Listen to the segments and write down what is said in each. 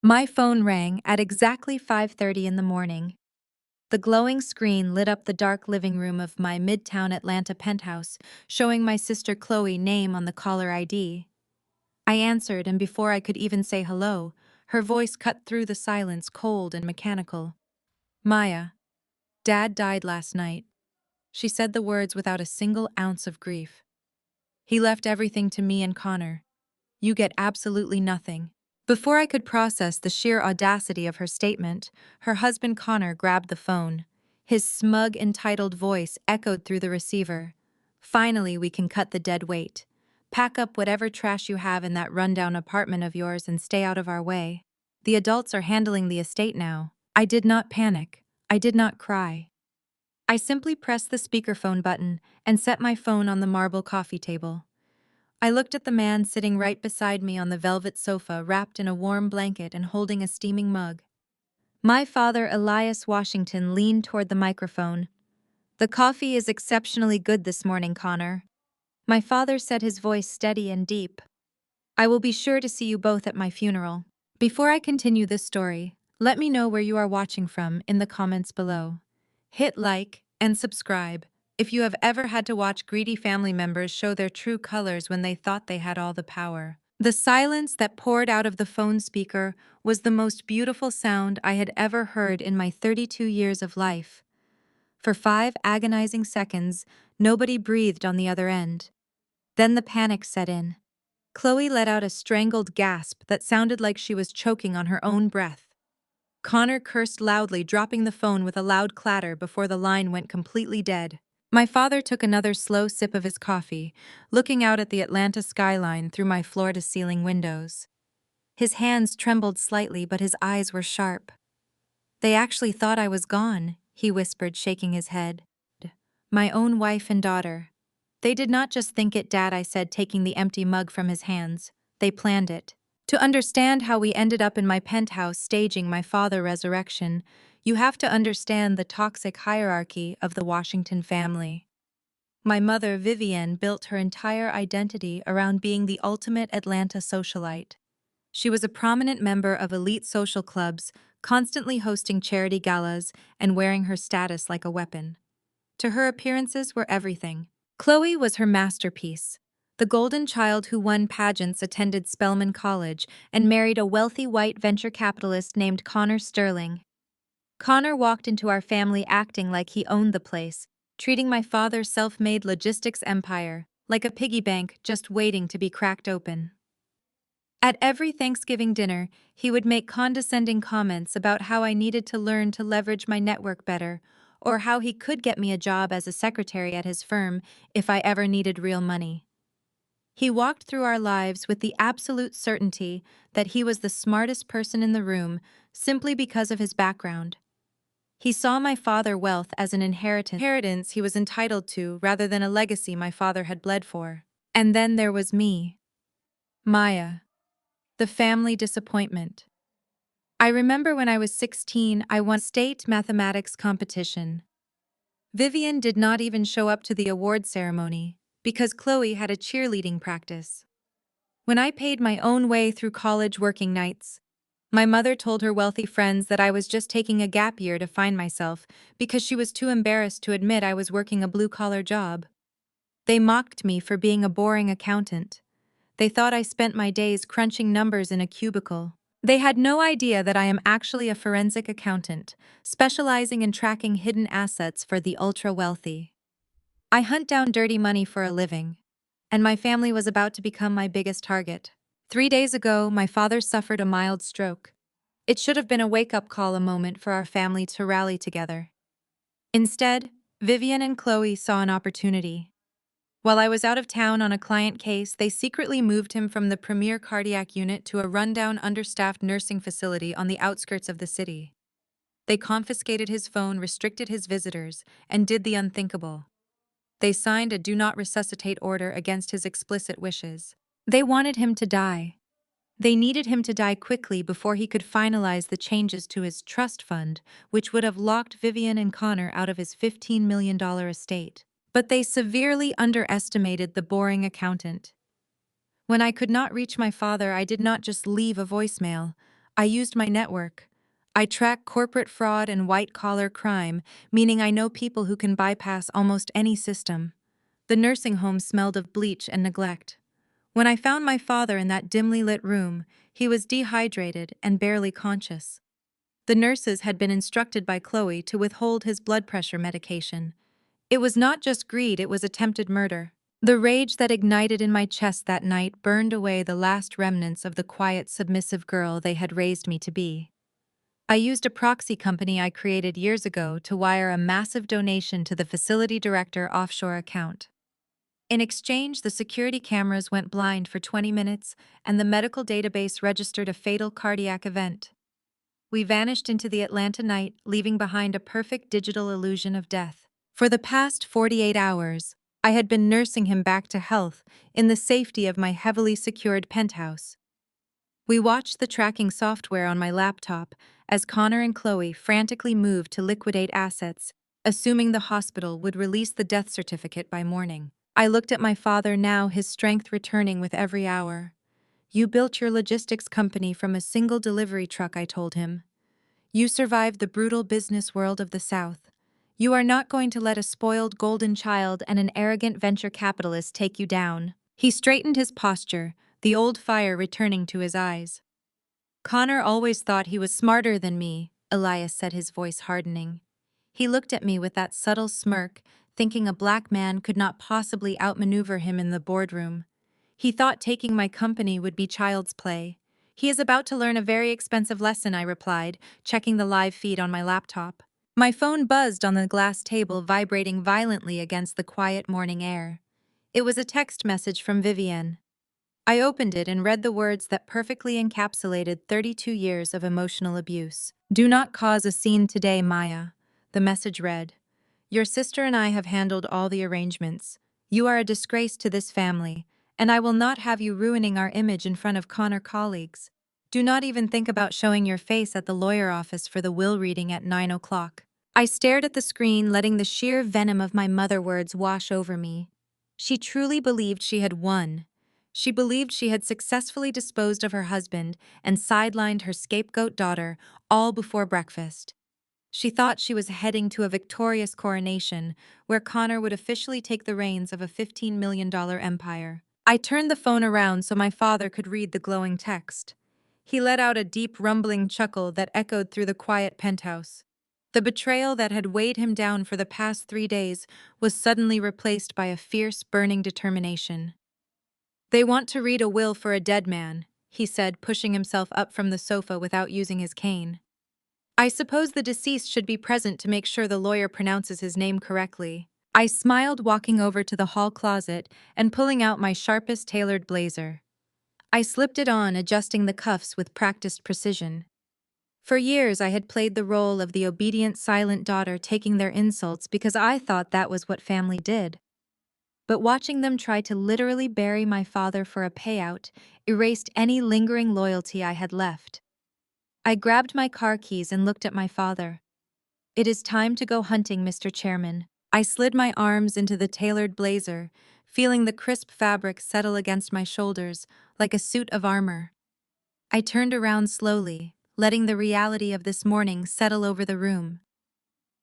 My phone rang at exactly 5:30 in the morning. The glowing screen lit up the dark living room of my Midtown Atlanta penthouse, showing my sister Chloe's name on the caller ID. I answered, and before I could even say hello, her voice cut through the silence, cold and mechanical. "Maya, Dad died last night." She said the words without a single ounce of grief. "He left everything to me and Connor. You get absolutely nothing." Before I could process the sheer audacity of her statement, her husband Connor grabbed the phone. His smug, entitled voice echoed through the receiver. "Finally, we can cut the dead weight. Pack up whatever trash you have in that rundown apartment of yours and stay out of our way. The adults are handling the estate now." I did not panic. I did not cry. I simply pressed the speakerphone button and set my phone on the marble coffee table. I looked at the man sitting right beside me on the velvet sofa, wrapped in a warm blanket and holding a steaming mug. My father, Elias Washington, leaned toward the microphone. "The coffee is exceptionally good this morning, Connor." My father said, his voice steady and deep. "I will be sure to see you both at my funeral." Before I continue this story, let me know where you are watching from in the comments below. Hit like and subscribe if you have ever had to watch greedy family members show their true colors when they thought they had all the power. The silence that poured out of the phone speaker was the most beautiful sound I had ever heard in my 32 years of life. For 5 agonizing seconds, nobody breathed on the other end. Then the panic set in. Chloe let out a strangled gasp that sounded like she was choking on her own breath. Connor cursed loudly, dropping the phone with a loud clatter before the line went completely dead. My father took another slow sip of his coffee, looking out at the Atlanta skyline through my floor-to-ceiling windows. His hands trembled slightly, but his eyes were sharp. "They actually thought I was gone," he whispered, shaking his head. "My own wife and daughter. They did not just think it, Dad," I said, taking the empty mug from his hands. "They planned it." To understand how we ended up in my penthouse staging my father's resurrection, you have to understand the toxic hierarchy of the Washington family. My mother, Vivienne, built her entire identity around being the ultimate Atlanta socialite. She was a prominent member of elite social clubs, constantly hosting charity galas and wearing her status like a weapon. To her, appearances were everything. Chloe was her masterpiece. The golden child who won pageants, attended Spelman College, and married a wealthy white venture capitalist named Connor Sterling. Connor walked into our family acting like he owned the place, treating my father's self-made logistics empire like a piggy bank just waiting to be cracked open. At every Thanksgiving dinner, he would make condescending comments about how I needed to learn to leverage my network better, or how he could get me a job as a secretary at his firm if I ever needed real money. He walked through our lives with the absolute certainty that he was the smartest person in the room simply because of his background. He saw my father's wealth as an inheritance he was entitled to rather than a legacy my father had bled for. And then there was me, Maya, the family disappointment. I remember when I was 16, I won a state mathematics competition. Vivian did not even show up to the award ceremony because Chloe had a cheerleading practice. When I paid my own way through college working nights, my mother told her wealthy friends that I was just taking a gap year to find myself because she was too embarrassed to admit I was working a blue-collar job. They mocked me for being a boring accountant. They thought I spent my days crunching numbers in a cubicle. They had no idea that I am actually a forensic accountant, specializing in tracking hidden assets for the ultra-wealthy. I hunt down dirty money for a living, and my family was about to become my biggest target. 3 days ago, my father suffered a mild stroke. It should have been a wake-up call, a moment for our family to rally together. Instead, Vivian and Chloe saw an opportunity. While I was out of town on a client case, they secretly moved him from the premier cardiac unit to a rundown, understaffed nursing facility on the outskirts of the city. They confiscated his phone, restricted his visitors, and did the unthinkable. They signed a do not resuscitate order against his explicit wishes. They wanted him to die. They needed him to die quickly before he could finalize the changes to his trust fund, which would have locked Vivian and Connor out of his $15 million estate. But they severely underestimated the boring accountant. When I could not reach my father, I did not just leave a voicemail. I used my network. I track corporate fraud and white-collar crime, meaning I know people who can bypass almost any system. The nursing home smelled of bleach and neglect. When I found my father in that dimly lit room, he was dehydrated and barely conscious. The nurses had been instructed by Chloe to withhold his blood pressure medication. It was not just greed, it was attempted murder. The rage that ignited in my chest that night burned away the last remnants of the quiet, submissive girl they had raised me to be. I used a proxy company I created years ago to wire a massive donation to the facility director offshore account. In exchange, the security cameras went blind for 20 minutes, and the medical database registered a fatal cardiac event. We vanished into the Atlanta night, leaving behind a perfect digital illusion of death. For the past 48 hours, I had been nursing him back to health in the safety of my heavily secured penthouse. We watched the tracking software on my laptop as Connor and Chloe frantically moved to liquidate assets, assuming the hospital would release the death certificate by morning. I looked at my father now, his strength returning with every hour. "You built your logistics company from a single delivery truck," I told him. "You survived the brutal business world of the South. You are not going to let a spoiled golden child and an arrogant venture capitalist take you down." He straightened his posture, the old fire returning to his eyes. "Connor always thought he was smarter than me," Elias said, his voice hardening. He looked at me with that subtle smirk, thinking a black man could not possibly outmaneuver him in the boardroom. He thought taking my company would be child's play. "He is about to learn a very expensive lesson," I replied, checking the live feed on my laptop. My phone buzzed on the glass table, vibrating violently against the quiet morning air. It was a text message from Vivienne. I opened it and read the words that perfectly encapsulated 32 years of emotional abuse. "Do not cause a scene today, Maya," the message read. "Your sister and I have handled all the arrangements. You are a disgrace to this family, and I will not have you ruining our image in front of Connor colleagues. Do not even think about showing your face at the lawyer office for the will reading at 9 o'clock. I stared at the screen, letting the sheer venom of my mother words wash over me. She truly believed she had won. She believed she had successfully disposed of her husband and sidelined her scapegoat daughter, all before breakfast. She thought she was heading to a victorious coronation, where Connor would officially take the reins of a $15 million empire. I turned the phone around so my father could read the glowing text. He let out a deep, rumbling chuckle that echoed through the quiet penthouse. The betrayal that had weighed him down for the past 3 days was suddenly replaced by a fierce, burning determination. "They want to read a will for a dead man," he said, pushing himself up from the sofa without using his cane. "I suppose the deceased should be present to make sure the lawyer pronounces his name correctly." I smiled, walking over to the hall closet and pulling out my sharpest tailored blazer. I slipped it on, adjusting the cuffs with practiced precision. For years I had played the role of the obedient, silent daughter, taking their insults because I thought that was what family did. But watching them try to literally bury my father for a payout erased any lingering loyalty I had left. I grabbed my car keys and looked at my father. "It is time to go hunting, Mr. Chairman." I slid my arms into the tailored blazer, feeling the crisp fabric settle against my shoulders like a suit of armor. I turned around slowly, letting the reality of this morning settle over the room.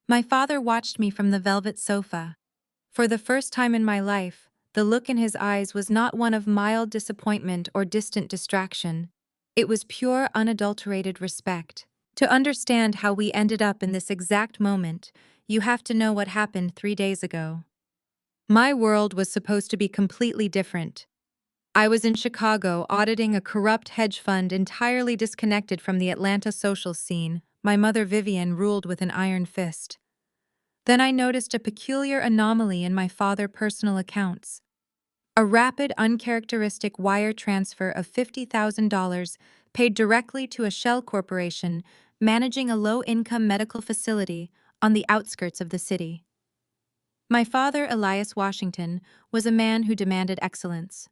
My father watched me from the velvet sofa. For the first time in my life, the look in his eyes was not one of mild disappointment or distant distraction. It was pure, unadulterated respect. To understand how we ended up in this exact moment, you have to know what happened 3 days ago. My world was supposed to be completely different. I was in Chicago auditing a corrupt hedge fund entirely disconnected from the Atlanta social scene. My mother Vivienne ruled with an iron fist. Then I noticed a peculiar anomaly in my father's personal accounts. A rapid, uncharacteristic wire transfer of $50,000 paid directly to a shell corporation managing a low-income medical facility on the outskirts of the city. My father, Elias Washington, was a man who demanded excellence.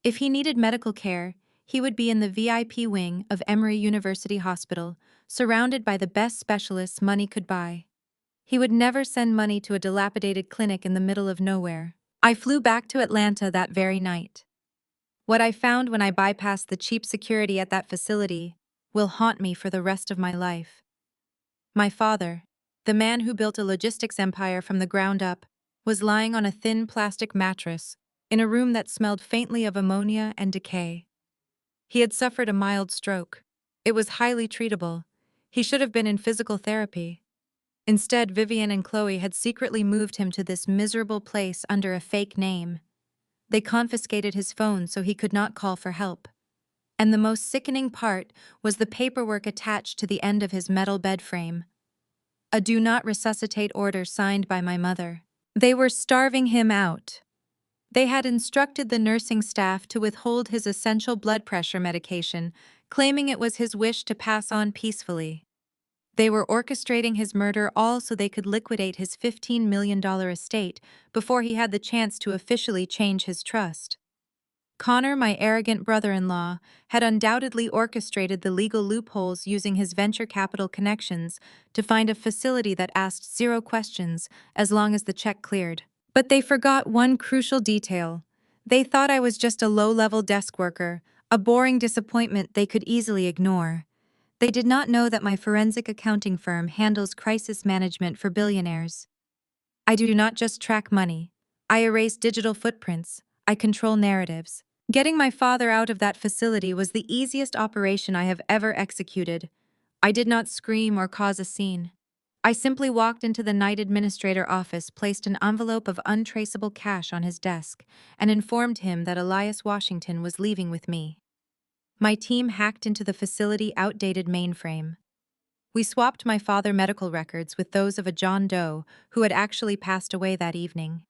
If he needed medical care, he would be in the VIP wing of Emory University Hospital, surrounded by the best specialists money could buy. He would never send money to a dilapidated clinic in the middle of nowhere. I flew back to Atlanta that very night. What I found when I bypassed the cheap security at that facility will haunt me for the rest of my life. My father, the man who built a logistics empire from the ground up, was lying on a thin plastic mattress in a room that smelled faintly of ammonia and decay. He had suffered a mild stroke. It was highly treatable. He should have been in physical therapy. Instead, Vivian and Chloe had secretly moved him to this miserable place under a fake name. They confiscated his phone so he could not call for help. And the most sickening part was the paperwork attached to the end of his metal bed frame. A do not resuscitate order signed by my mother. They were starving him out. They had instructed the nursing staff to withhold his essential blood pressure medication, claiming it was his wish to pass on peacefully. They were orchestrating his murder all so they could liquidate his $15 million estate before he had the chance to officially change his trust. Connor, my arrogant brother-in-law, had undoubtedly orchestrated the legal loopholes using his venture capital connections to find a facility that asked zero questions as long as the check cleared. But they forgot one crucial detail. They thought I was just a low-level desk worker, a boring disappointment they could easily ignore. They did not know that my forensic accounting firm handles crisis management for billionaires. I do not just track money. I erase digital footprints. I control narratives. Getting my father out of that facility was the easiest operation I have ever executed. I did not scream or cause a scene. I simply walked into the night administrator office, placed an envelope of untraceable cash on his desk, and informed him that Elias Washington was leaving with me. My team hacked into the facility outdated mainframe. We swapped my father's medical records with those of a John Doe who had actually passed away that evening.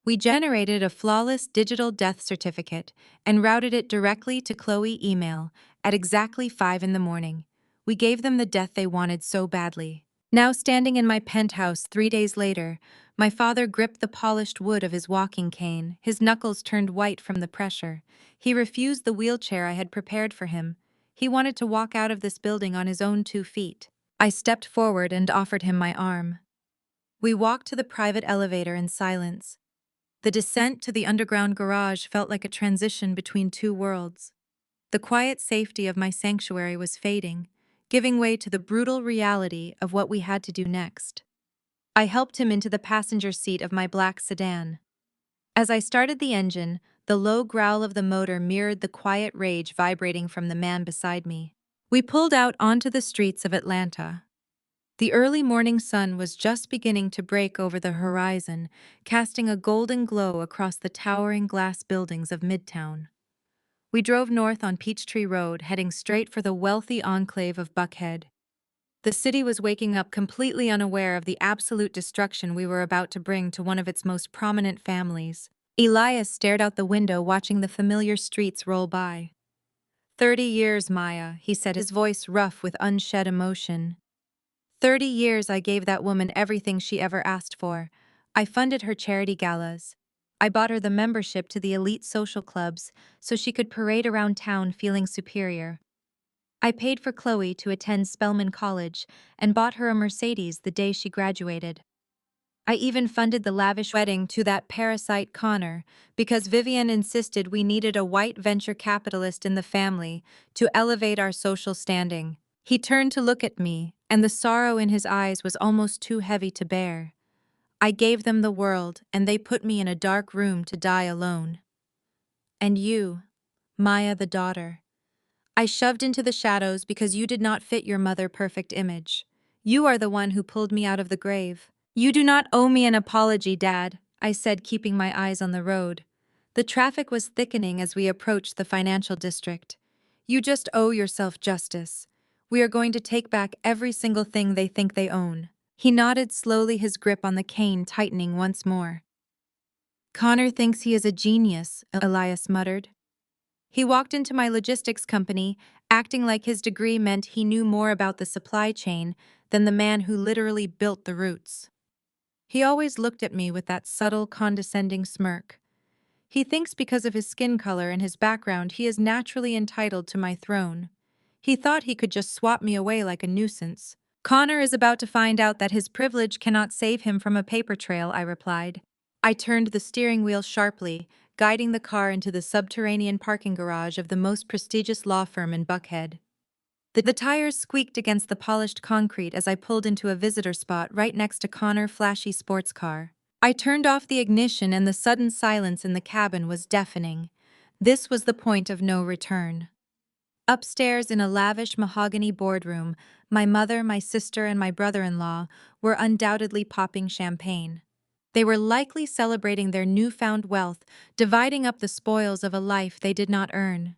We generated a flawless digital death certificate and routed it directly to Chloe's email at exactly 5 in the morning. We gave them the death they wanted so badly. Now standing in my penthouse 3 days later, my father gripped the polished wood of his walking cane, his knuckles turned white from the pressure. He refused the wheelchair I had prepared for him. He wanted to walk out of this building on his own 2 feet. I stepped forward and offered him my arm. We walked to the private elevator in silence. The descent to the underground garage felt like a transition between 2 worlds. The quiet safety of my sanctuary was fading, giving way to the brutal reality of what we had to do next. I helped him into the passenger seat of my black sedan. As I started the engine, the low growl of the motor mirrored the quiet rage vibrating from the man beside me. We pulled out onto the streets of Atlanta. The early morning sun was just beginning to break over the horizon, casting a golden glow across the towering glass buildings of Midtown. We drove north on Peachtree Road, heading straight for the wealthy enclave of Buckhead. The city was waking up completely unaware of the absolute destruction we were about to bring to one of its most prominent families. Elias stared out the window, watching the familiar streets roll by. 30 years, Maya, he said, his voice rough with unshed emotion. 30 years I gave that woman everything she ever asked for. I funded her charity galas. I bought her the membership to the elite social clubs so she could parade around town feeling superior. I paid for Chloe to attend Spelman College and bought her a Mercedes the day she graduated. I even funded the lavish wedding to that parasite Connor because Vivian insisted we needed a white venture capitalist in the family to elevate our social standing. He turned to look at me, and the sorrow in his eyes was almost too heavy to bear. I gave them the world, and they put me in a dark room to die alone. And you, Maya the daughter, I shoved into the shadows because you did not fit your mother-perfect image. You are the one who pulled me out of the grave. You do not owe me an apology, Dad, I said, keeping my eyes on the road. The traffic was thickening as we approached the financial district. You just owe yourself justice. We are going to take back every single thing they think they own. He nodded slowly, his grip on the cane tightening once more. Connor thinks he is a genius, Elias muttered. He walked into my logistics company, acting like his degree meant he knew more about the supply chain than the man who literally built the routes. He always looked at me with that subtle, condescending smirk. He thinks because of his skin color and his background he is naturally entitled to my throne. He thought he could just swap me away like a nuisance. Connor is about to find out that his privilege cannot save him from a paper trail, I replied. I turned the steering wheel sharply, guiding the car into the subterranean parking garage of the most prestigious law firm in Buckhead. The tires squeaked against the polished concrete as I pulled into a visitor spot right next to Connor's flashy sports car. I turned off the ignition and the sudden silence in the cabin was deafening. This was the point of no return. Upstairs in a lavish mahogany boardroom, my mother, my sister, and my brother-in-law were undoubtedly popping champagne. They were likely celebrating their newfound wealth, dividing up the spoils of a life they did not earn.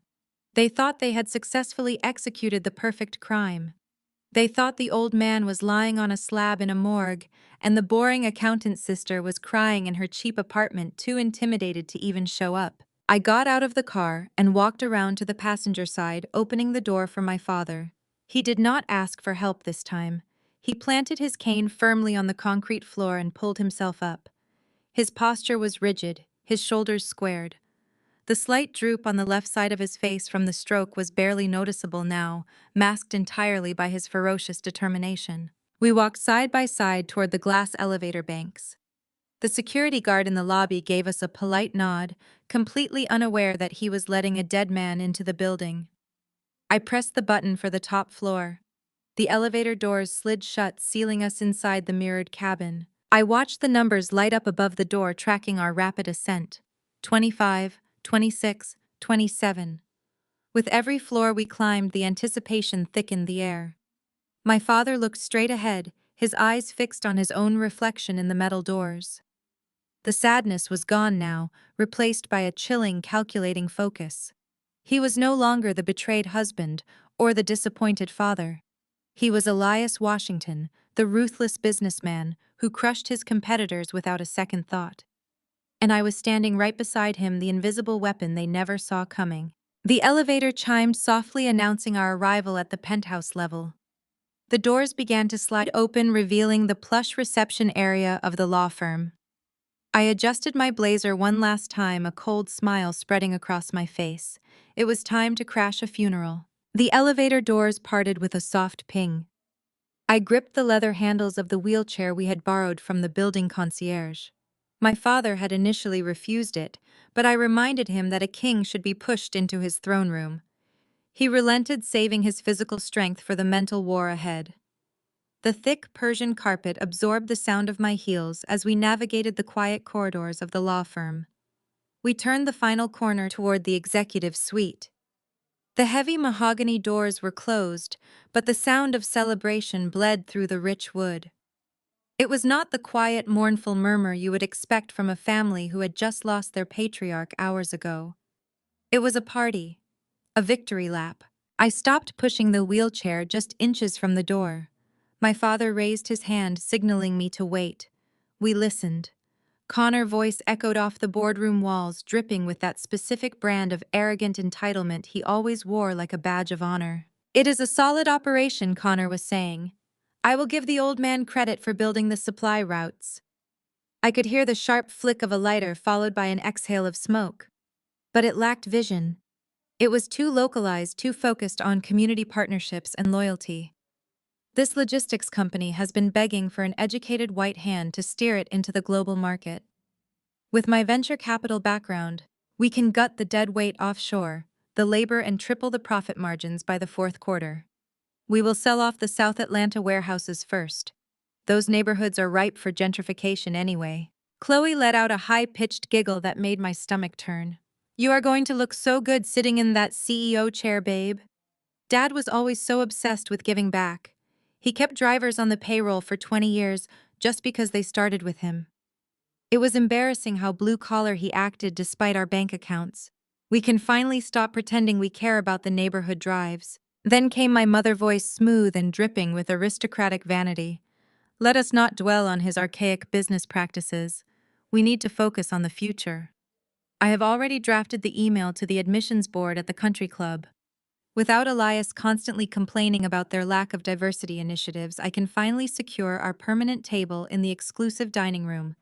They thought they had successfully executed the perfect crime. They thought the old man was lying on a slab in a morgue, and the boring accountant's sister was crying in her cheap apartment, too intimidated to even show up. I got out of the car and walked around to the passenger side, opening the door for my father. He did not ask for help this time. He planted his cane firmly on the concrete floor and pulled himself up. His posture was rigid, his shoulders squared. The slight droop on the left side of his face from the stroke was barely noticeable now, masked entirely by his ferocious determination. We walked side by side toward the glass elevator banks. The security guard in the lobby gave us a polite nod, completely unaware that he was letting a dead man into the building. I pressed the button for the top floor. The elevator doors slid shut, sealing us inside the mirrored cabin. I watched the numbers light up above the door, tracking our rapid ascent. 25, 26, 27. With every floor we climbed, the anticipation thickened the air. My father looked straight ahead, his eyes fixed on his own reflection in the metal doors. The sadness was gone now, replaced by a chilling, calculating focus. He was no longer the betrayed husband or the disappointed father. He was Elias Washington, the ruthless businessman who crushed his competitors without a second thought. And I was standing right beside him, the invisible weapon they never saw coming. The elevator chimed softly, announcing our arrival at the penthouse level. The doors began to slide open, revealing the plush reception area of the law firm. I adjusted my blazer one last time, a cold smile spreading across my face. It was time to crash a funeral. The elevator doors parted with a soft ping. I gripped the leather handles of the wheelchair we had borrowed from the building concierge. My father had initially refused it, but I reminded him that a king should be pushed into his throne room. He relented, saving his physical strength for the mental war ahead. The thick Persian carpet absorbed the sound of my heels as we navigated the quiet corridors of the law firm. We turned the final corner toward the executive suite. The heavy mahogany doors were closed, but the sound of celebration bled through the rich wood. It was not the quiet, mournful murmur you would expect from a family who had just lost their patriarch hours ago. It was a party, a victory lap. I stopped pushing the wheelchair just inches from the door. My father raised his hand, signaling me to wait. We listened. Connor's voice echoed off the boardroom walls, dripping with that specific brand of arrogant entitlement he always wore like a badge of honor. "It is a solid operation," Connor was saying. "I will give the old man credit for building the supply routes." I could hear the sharp flick of a lighter followed by an exhale of smoke. But it lacked vision. It was too localized, too focused on community partnerships and loyalty. This logistics company has been begging for an educated white hand to steer it into the global market. With my venture capital background, we can gut the dead weight offshore, the labor, and triple the profit margins by the fourth quarter. We will sell off the South Atlanta warehouses first. Those neighborhoods are ripe for gentrification anyway. Chloe let out a high-pitched giggle that made my stomach turn. "You are going to look so good sitting in that CEO chair, babe." Dad was always so obsessed with giving back. He kept drivers on the payroll for 20 years just because they started with him. It was embarrassing how blue-collar he acted despite our bank accounts. "We can finally stop pretending we care about the neighborhood drives." Then came my mother, voice smooth and dripping with aristocratic vanity. "Let us not dwell on his archaic business practices. We need to focus on the future." I have already drafted the email to the admissions board at the country club. Without Elias constantly complaining about their lack of diversity initiatives, I can finally secure our permanent table in the exclusive dining room.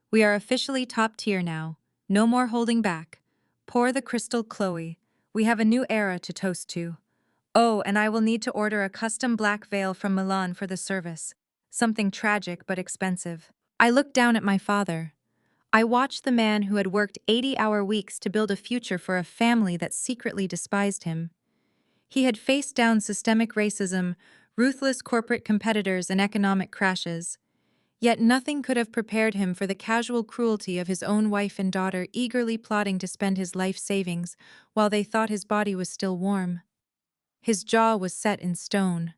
We are officially top tier now. No more holding back. Pour the crystal, Chloe. We have a new era to toast to. Oh, and I will need to order a custom black veil from Milan for the service. Something tragic but expensive. I looked down at my father. I watched the man who had worked 80-hour weeks to build a future for a family that secretly despised him. He had faced down systemic racism, ruthless corporate competitors, and economic crashes. Yet nothing could have prepared him for the casual cruelty of his own wife and daughter eagerly plotting to spend his life savings while they thought his body was still warm. His jaw was set in stone.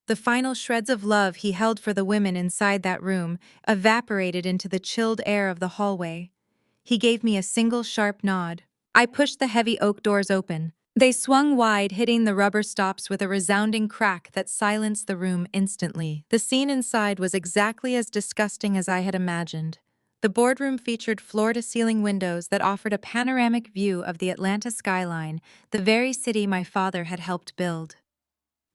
The final shreds of love he held for the women inside that room evaporated into the chilled air of the hallway. He gave me a single sharp nod. I pushed the heavy oak doors open. They swung wide, hitting the rubber stops with a resounding crack that silenced the room instantly. The scene inside was exactly as disgusting as I had imagined. The boardroom featured floor-to-ceiling windows that offered a panoramic view of the Atlanta skyline, the very city my father had helped build.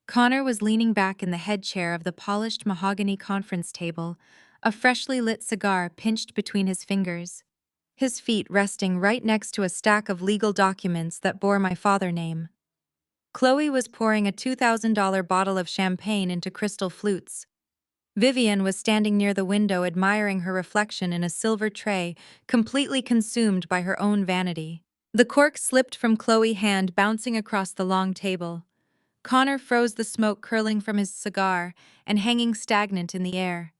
Connor was leaning back in the head chair of the polished mahogany conference table, a freshly lit cigar pinched between his fingers, his feet resting right next to a stack of legal documents that bore my father's name. Chloe was pouring a $2,000 bottle of champagne into crystal flutes. Vivian was standing near the window admiring her reflection in a silver tray, completely consumed by her own vanity. The cork slipped from Chloe's hand, bouncing across the long table. Connor froze the smoke curling from his cigar and hanging stagnant in the air.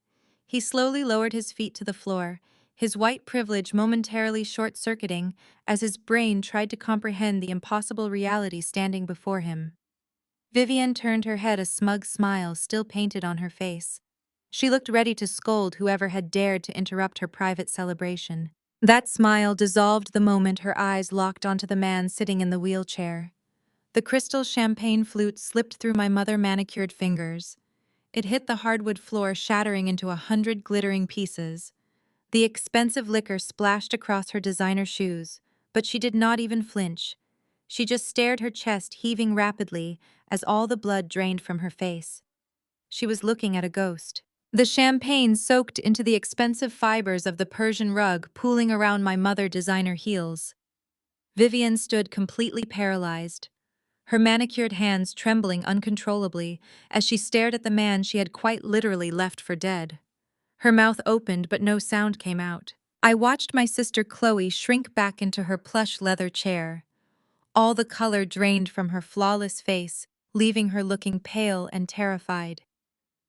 He slowly lowered his feet to the floor, his white privilege momentarily short-circuiting as his brain tried to comprehend the impossible reality standing before him. Vivian turned her head, a smug smile still painted on her face. She looked ready to scold whoever had dared to interrupt her private celebration. That smile dissolved the moment her eyes locked onto the man sitting in the wheelchair. The crystal champagne flute slipped through my mother-manicured fingers. It hit the hardwood floor, shattering into 100 glittering pieces. The expensive liquor splashed across her designer shoes, but she did not even flinch. She just stared, her chest heaving rapidly as all the blood drained from her face. She was looking at a ghost. The champagne soaked into the expensive fibers of the Persian rug, pooling around my mother-designer heels. Vivian stood completely paralyzed, her manicured hands trembling uncontrollably as she stared at the man she had quite literally left for dead. Her mouth opened, but no sound came out. I watched my sister Chloe shrink back into her plush leather chair. All the color drained from her flawless face, leaving her looking pale and terrified.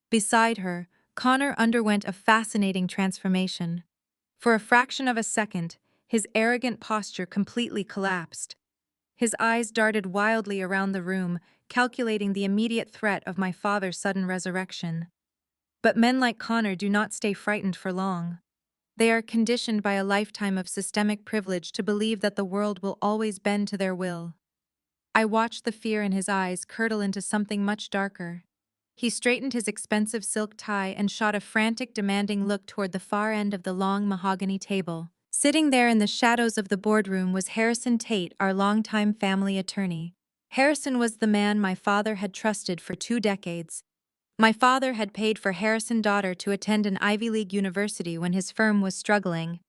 Beside her, Connor underwent a fascinating transformation. For a fraction of a second, his arrogant posture completely collapsed. His eyes darted wildly around the room, calculating the immediate threat of my father's sudden resurrection. But men like Connor do not stay frightened for long. They are conditioned by a lifetime of systemic privilege to believe that the world will always bend to their will. I watched the fear in his eyes curdle into something much darker. He straightened his expensive silk tie and shot a frantic, demanding look toward the far end of the long mahogany table. Sitting there in the shadows of the boardroom was Harrison Tate, our longtime family attorney. Harrison was the man my father had trusted for 2 decades. My father had paid for Harrison's daughter to attend an Ivy League university when his firm was struggling.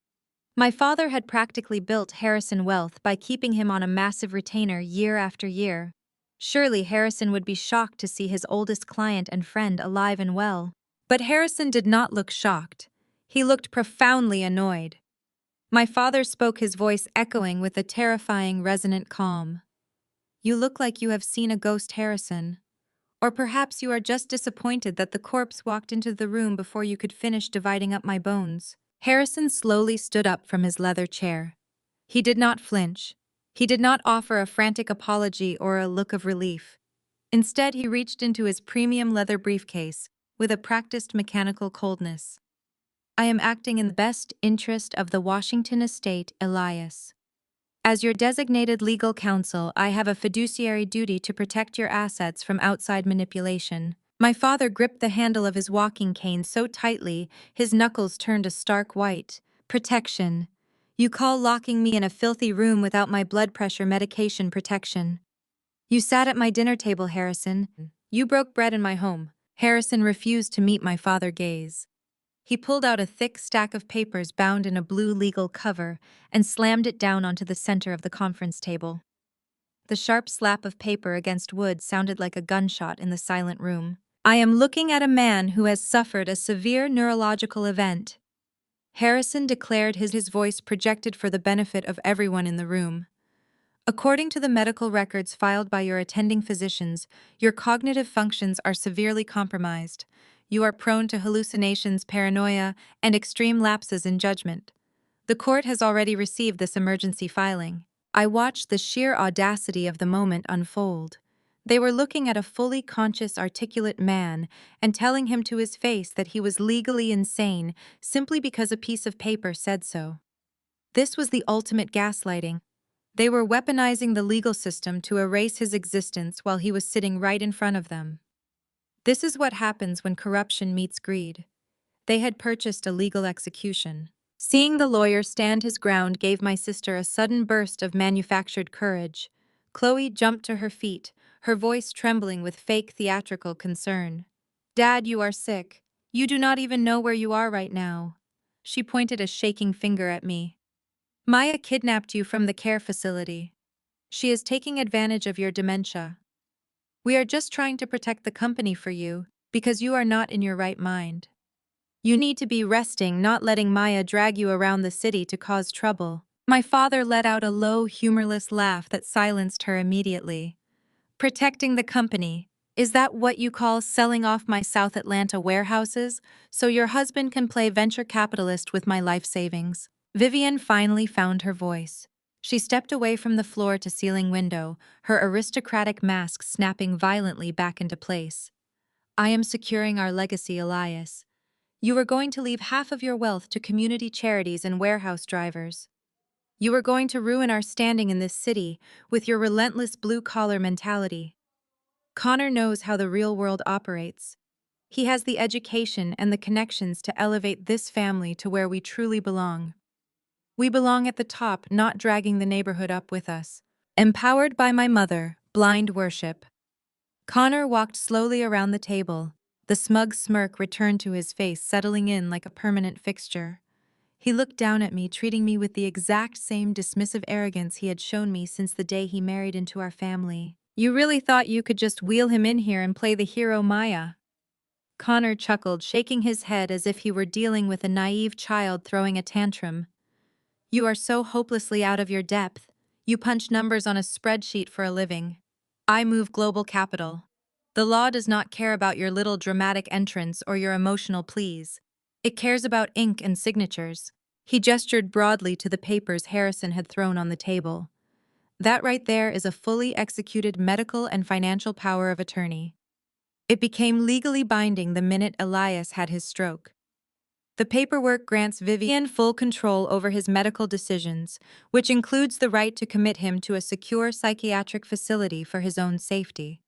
My father had practically built Harrison wealth by keeping him on a massive retainer year after year. Surely Harrison would be shocked to see his oldest client and friend alive and well. But Harrison did not look shocked. He looked profoundly annoyed. My father spoke, his voice echoing with a terrifying, resonant calm. "You look like you have seen a ghost, Harrison. Or perhaps you are just disappointed that the corpse walked into the room before you could finish dividing up my bones." Harrison slowly stood up from his leather chair. He did not flinch. He did not offer a frantic apology or a look of relief. Instead, he reached into his premium leather briefcase with a practiced mechanical coldness. "I am acting in the best interest of the Washington estate, Elias. As your designated legal counsel, I have a fiduciary duty to protect your assets from outside manipulation." My father gripped the handle of his walking cane so tightly, his knuckles turned a stark white. "Protection. You call locking me in a filthy room without my blood pressure medication protection? You sat at my dinner table, Harrison. You broke bread in my home." Harrison refused to meet my father's gaze. He pulled out a thick stack of papers bound in a blue legal cover and slammed it down onto the center of the conference table. The sharp slap of paper against wood sounded like a gunshot in the silent room. "I am looking at a man who has suffered a severe neurological event," Harrison declared, his voice projected for the benefit of everyone in the room. According to the medical records filed by your attending physicians, your cognitive functions are severely compromised. You are prone to hallucinations, paranoia, and extreme lapses in judgment. The court has already received this emergency filing. I watched the sheer audacity of the moment unfold. They were looking at a fully conscious, articulate man and telling him to his face that he was legally insane simply because a piece of paper said so. This was the ultimate gaslighting. They were weaponizing the legal system to erase his existence while he was sitting right in front of them. This is what happens when corruption meets greed. They had purchased a legal execution. Seeing the lawyer stand his ground gave my sister a sudden burst of manufactured courage. Chloe jumped to her feet, her voice trembling with fake theatrical concern. "Dad, you are sick. You do not even know where you are right now." She pointed a shaking finger at me. "Maya kidnapped you from the care facility. She is taking advantage of your dementia. We are just trying to protect the company for you, because you are not in your right mind. You need to be resting, not letting Maya drag you around the city to cause trouble." My father let out a low, humorless laugh that silenced her immediately. "Protecting the company. Is that what you call selling off my South Atlanta warehouses so your husband can play venture capitalist with my life savings?" Vivian finally found her voice. She stepped away from the floor-to-ceiling window, her aristocratic mask snapping violently back into place. "I am securing our legacy, Elias. You are going to leave half of your wealth to community charities and warehouse drivers. You are going to ruin our standing in this city with your relentless blue-collar mentality. Connor knows how the real world operates. He has the education and the connections to elevate this family to where we truly belong. We belong at the top, not dragging the neighborhood up with us." Empowered by my mother, blind worship. Connor walked slowly around the table. The smug smirk returned to his face, settling in like a permanent fixture. He looked down at me, treating me with the exact same dismissive arrogance he had shown me since the day he married into our family. "You really thought you could just wheel him in here and play the hero, Maya?" Connor chuckled, shaking his head as if he were dealing with a naive child throwing a tantrum. "You are so hopelessly out of your depth. You punch numbers on a spreadsheet for a living. I move global capital. The law does not care about your little dramatic entrance or your emotional pleas. It cares about ink and signatures." He gestured broadly to the papers Harrison had thrown on the table. "That right there is a fully executed medical and financial power of attorney. It became legally binding the minute Elias had his stroke. The paperwork grants Vivian full control over his medical decisions, which includes the right to commit him to a secure psychiatric facility for his own safety.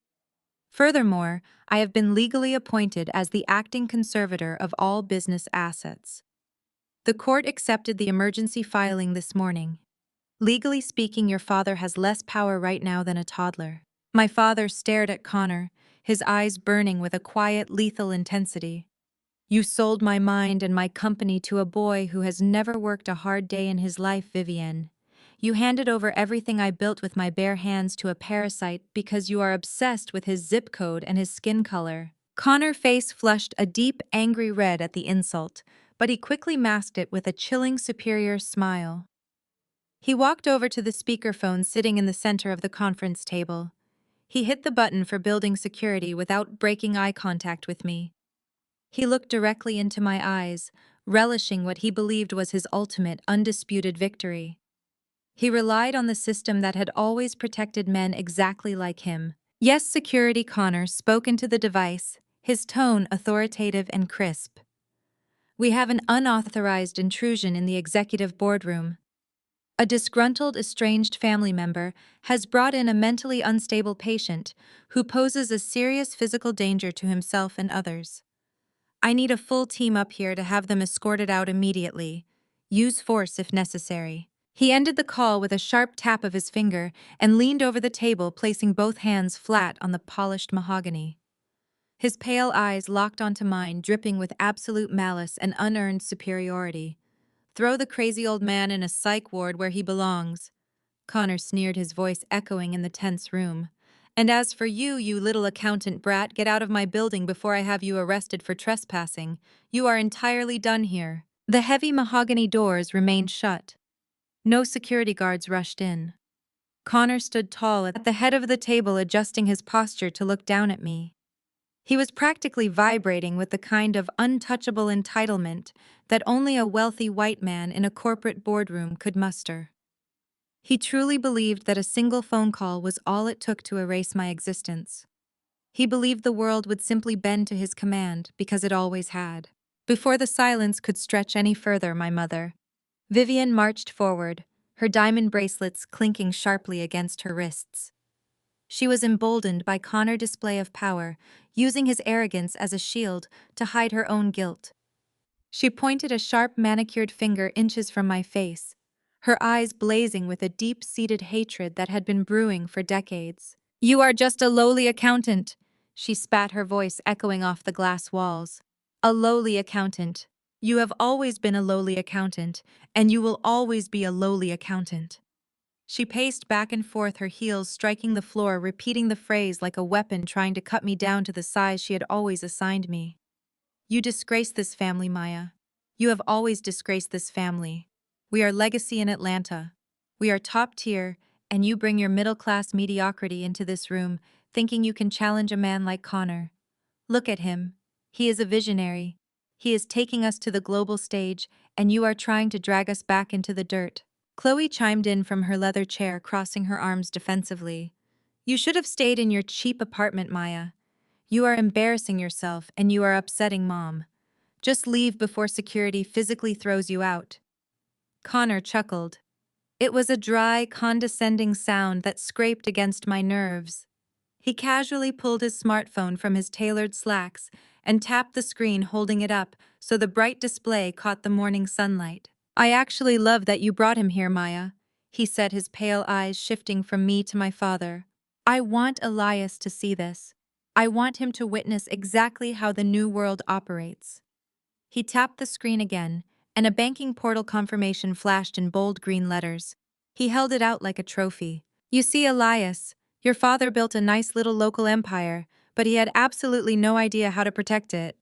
Furthermore, I have been legally appointed as the acting conservator of all business assets." The court accepted the emergency filing this morning. "Legally speaking, your father has less power right now than a toddler." My father stared at Connor, his eyes burning with a quiet, lethal intensity. "You sold my mind and my company to a boy who has never worked a hard day in his life, Vivienne. You handed over everything I built with my bare hands to a parasite because you are obsessed with his zip code and his skin color." Connor's face flushed a deep, angry red at the insult, but he quickly masked it with a chilling, superior smile. He walked over to the speakerphone sitting in the center of the conference table. He hit the button for building security without breaking eye contact with me. He looked directly into my eyes, relishing what he believed was his ultimate, undisputed victory. He relied on the system that had always protected men exactly like him. "Yes, security," Connor spoke into the device, his tone authoritative and crisp. "We have an unauthorized intrusion in the executive boardroom. A disgruntled, estranged family member has brought in a mentally unstable patient who poses a serious physical danger to himself and others. I need a full team up here to have them escorted out immediately. Use force if necessary." He ended the call with a sharp tap of his finger and leaned over the table, placing both hands flat on the polished mahogany. His pale eyes locked onto mine, dripping with absolute malice and unearned superiority. "Throw the crazy old man in a psych ward where he belongs." Connor sneered, his voice echoing in the tense room. "And as for you, you little accountant brat, get out of my building before I have you arrested for trespassing. You are entirely done here." The heavy mahogany doors remained shut. No security guards rushed in. Connor stood tall at the head of the table, adjusting his posture to look down at me. He was practically vibrating with the kind of untouchable entitlement that only a wealthy white man in a corporate boardroom could muster. He truly believed that a single phone call was all it took to erase my existence. He believed the world would simply bend to his command because it always had. Before the silence could stretch any further, my mother, Vivian, marched forward, her diamond bracelets clinking sharply against her wrists. She was emboldened by Connor's display of power, using his arrogance as a shield to hide her own guilt. She pointed a sharp manicured finger inches from my face, her eyes blazing with a deep-seated hatred that had been brewing for decades. "You are just a lowly accountant," she spat, her voice echoing off the glass walls. "A lowly accountant. You have always been a lowly accountant, and you will always be a lowly accountant." She paced back and forth, her heels striking the floor, repeating the phrase like a weapon, trying to cut me down to the size she had always assigned me. "You disgrace this family, Maya. You have always disgraced this family. We are legacy in Atlanta. We are top tier, and you bring your middle-class mediocrity into this room, thinking you can challenge a man like Connor. Look at him. He is a visionary. He is taking us to the global stage, and you are trying to drag us back into the dirt." Chloe chimed in from her leather chair, crossing her arms defensively. "You should have stayed in your cheap apartment, Maya. You are embarrassing yourself, and you are upsetting Mom. Just leave before security physically throws you out." Connor chuckled. It was a dry, condescending sound that scraped against my nerves. He casually pulled his smartphone from his tailored slacks and tapped the screen, holding it up so the bright display caught the morning sunlight. "I actually love that you brought him here, Maya," he said, his pale eyes shifting from me to my father. "I want Elias to see this. I want him to witness exactly how the new world operates." He tapped the screen again, and a banking portal confirmation flashed in bold green letters. He held it out like a trophy. "You see, Elias, your father built a nice little local empire, but he had absolutely no idea how to protect it."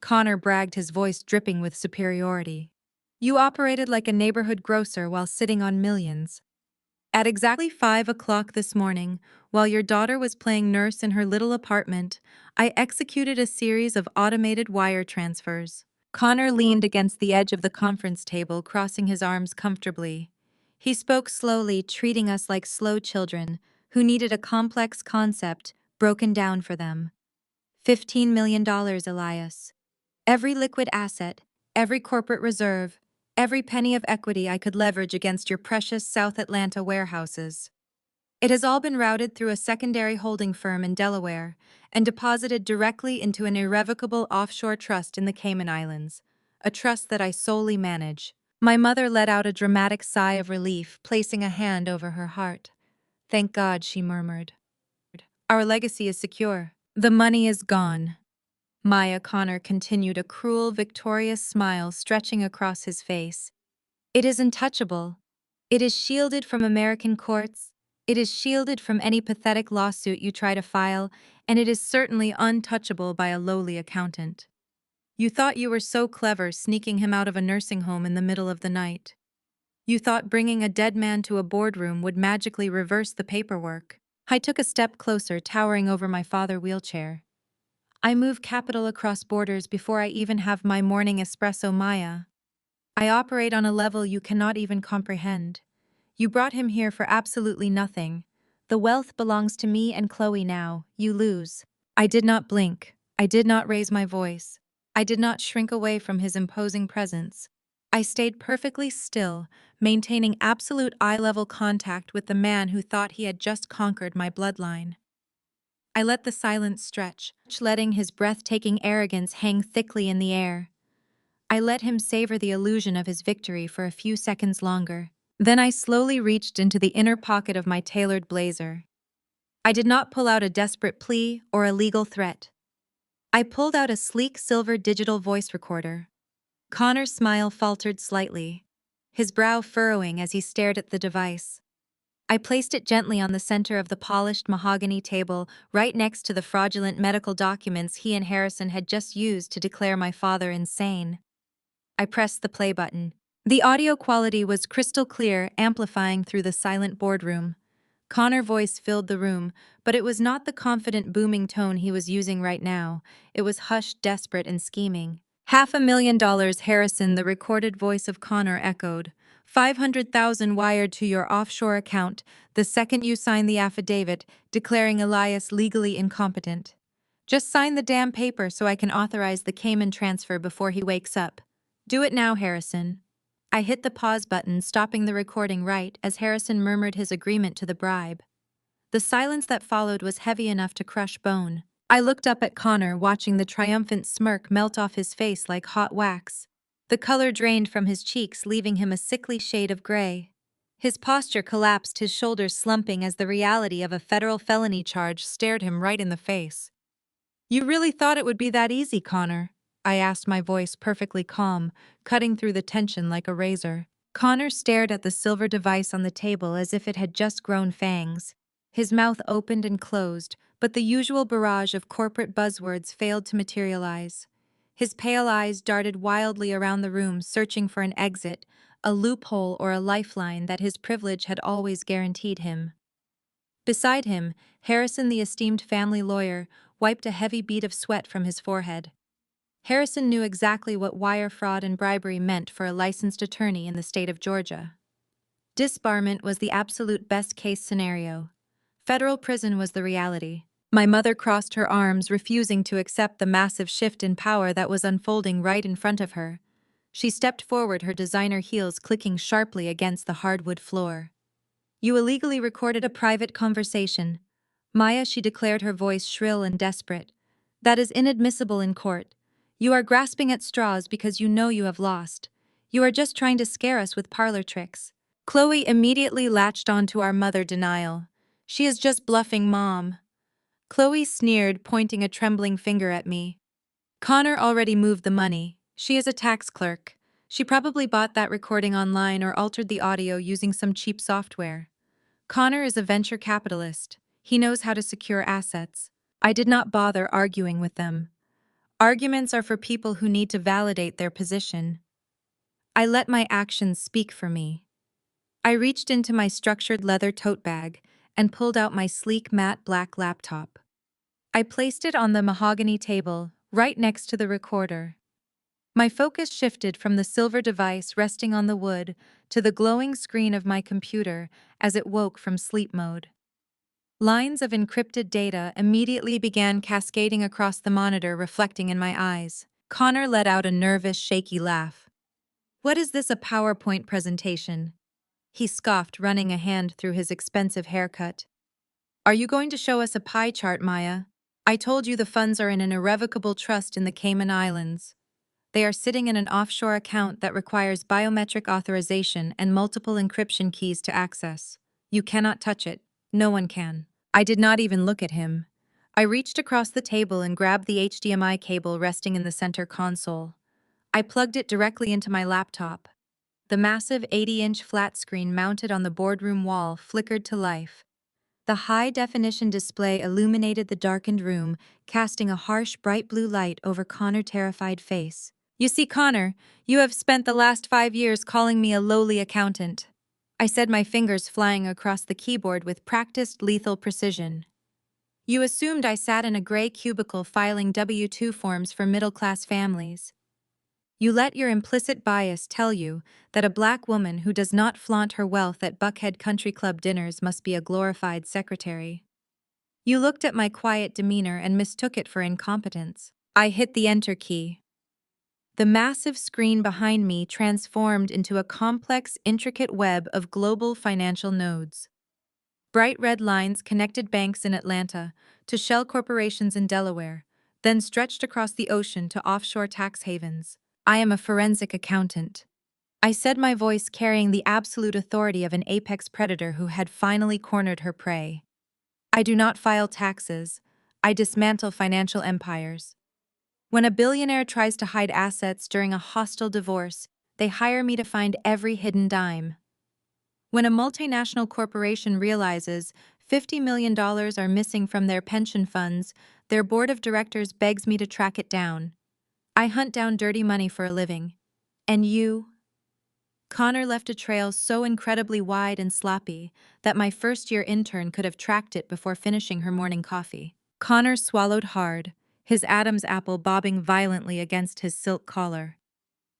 Connor bragged, his voice dripping with superiority. "You operated like a neighborhood grocer while sitting on millions. At exactly 5 o'clock this morning, while your daughter was playing nurse in her little apartment, I executed a series of automated wire transfers." Connor leaned against the edge of the conference table, crossing his arms comfortably. He spoke slowly, treating us like slow children who needed a complex concept broken down for them. $15 million, Elias. Every liquid asset, every corporate reserve, every penny of equity I could leverage against your precious South Atlanta warehouses. It has all been routed through a secondary holding firm in Delaware and deposited directly into an irrevocable offshore trust in the Cayman Islands, a trust that I solely manage. My mother let out a dramatic sigh of relief, placing a hand over her heart. "Thank God," she murmured. "Our legacy is secure. The money is gone." Maya, Connor continued, a cruel, victorious smile stretching across his face. "It is untouchable. It is shielded from American courts. It is shielded from any pathetic lawsuit you try to file, and it is certainly untouchable by a lowly accountant. You thought you were so clever sneaking him out of a nursing home in the middle of the night. You thought bringing a dead man to a boardroom would magically reverse the paperwork." I took a step closer, towering over my father's wheelchair. "I move capital across borders before I even have my morning espresso, Maya. I operate on a level you cannot even comprehend. You brought him here for absolutely nothing. The wealth belongs to me and Chloe now. You lose." I did not blink. I did not raise my voice. I did not shrink away from his imposing presence. I stayed perfectly still, maintaining absolute eye-level contact with the man who thought he had just conquered my bloodline. I let the silence stretch, letting his breathtaking arrogance hang thickly in the air. I let him savor the illusion of his victory for a few seconds longer. Then I slowly reached into the inner pocket of my tailored blazer. I did not pull out a desperate plea or a legal threat. I pulled out a sleek silver digital voice recorder. Connor's smile faltered slightly, his brow furrowing as he stared at the device. I placed it gently on the center of the polished mahogany table, right next to the fraudulent medical documents he and Harrison had just used to declare my father insane. I pressed the play button. The audio quality was crystal clear, amplifying through the silent boardroom. Connor's voice filled the room, but it was not the confident, booming tone he was using right now. It was hushed, desperate, and scheming. $500,000, Harrison, the recorded voice of Connor echoed. 500,000 wired to your offshore account the second you sign the affidavit declaring Elias legally incompetent. Just sign the damn paper so I can authorize the Cayman transfer before he wakes up. Do it now, Harrison. I hit the pause button, stopping the recording right as Harrison murmured his agreement to the bribe. The silence that followed was heavy enough to crush bone. I looked up at Connor, watching the triumphant smirk melt off his face like hot wax. The color drained from his cheeks, leaving him a sickly shade of gray. His posture collapsed, his shoulders slumping as the reality of a federal felony charge stared him right in the face. You really thought it would be that easy, Connor? I asked, my voice perfectly calm, cutting through the tension like a razor. Connor stared at the silver device on the table as if it had just grown fangs. His mouth opened and closed, but the usual barrage of corporate buzzwords failed to materialize. His pale eyes darted wildly around the room, searching for an exit, a loophole or a lifeline that his privilege had always guaranteed him. Beside him, Harrison, the esteemed family lawyer, wiped a heavy bead of sweat from his forehead. Harrison knew exactly what wire fraud and bribery meant for a licensed attorney in the state of Georgia. Disbarment was the absolute best-case scenario. Federal prison was the reality. My mother crossed her arms, refusing to accept the massive shift in power that was unfolding right in front of her. She stepped forward, her designer heels clicking sharply against the hardwood floor. You illegally recorded a private conversation. Maya, she declared, her voice shrill and desperate. That is inadmissible in court. You are grasping at straws because you know you have lost. You are just trying to scare us with parlor tricks. Chloe immediately latched onto our mother denial. She is just bluffing, Mom. Chloe sneered, pointing a trembling finger at me. Connor already moved the money. She is a tax clerk. She probably bought that recording online or altered the audio using some cheap software. Connor is a venture capitalist. He knows how to secure assets. I did not bother arguing with them. Arguments are for people who need to validate their position. I let my actions speak for me. I reached into my structured leather tote bag and pulled out my sleek matte black laptop. I placed it on the mahogany table, right next to the recorder. My focus shifted from the silver device resting on the wood to the glowing screen of my computer as it woke from sleep mode. Lines of encrypted data immediately began cascading across the monitor, reflecting in my eyes. Connor let out a nervous, shaky laugh. What is this, a PowerPoint presentation? He scoffed, running a hand through his expensive haircut. Are you going to show us a pie chart, Maya? I told you the funds are in an irrevocable trust in the Cayman Islands. They are sitting in an offshore account that requires biometric authorization and multiple encryption keys to access. You cannot touch it. No one can. I did not even look at him. I reached across the table and grabbed the HDMI cable resting in the center console. I plugged it directly into my laptop. The massive 80-inch flat screen mounted on the boardroom wall flickered to life. The high-definition display illuminated the darkened room, casting a harsh, bright blue light over Connor's terrified face. You see, Connor, you have spent the last 5 years calling me a lowly accountant. I said, my fingers flying across the keyboard with practiced, lethal precision. You assumed I sat in a gray cubicle filing W-2 forms for middle-class families. You let your implicit bias tell you that a black woman who does not flaunt her wealth at Buckhead Country Club dinners must be a glorified secretary. You looked at my quiet demeanor and mistook it for incompetence. I hit the enter key. The massive screen behind me transformed into a complex, intricate web of global financial nodes. Bright red lines connected banks in Atlanta to shell corporations in Delaware, then stretched across the ocean to offshore tax havens. I am a forensic accountant. I said, my voice carrying the absolute authority of an apex predator who had finally cornered her prey. I do not file taxes. I dismantle financial empires. When a billionaire tries to hide assets during a hostile divorce, they hire me to find every hidden dime. When a multinational corporation realizes $50 million are missing from their pension funds, their board of directors begs me to track it down. I hunt down dirty money for a living. And you? Connor left a trail so incredibly wide and sloppy that my first-year intern could have tracked it before finishing her morning coffee. Connor swallowed hard, his Adam's apple bobbing violently against his silk collar.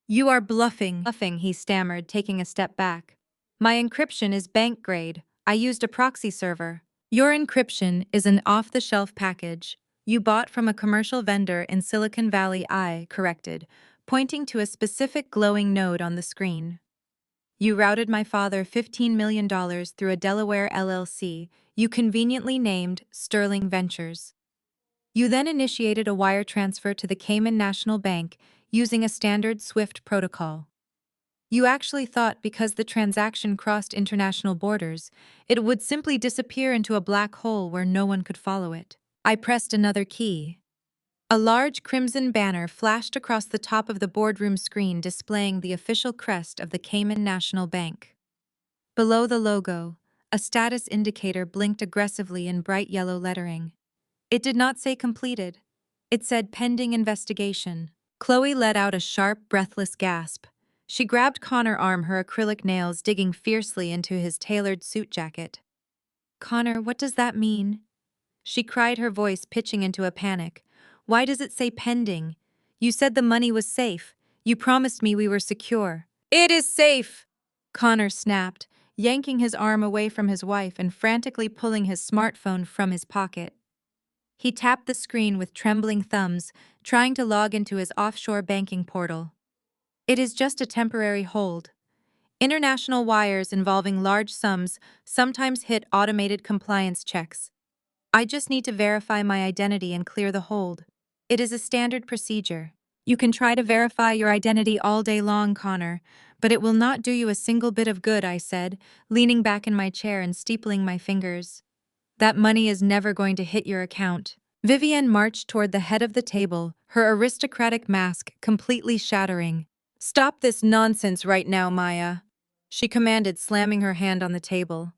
"You are bluffing," he stammered, taking a step back. "My encryption is bank grade. I used a proxy server." "Your encryption is an off-the-shelf package you bought from a commercial vendor in Silicon Valley," I corrected, pointing to a specific glowing node on the screen. "You routed my father $15 million through a Delaware LLC you conveniently named Sterling Ventures. You then initiated a wire transfer to the Cayman National Bank using a standard SWIFT protocol. You actually thought because the transaction crossed international borders, it would simply disappear into a black hole where no one could follow it." I pressed another key. A large crimson banner flashed across the top of the boardroom screen displaying the official crest of the Cayman National Bank. Below the logo, a status indicator blinked aggressively in bright yellow lettering. It did not say completed. It said pending investigation. Chloe let out a sharp, breathless gasp. She grabbed Connor's arm, her acrylic nails digging fiercely into his tailored suit jacket. "Connor, what does that mean?" she cried, her voice pitching into a panic. "Why does it say pending? You said the money was safe. You promised me we were secure." "It is safe!" Connor snapped, yanking his arm away from his wife and frantically pulling his smartphone from his pocket. He tapped the screen with trembling thumbs, trying to log into his offshore banking portal. "It is just a temporary hold. International wires involving large sums sometimes hit automated compliance checks. I just need to verify my identity and clear the hold. It is a standard procedure. You can try to verify your identity all day long, Connor, but it will not do you a single bit of good," I said, leaning back in my chair and steepling my fingers. "That money is never going to hit your account." Vivienne marched toward the head of the table, her aristocratic mask completely shattering. "Stop this nonsense right now, Maya," she commanded, slamming her hand on the table.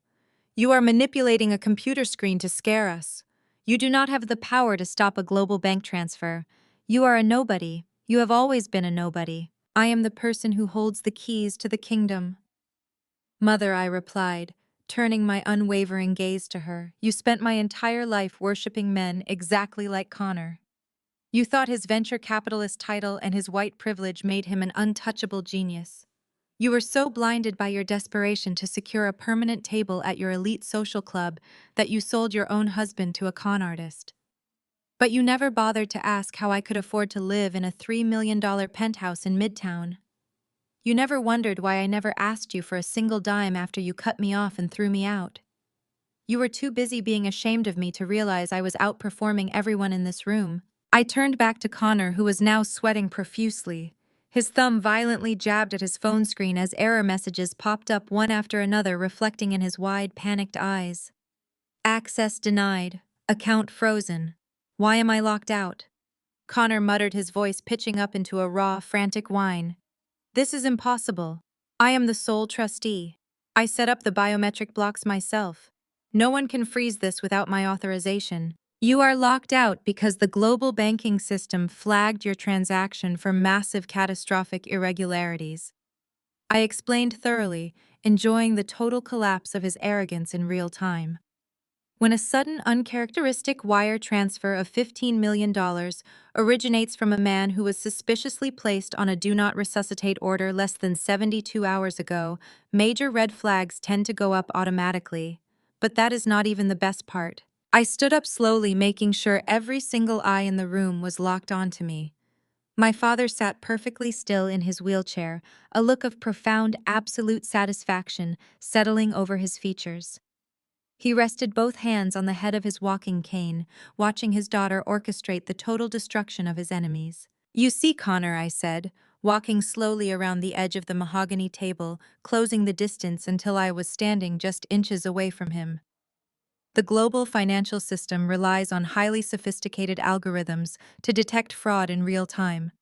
"You are manipulating a computer screen to scare us. You do not have the power to stop a global bank transfer. You are a nobody. You have always been a nobody. I am the person who holds the keys to the kingdom." "Mother," I replied, turning my unwavering gaze to her, "you spent my entire life worshipping men exactly like Connor. You thought his venture capitalist title and his white privilege made him an untouchable genius. You were so blinded by your desperation to secure a permanent table at your elite social club that you sold your own husband to a con artist. But you never bothered to ask how I could afford to live in a $3 million penthouse in Midtown. You never wondered why I never asked you for a single dime after you cut me off and threw me out. You were too busy being ashamed of me to realize I was outperforming everyone in this room." I turned back to Connor, who was now sweating profusely. His thumb violently jabbed at his phone screen as error messages popped up one after another, reflecting in his wide, panicked eyes. "Access denied. Account frozen. Why am I locked out?" Connor muttered, his voice pitching up into a raw, frantic whine. "This is impossible. I am the sole trustee. I set up the biometric blocks myself. No one can freeze this without my authorization. You are locked out because the global banking system flagged your transaction for massive catastrophic irregularities." I explained thoroughly, enjoying the total collapse of his arrogance in real time. When a sudden, uncharacteristic wire transfer of $15 million originates from a man who was suspiciously placed on a do not resuscitate order less than 72 hours ago, major red flags tend to go up automatically. But that is not even the best part. I stood up slowly, making sure every single eye in the room was locked onto me. My father sat perfectly still in his wheelchair, a look of profound, absolute satisfaction settling over his features. He rested both hands on the head of his walking cane, watching his daughter orchestrate the total destruction of his enemies. "You see, Connor," I said, walking slowly around the edge of the mahogany table, closing the distance until I was standing just inches away from him. "The global financial system relies on highly sophisticated algorithms to detect fraud in real time.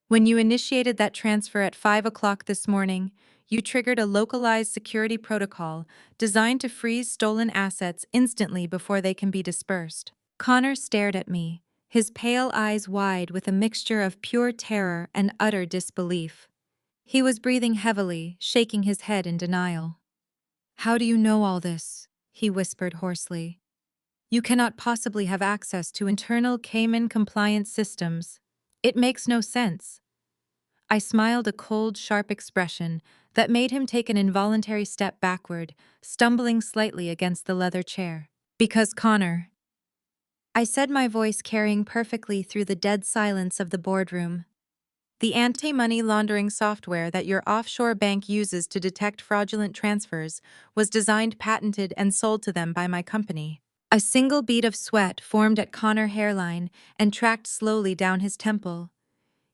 When you initiated that transfer at 5 o'clock this morning, you triggered a localized security protocol designed to freeze stolen assets instantly before they can be dispersed." Connor stared at me, his pale eyes wide with a mixture of pure terror and utter disbelief. He was breathing heavily, shaking his head in denial. "How do you know all this?" he whispered hoarsely. "You cannot possibly have access to internal Cayman compliance systems. It makes no sense." I smiled a cold, sharp expression that made him take an involuntary step backward, stumbling slightly against the leather chair. "Because Connor," I said, my voice carrying perfectly through the dead silence of the boardroom. "The anti-money laundering software that your offshore bank uses to detect fraudulent transfers was designed, patented, and sold to them by my company." A single bead of sweat formed at Connor's hairline and tracked slowly down his temple.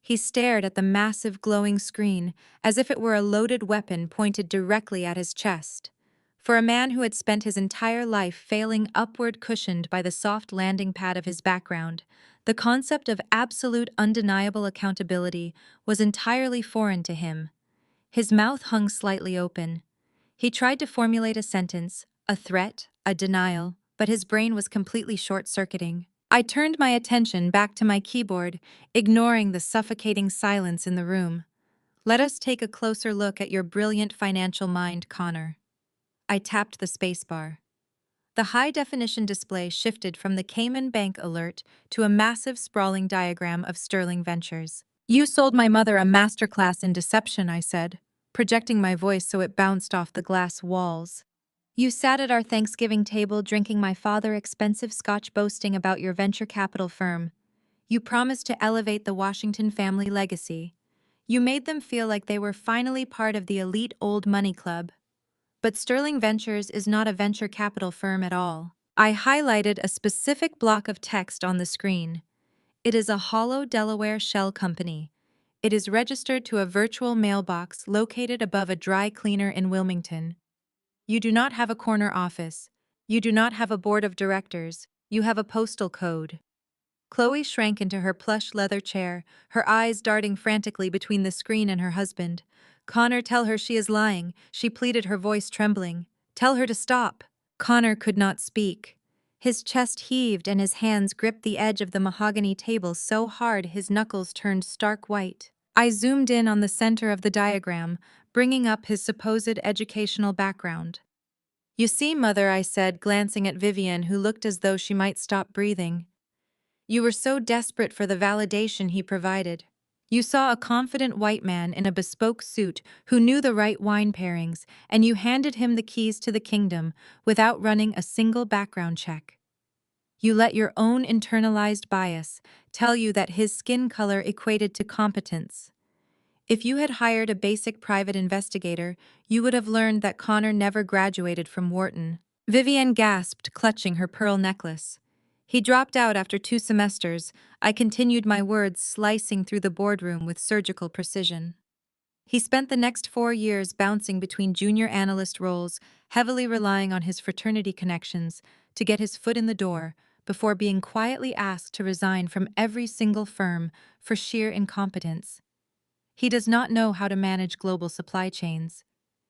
He stared at the massive glowing screen as if it were a loaded weapon pointed directly at his chest. For a man who had spent his entire life failing upward, cushioned by the soft landing pad of his background, the concept of absolute undeniable accountability was entirely foreign to him. His mouth hung slightly open. He tried to formulate a sentence, a threat, a denial, but his brain was completely short-circuiting. I turned my attention back to my keyboard, ignoring the suffocating silence in the room. "Let us take a closer look at your brilliant financial mind, Connor." I tapped the spacebar. The high-definition display shifted from the Cayman Bank alert to a massive sprawling diagram of Sterling Ventures. "You sold my mother a masterclass in deception," I said, projecting my voice so it bounced off the glass walls. "You sat at our Thanksgiving table drinking my father expensive scotch, boasting about your venture capital firm. You promised to elevate the Washington family legacy. You made them feel like they were finally part of the elite old money club. But Sterling Ventures is not a venture capital firm at all." I highlighted a specific block of text on the screen. "It is a hollow Delaware shell company. It is registered to a virtual mailbox located above a dry cleaner in Wilmington. You do not have a corner office. You do not have a board of directors. You have a postal code." Chloe shrank into her plush leather chair, her eyes darting frantically between the screen and her husband. "Connor, tell her she is lying," she pleaded, her voice trembling. "Tell her to stop." Connor could not speak. His chest heaved and his hands gripped the edge of the mahogany table so hard his knuckles turned stark white. I zoomed in on the center of the diagram, bringing up his supposed educational background. "You see, Mother," I said, glancing at Vivian, who looked as though she might stop breathing. "You were so desperate for the validation he provided. You saw a confident white man in a bespoke suit who knew the right wine pairings, and you handed him the keys to the kingdom without running a single background check. You let your own internalized bias tell you that his skin color equated to competence. If you had hired a basic private investigator, you would have learned that Connor never graduated from Wharton." Vivian gasped, clutching her pearl necklace. "He dropped out after 2 semesters," I continued, my words slicing through the boardroom with surgical precision. "He spent the next 4 years bouncing between junior analyst roles, heavily relying on his fraternity connections to get his foot in the door, before being quietly asked to resign from every single firm for sheer incompetence. He does not know how to manage global supply chains.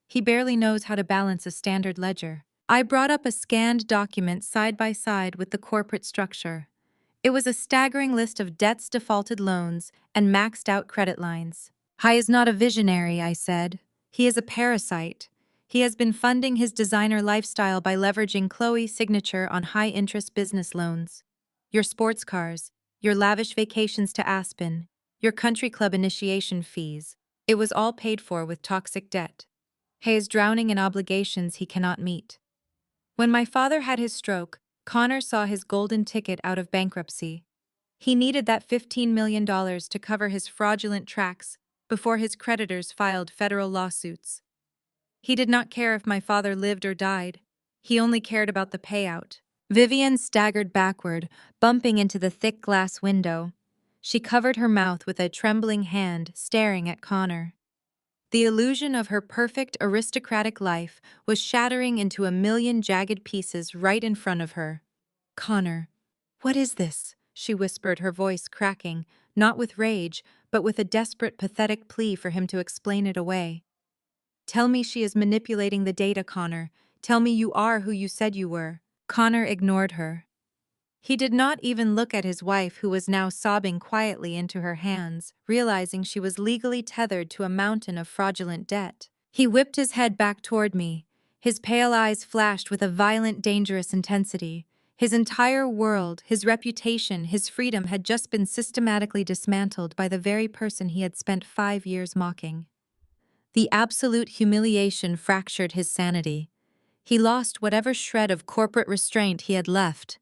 He barely knows how to balance a standard ledger." I brought up a scanned document side by side with the corporate structure. It was a staggering list of debts, defaulted loans, and maxed out credit lines. "He is not a visionary," I said. "He is a parasite. He has been funding his designer lifestyle by leveraging Chloe's signature on high-interest business loans. Your sports cars, your lavish vacations to Aspen, your country club initiation fees. It was all paid for with toxic debt. He is drowning in obligations he cannot meet." When my father had his stroke, Connor saw his golden ticket out of bankruptcy. He needed that $15 million to cover his fraudulent tracks before his creditors filed federal lawsuits. He did not care if my father lived or died. He only cared about the payout. Vivian staggered backward, bumping into the thick glass window. She covered her mouth with a trembling hand, staring at Connor. The illusion of her perfect aristocratic life was shattering into a million jagged pieces right in front of her. "Connor, what is this?" she whispered, her voice cracking, not with rage, but with a desperate, pathetic plea for him to explain it away. "Tell me she is manipulating the data, Connor. Tell me you are who you said you were." Connor ignored her. He did not even look at his wife, who was now sobbing quietly into her hands, realizing she was legally tethered to a mountain of fraudulent debt. He whipped his head back toward me. His pale eyes flashed with a violent, dangerous intensity. His entire world, his reputation, his freedom had just been systematically dismantled by the very person he had spent 5 years mocking. The absolute humiliation fractured his sanity. He lost whatever shred of corporate restraint he had left.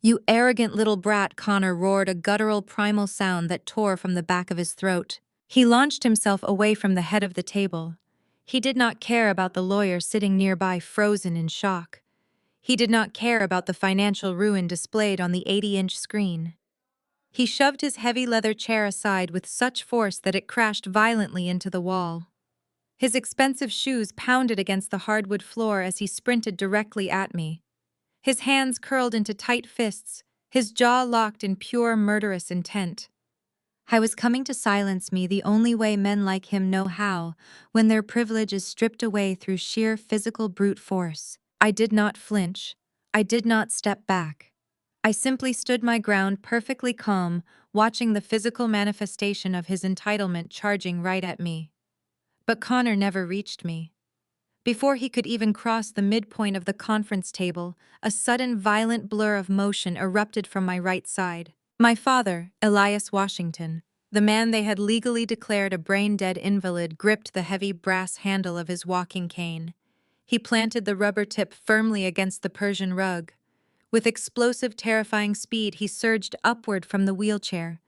"You arrogant little brat," Connor roared, a guttural primal sound that tore from the back of his throat. He launched himself away from the head of the table. He did not care about the lawyer sitting nearby, frozen in shock. He did not care about the financial ruin displayed on the 80-inch screen. He shoved his heavy leather chair aside with such force that it crashed violently into the wall. His expensive shoes pounded against the hardwood floor as he sprinted directly at me. His hands curled into tight fists, his jaw locked in pure murderous intent. I was coming to silence me the only way men like him know how, when their privilege is stripped away through sheer physical brute force. I did not flinch. I did not step back. I simply stood my ground, perfectly calm, watching the physical manifestation of his entitlement charging right at me. But Connor never reached me. Before he could even cross the midpoint of the conference table, a sudden violent blur of motion erupted from my right side. My father, Elias Washington, the man they had legally declared a brain-dead invalid, gripped the heavy brass handle of his walking cane. He planted the rubber tip firmly against the Persian rug. With explosive, terrifying speed, he surged upward from the wheelchair.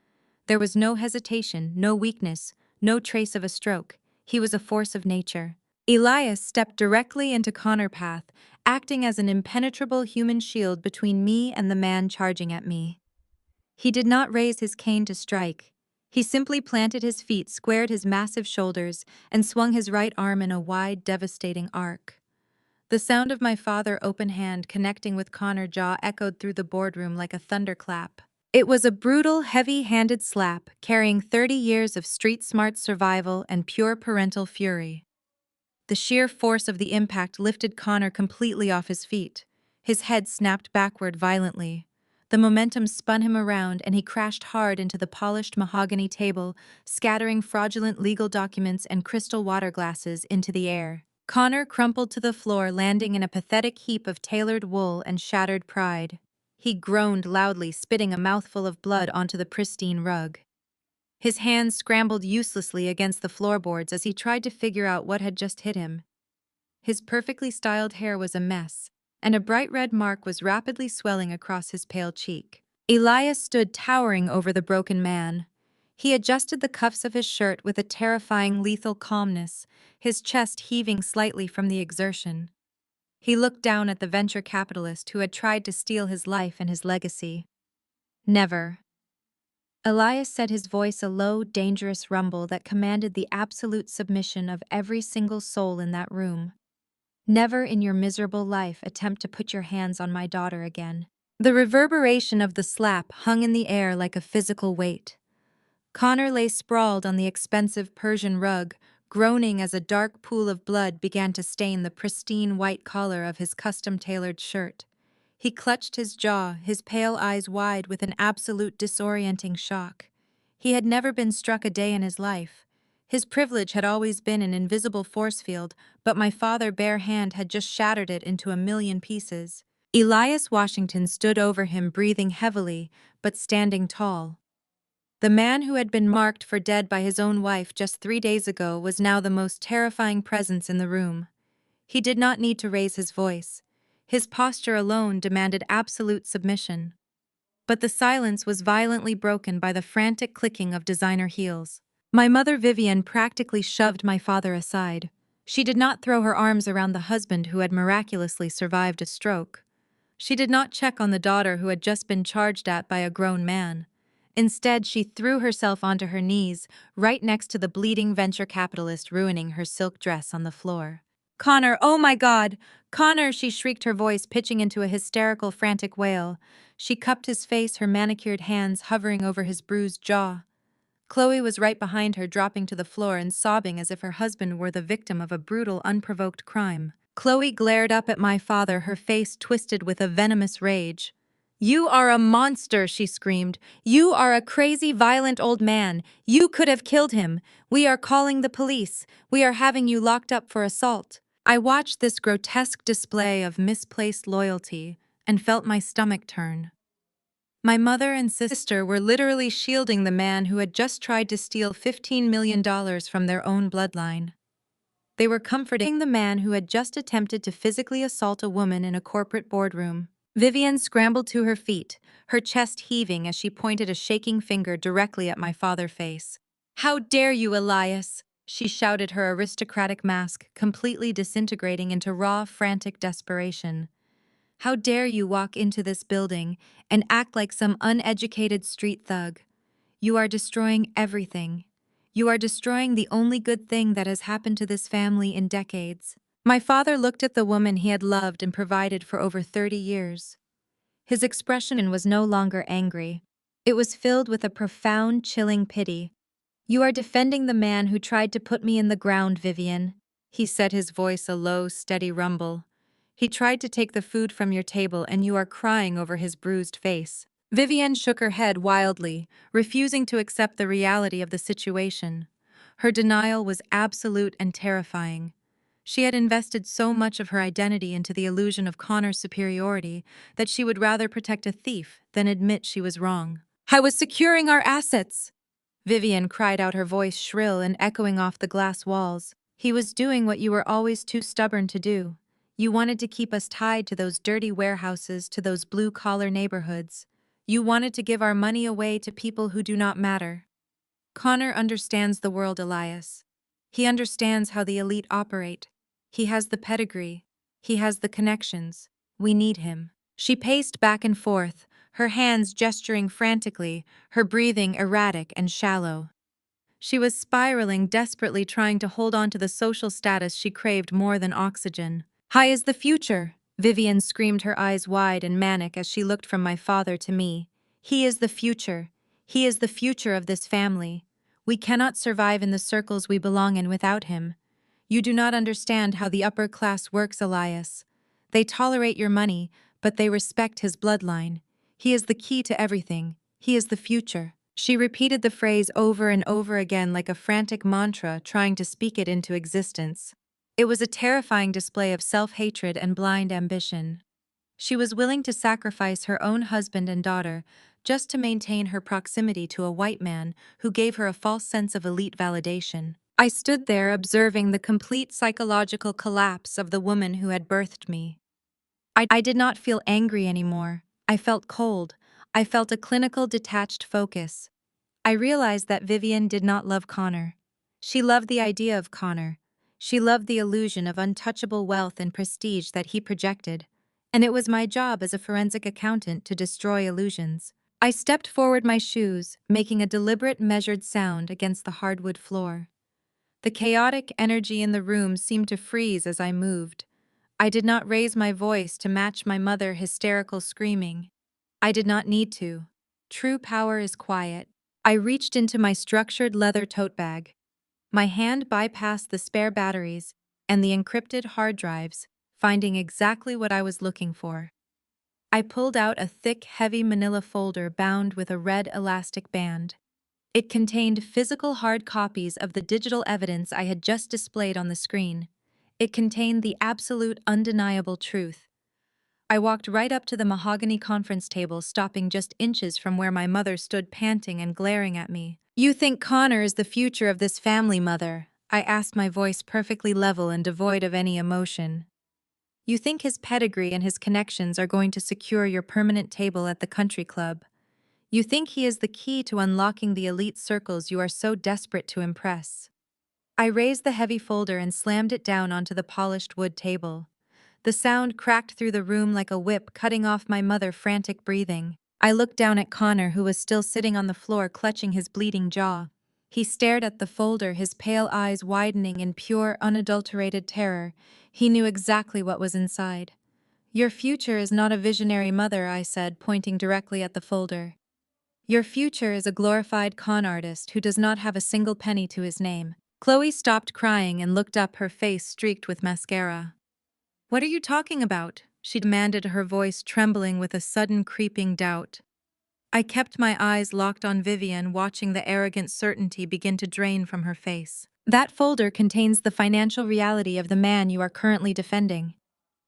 There was no hesitation, no weakness, no trace of a stroke. He was a force of nature. Elias stepped directly into Connor's path, acting as an impenetrable human shield between me and the man charging at me. He did not raise his cane to strike. He simply planted his feet, squared his massive shoulders, and swung his right arm in a wide, devastating arc. The sound of my father's open hand connecting with Connor's jaw echoed through the boardroom like a thunderclap. It was a brutal, heavy-handed slap, carrying 30 years of street-smart survival and pure parental fury. The sheer force of the impact lifted Connor completely off his feet. His head snapped backward violently. The momentum spun him around, and he crashed hard into the polished mahogany table, scattering fraudulent legal documents and crystal water glasses into the air. Connor crumpled to the floor, landing in a pathetic heap of tailored wool and shattered pride. He groaned loudly, spitting a mouthful of blood onto the pristine rug. His hands scrambled uselessly against the floorboards as he tried to figure out what had just hit him. His perfectly styled hair was a mess, and a bright red mark was rapidly swelling across his pale cheek. Elias stood towering over the broken man. He adjusted the cuffs of his shirt with a terrifying, lethal calmness, his chest heaving slightly from the exertion. He looked down at the venture capitalist who had tried to steal his life and his legacy. "Never." Elias said, his voice a low, dangerous rumble that commanded the absolute submission of every single soul in that room. "Never in your miserable life attempt to put your hands on my daughter again." The reverberation of the slap hung in the air like a physical weight. Connor lay sprawled on the expensive Persian rug, groaning as a dark pool of blood began to stain the pristine white collar of his custom-tailored shirt. He clutched his jaw, his pale eyes wide with an absolute disorienting shock. He had never been struck a day in his life. His privilege had always been an invisible force field, but my father's bare hand had just shattered it into a million pieces. Elias Washington stood over him, breathing heavily, but standing tall. The man who had been marked for dead by his own wife just 3 days ago was now the most terrifying presence in the room. He did not need to raise his voice. His posture alone demanded absolute submission. But the silence was violently broken by the frantic clicking of designer heels. My mother Vivian practically shoved my father aside. She did not throw her arms around the husband who had miraculously survived a stroke. She did not check on the daughter who had just been charged at by a grown man. Instead, she threw herself onto her knees, right next to the bleeding venture capitalist, ruining her silk dress on the floor. "Connor, oh my God! Connor!" she shrieked, her voice pitching into a hysterical, frantic wail. She cupped his face, her manicured hands hovering over his bruised jaw. Chloe was right behind her, dropping to the floor and sobbing as if her husband were the victim of a brutal, unprovoked crime. Chloe glared up at my father, her face twisted with a venomous rage. "You are a monster," she screamed. "You are a crazy, violent old man. You could have killed him. We are calling the police. We are having you locked up for assault." I watched this grotesque display of misplaced loyalty and felt my stomach turn. My mother and sister were literally shielding the man who had just tried to steal $15 million from their own bloodline. They were comforting the man who had just attempted to physically assault a woman in a corporate boardroom. Vivian scrambled to her feet, her chest heaving as she pointed a shaking finger directly at my father's face. "How dare you, Elias!" she shouted, her aristocratic mask completely disintegrating into raw, frantic desperation. "How dare you walk into this building and act like some uneducated street thug? You are destroying everything. You are destroying the only good thing that has happened to this family in decades." My father looked at the woman he had loved and provided for over 30 years. His expression was no longer angry. It was filled with a profound, chilling pity. "You are defending the man who tried to put me in the ground, Vivian," he said, his voice a low, steady rumble. "He tried to take the food from your table and you are crying over his bruised face." Vivian shook her head wildly, refusing to accept the reality of the situation. Her denial was absolute and terrifying. She had invested so much of her identity into the illusion of Connor's superiority that she would rather protect a thief than admit she was wrong. "I was securing our assets!" Vivian cried out, her voice shrill and echoing off the glass walls. "He was doing what you were always too stubborn to do. You wanted to keep us tied to those dirty warehouses, to those blue-collar neighborhoods. You wanted to give our money away to people who do not matter." Connor understands the world, Elias. He understands how the elite operate. He has the pedigree. He has the connections. We need him. She paced back and forth, her hands gesturing frantically, her breathing erratic and shallow. She was spiraling, desperately trying to hold on to the social status she craved more than oxygen. "High is the future!" Vivian screamed, her eyes wide and manic as she looked from my father to me. "He is the future. He is the future of this family. We cannot survive in the circles we belong in without him. You do not understand how the upper class works, Elias. They tolerate your money, but they respect his bloodline. He is the key to everything. He is the future." She repeated the phrase over and over again like a frantic mantra, trying to speak it into existence. It was a terrifying display of self-hatred and blind ambition. She was willing to sacrifice her own husband and daughter just to maintain her proximity to a white man who gave her a false sense of elite validation. I stood there observing the complete psychological collapse of the woman who had birthed me. I did not feel angry anymore. I felt cold. I felt a clinical, detached focus. I realized that Vivian did not love Connor. She loved the idea of Connor. She loved the illusion of untouchable wealth and prestige that he projected. And it was my job as a forensic accountant to destroy illusions. I stepped forward, my shoes making a deliberate, measured sound against the hardwood floor. The chaotic energy in the room seemed to freeze as I moved. I did not raise my voice to match my mother's hysterical screaming. I did not need to. True power is quiet. I reached into my structured leather tote bag. My hand bypassed the spare batteries and the encrypted hard drives, finding exactly what I was looking for. I pulled out a thick, heavy manila folder bound with a red elastic band. It contained physical hard copies of the digital evidence I had just displayed on the screen. It contained the absolute, undeniable truth. I walked right up to the mahogany conference table, stopping just inches from where my mother stood, panting and glaring at me. "You think Connor is the future of this family, Mother?" I asked, my voice perfectly level and devoid of any emotion. "You think his pedigree and his connections are going to secure your permanent table at the country club? You think he is the key to unlocking the elite circles you are so desperate to impress?" I raised the heavy folder and slammed it down onto the polished wood table. The sound cracked through the room like a whip, cutting off my mother's frantic breathing. I looked down at Connor, who was still sitting on the floor, clutching his bleeding jaw. He stared at the folder, his pale eyes widening in pure, unadulterated terror. He knew exactly what was inside. "Your future is not a visionary, Mother," I said, pointing directly at the folder. "Your future is a glorified con artist who does not have a single penny to his name." Chloe stopped crying and looked up, her face streaked with mascara. "What are you talking about?" she demanded, her voice trembling with a sudden creeping doubt. I kept my eyes locked on Vivian, watching the arrogant certainty begin to drain from her face. That folder contains the financial reality of the man you are currently defending.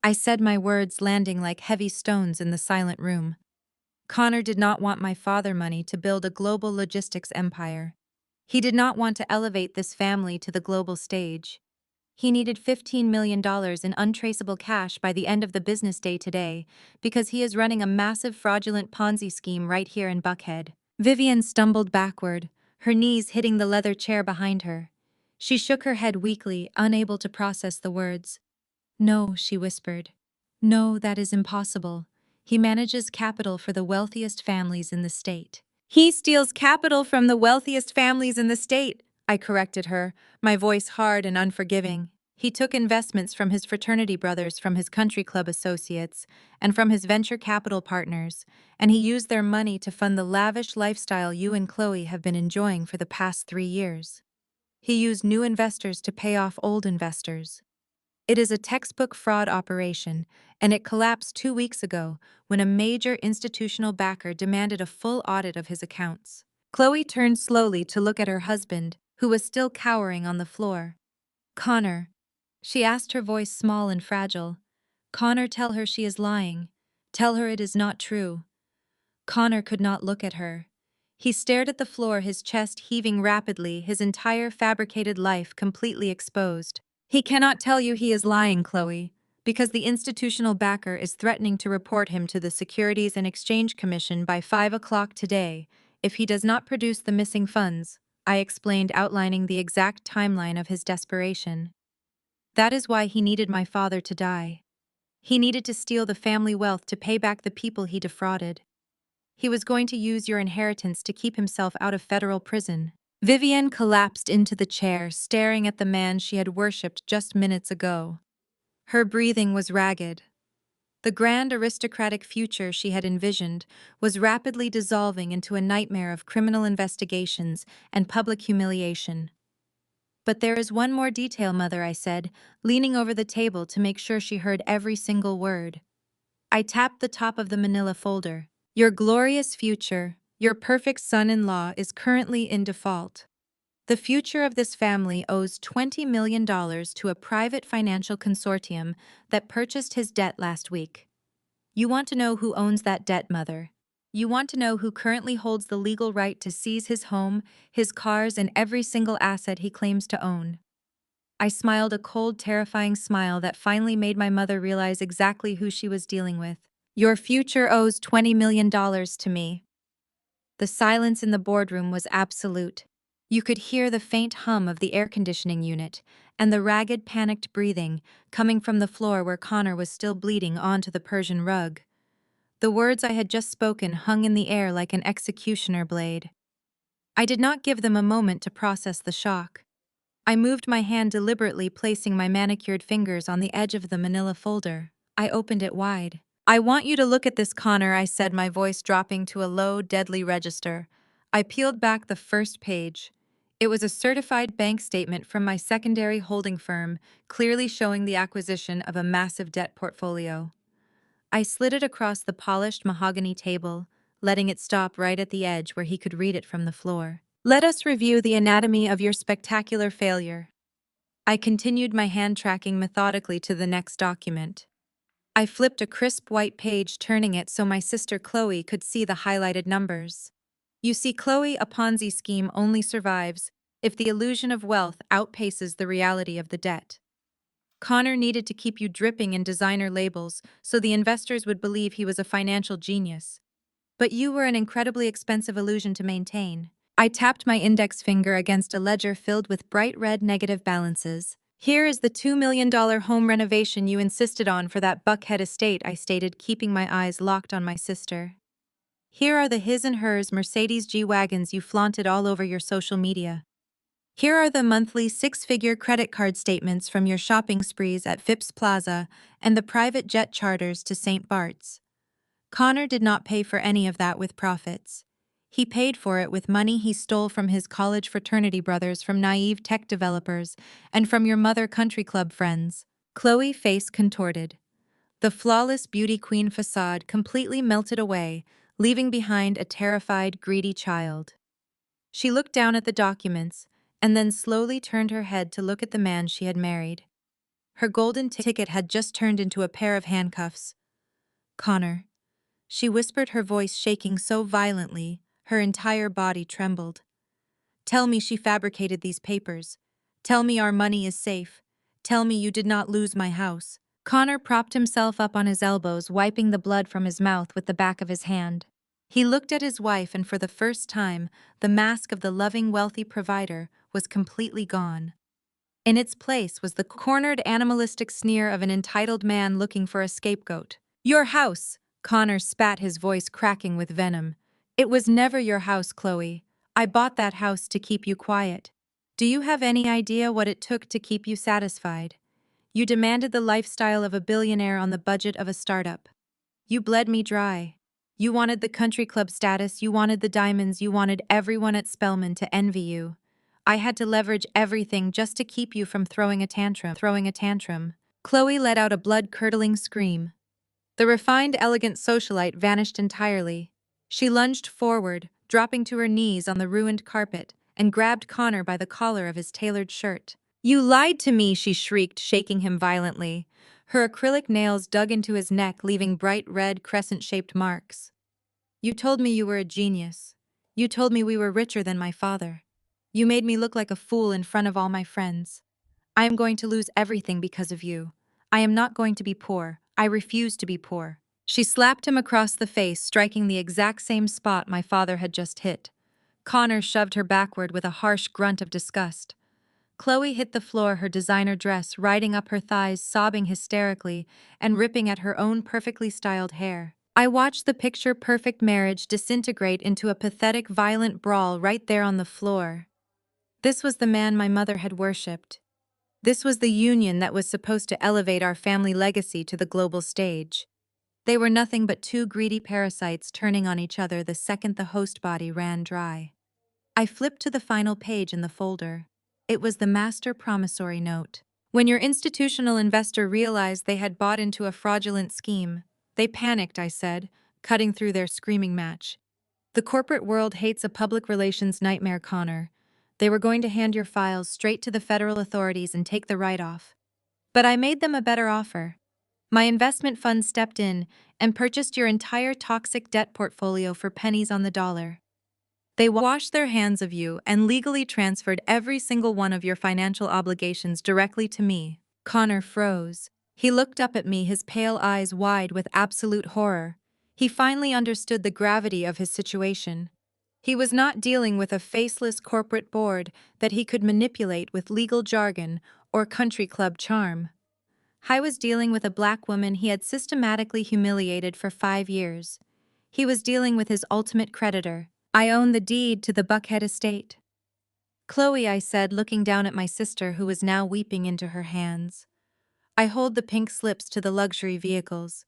I said, my words landing like heavy stones in the silent room. Connor did not want my father money to build a global logistics empire. He did not want to elevate this family to the global stage. He needed $15 million in untraceable cash by the end of the business day today, because he is running a massive fraudulent Ponzi scheme right here in Buckhead. Vivian stumbled backward, her knees hitting the leather chair behind her. She shook her head weakly, unable to process the words. No, she whispered. No, that is impossible. He manages capital for the wealthiest families in the state. He steals capital from the wealthiest families in the state, I corrected her, my voice hard and unforgiving. He took investments from his fraternity brothers, from his country club associates, and from his venture capital partners, and he used their money to fund the lavish lifestyle you and Chloe have been enjoying for the past 3 years. He used new investors to pay off old investors. It is a textbook fraud operation, and it collapsed 2 weeks ago when a major institutional backer demanded a full audit of his accounts. Chloe turned slowly to look at her husband, who was still cowering on the floor. Connor, she asked, her voice small and fragile. Connor, tell her she is lying. Tell her it is not true. Connor could not look at her. He stared at the floor, his chest heaving rapidly, his entire fabricated life completely exposed. He cannot tell you he is lying, Chloe, because the institutional backer is threatening to report him to the Securities and Exchange Commission by 5 o'clock today if he does not produce the missing funds, I explained, outlining the exact timeline of his desperation. That is why he needed my father to die. He needed to steal the family wealth to pay back the people he defrauded. He was going to use your inheritance to keep himself out of federal prison. Vivian collapsed into the chair, staring at the man she had worshipped just minutes ago. Her breathing was ragged. The grand aristocratic future she had envisioned was rapidly dissolving into a nightmare of criminal investigations and public humiliation. But there is one more detail, Mother, I said, leaning over the table to make sure she heard every single word. I tapped the top of the manila folder. Your glorious future, your perfect son-in-law, is currently in default. The future of this family owes $20 million to a private financial consortium that purchased his debt last week. You want to know who owns that debt, Mother? You want to know who currently holds the legal right to seize his home, his cars, and every single asset he claims to own? I smiled, a cold, terrifying smile that finally made my mother realize exactly who she was dealing with. Your future owes $20 million to me. The silence in the boardroom was absolute. You could hear the faint hum of the air conditioning unit and the ragged, panicked breathing coming from the floor where Connor was still bleeding onto the Persian rug. The words I had just spoken hung in the air like an executioner blade. I did not give them a moment to process the shock. I moved my hand deliberately, placing my manicured fingers on the edge of the manila folder. I opened it wide. I want you to look at this, Connor, I said, my voice dropping to a low, deadly register. I peeled back the first page. It was a certified bank statement from my secondary holding firm, clearly showing the acquisition of a massive debt portfolio. I slid it across the polished mahogany table, letting it stop right at the edge where he could read it from the floor. Let us review the anatomy of your spectacular failure. I continued, my hand tracking methodically to the next document. I flipped a crisp white page, turning it so my sister Chloe could see the highlighted numbers. You see, Chloe, a Ponzi scheme only survives if the illusion of wealth outpaces the reality of the debt. Connor needed to keep you dripping in designer labels so the investors would believe he was a financial genius. But you were an incredibly expensive illusion to maintain. I tapped my index finger against a ledger filled with bright red negative balances. Here is the $2 million home renovation you insisted on for that Buckhead estate, I stated, keeping my eyes locked on my sister. Here are the his and hers Mercedes G-Wagons you flaunted all over your social media. Here are the monthly 6-figure credit card statements from your shopping sprees at Phipps Plaza and the private jet charters to St. Bart's. Connor did not pay for any of that with profits. He paid for it with money he stole from his college fraternity brothers, from naive tech developers, and from your mother country club friends. Chloe face contorted. The flawless beauty queen facade completely melted away, leaving behind a terrified, greedy child. She looked down at the documents, and then slowly turned her head to look at the man she had married. Her golden ticket had just turned into a pair of handcuffs. Connor, she whispered, her voice shaking so violently, her entire body trembled. Tell me she fabricated these papers. Tell me our money is safe. Tell me you did not lose my house. Connor propped himself up on his elbows, wiping the blood from his mouth with the back of his hand. He looked at his wife, and for the first time, the mask of the loving, wealthy provider was completely gone. In its place was the cornered, animalistic sneer of an entitled man looking for a scapegoat. Your house! Connor spat, his voice cracking with venom. It was never your house, Chloe. I bought that house to keep you quiet. Do you have any idea what it took to keep you satisfied? You demanded the lifestyle of a billionaire on the budget of a startup. You bled me dry. You wanted the country club status, you wanted the diamonds, you wanted everyone at Spelman to envy you. I had to leverage everything just to keep you from throwing a tantrum. Chloe let out a blood-curdling scream. The refined, elegant socialite vanished entirely. She lunged forward, dropping to her knees on the ruined carpet, and grabbed Connor by the collar of his tailored shirt. You lied to me, she shrieked, shaking him violently. Her acrylic nails dug into his neck, leaving bright red, crescent-shaped marks. You told me you were a genius. You told me we were richer than my father. You made me look like a fool in front of all my friends. I am going to lose everything because of you. I am not going to be poor. I refuse to be poor. She slapped him across the face, striking the exact same spot my father had just hit. Connor shoved her backward with a harsh grunt of disgust. Chloe hit the floor, her designer dress riding up her thighs, sobbing hysterically, and ripping at her own perfectly styled hair. I watched the picture-perfect marriage disintegrate into a pathetic, violent brawl right there on the floor. This was the man my mother had worshipped. This was the union that was supposed to elevate our family legacy to the global stage. They were nothing but two greedy parasites turning on each other the second the host body ran dry. I flipped to the final page in the folder. It was the master promissory note. When your institutional investor realized they had bought into a fraudulent scheme, they panicked, I said, cutting through their screaming match. The corporate world hates a public relations nightmare, Connor. They were going to hand your files straight to the federal authorities and take the write-off. But I made them a better offer. My investment fund stepped in and purchased your entire toxic debt portfolio for pennies on the dollar. They washed their hands of you and legally transferred every single one of your financial obligations directly to me. Connor froze. He looked up at me, his pale eyes wide with absolute horror. He finally understood the gravity of his situation. He was not dealing with a faceless corporate board that he could manipulate with legal jargon or country club charm. I was dealing with a black woman he had systematically humiliated for 5 years. He was dealing with his ultimate creditor. I own the deed to the Buckhead estate. Chloe, I said, looking down at my sister who was now weeping into her hands. I hold the pink slips to the luxury vehicles.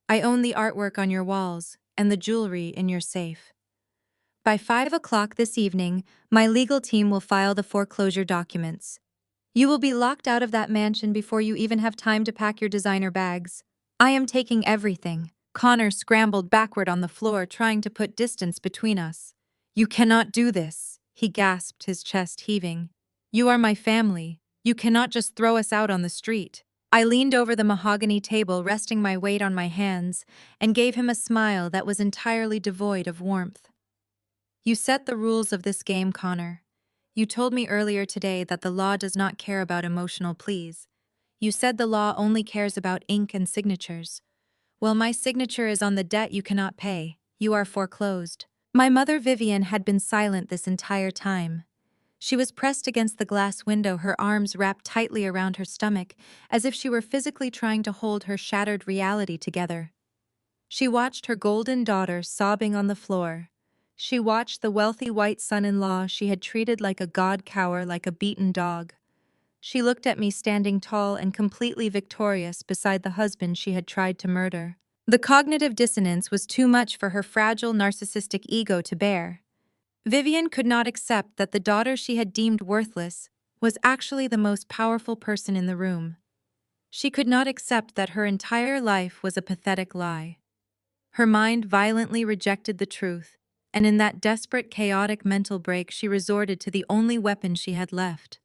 I own the artwork on your walls and the jewelry in your safe. By 5 o'clock this evening, my legal team will file the foreclosure documents. You will be locked out of that mansion before you even have time to pack your designer bags. I am taking everything. Connor scrambled backward on the floor, trying to put distance between us. You cannot do this, he gasped, his chest heaving. You are my family. You cannot just throw us out on the street. I leaned over the mahogany table, resting my weight on my hands, and gave him a smile that was entirely devoid of warmth. You set the rules of this game, Connor. You told me earlier today that the law does not care about emotional pleas. You said the law only cares about ink and signatures. Well, my signature is on the debt you cannot pay. You are foreclosed. My mother Vivian had been silent this entire time. She was pressed against the glass window, her arms wrapped tightly around her stomach, as if she were physically trying to hold her shattered reality together. She watched her golden daughter sobbing on the floor. She watched the wealthy white son-in-law she had treated like a god cower like a beaten dog. She looked at me standing tall and completely victorious beside the husband she had tried to murder. The cognitive dissonance was too much for her fragile narcissistic ego to bear. Vivian could not accept that the daughter she had deemed worthless was actually the most powerful person in the room. She could not accept that her entire life was a pathetic lie. Her mind violently rejected the truth, and in that desperate, chaotic mental break, she resorted to the only weapon she had left.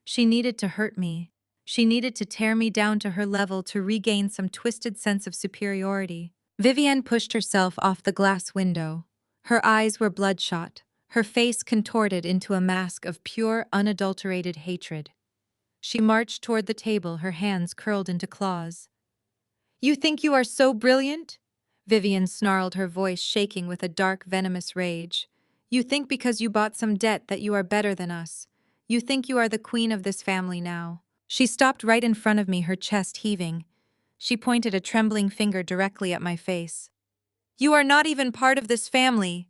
She needed to hurt me. She needed to tear me down to her level to regain some twisted sense of superiority. Vivienne pushed herself off the glass window. Her eyes were bloodshot, her face contorted into a mask of pure, unadulterated hatred. She marched toward the table, her hands curled into claws. "You think you are so brilliant?" Vivian snarled, her voice shaking with a dark, venomous rage. "You think because you bought some debt that you are better than us. You think you are the queen of this family now." She stopped right in front of me, her chest heaving. She pointed a trembling finger directly at my face. "You are not even part of this family!"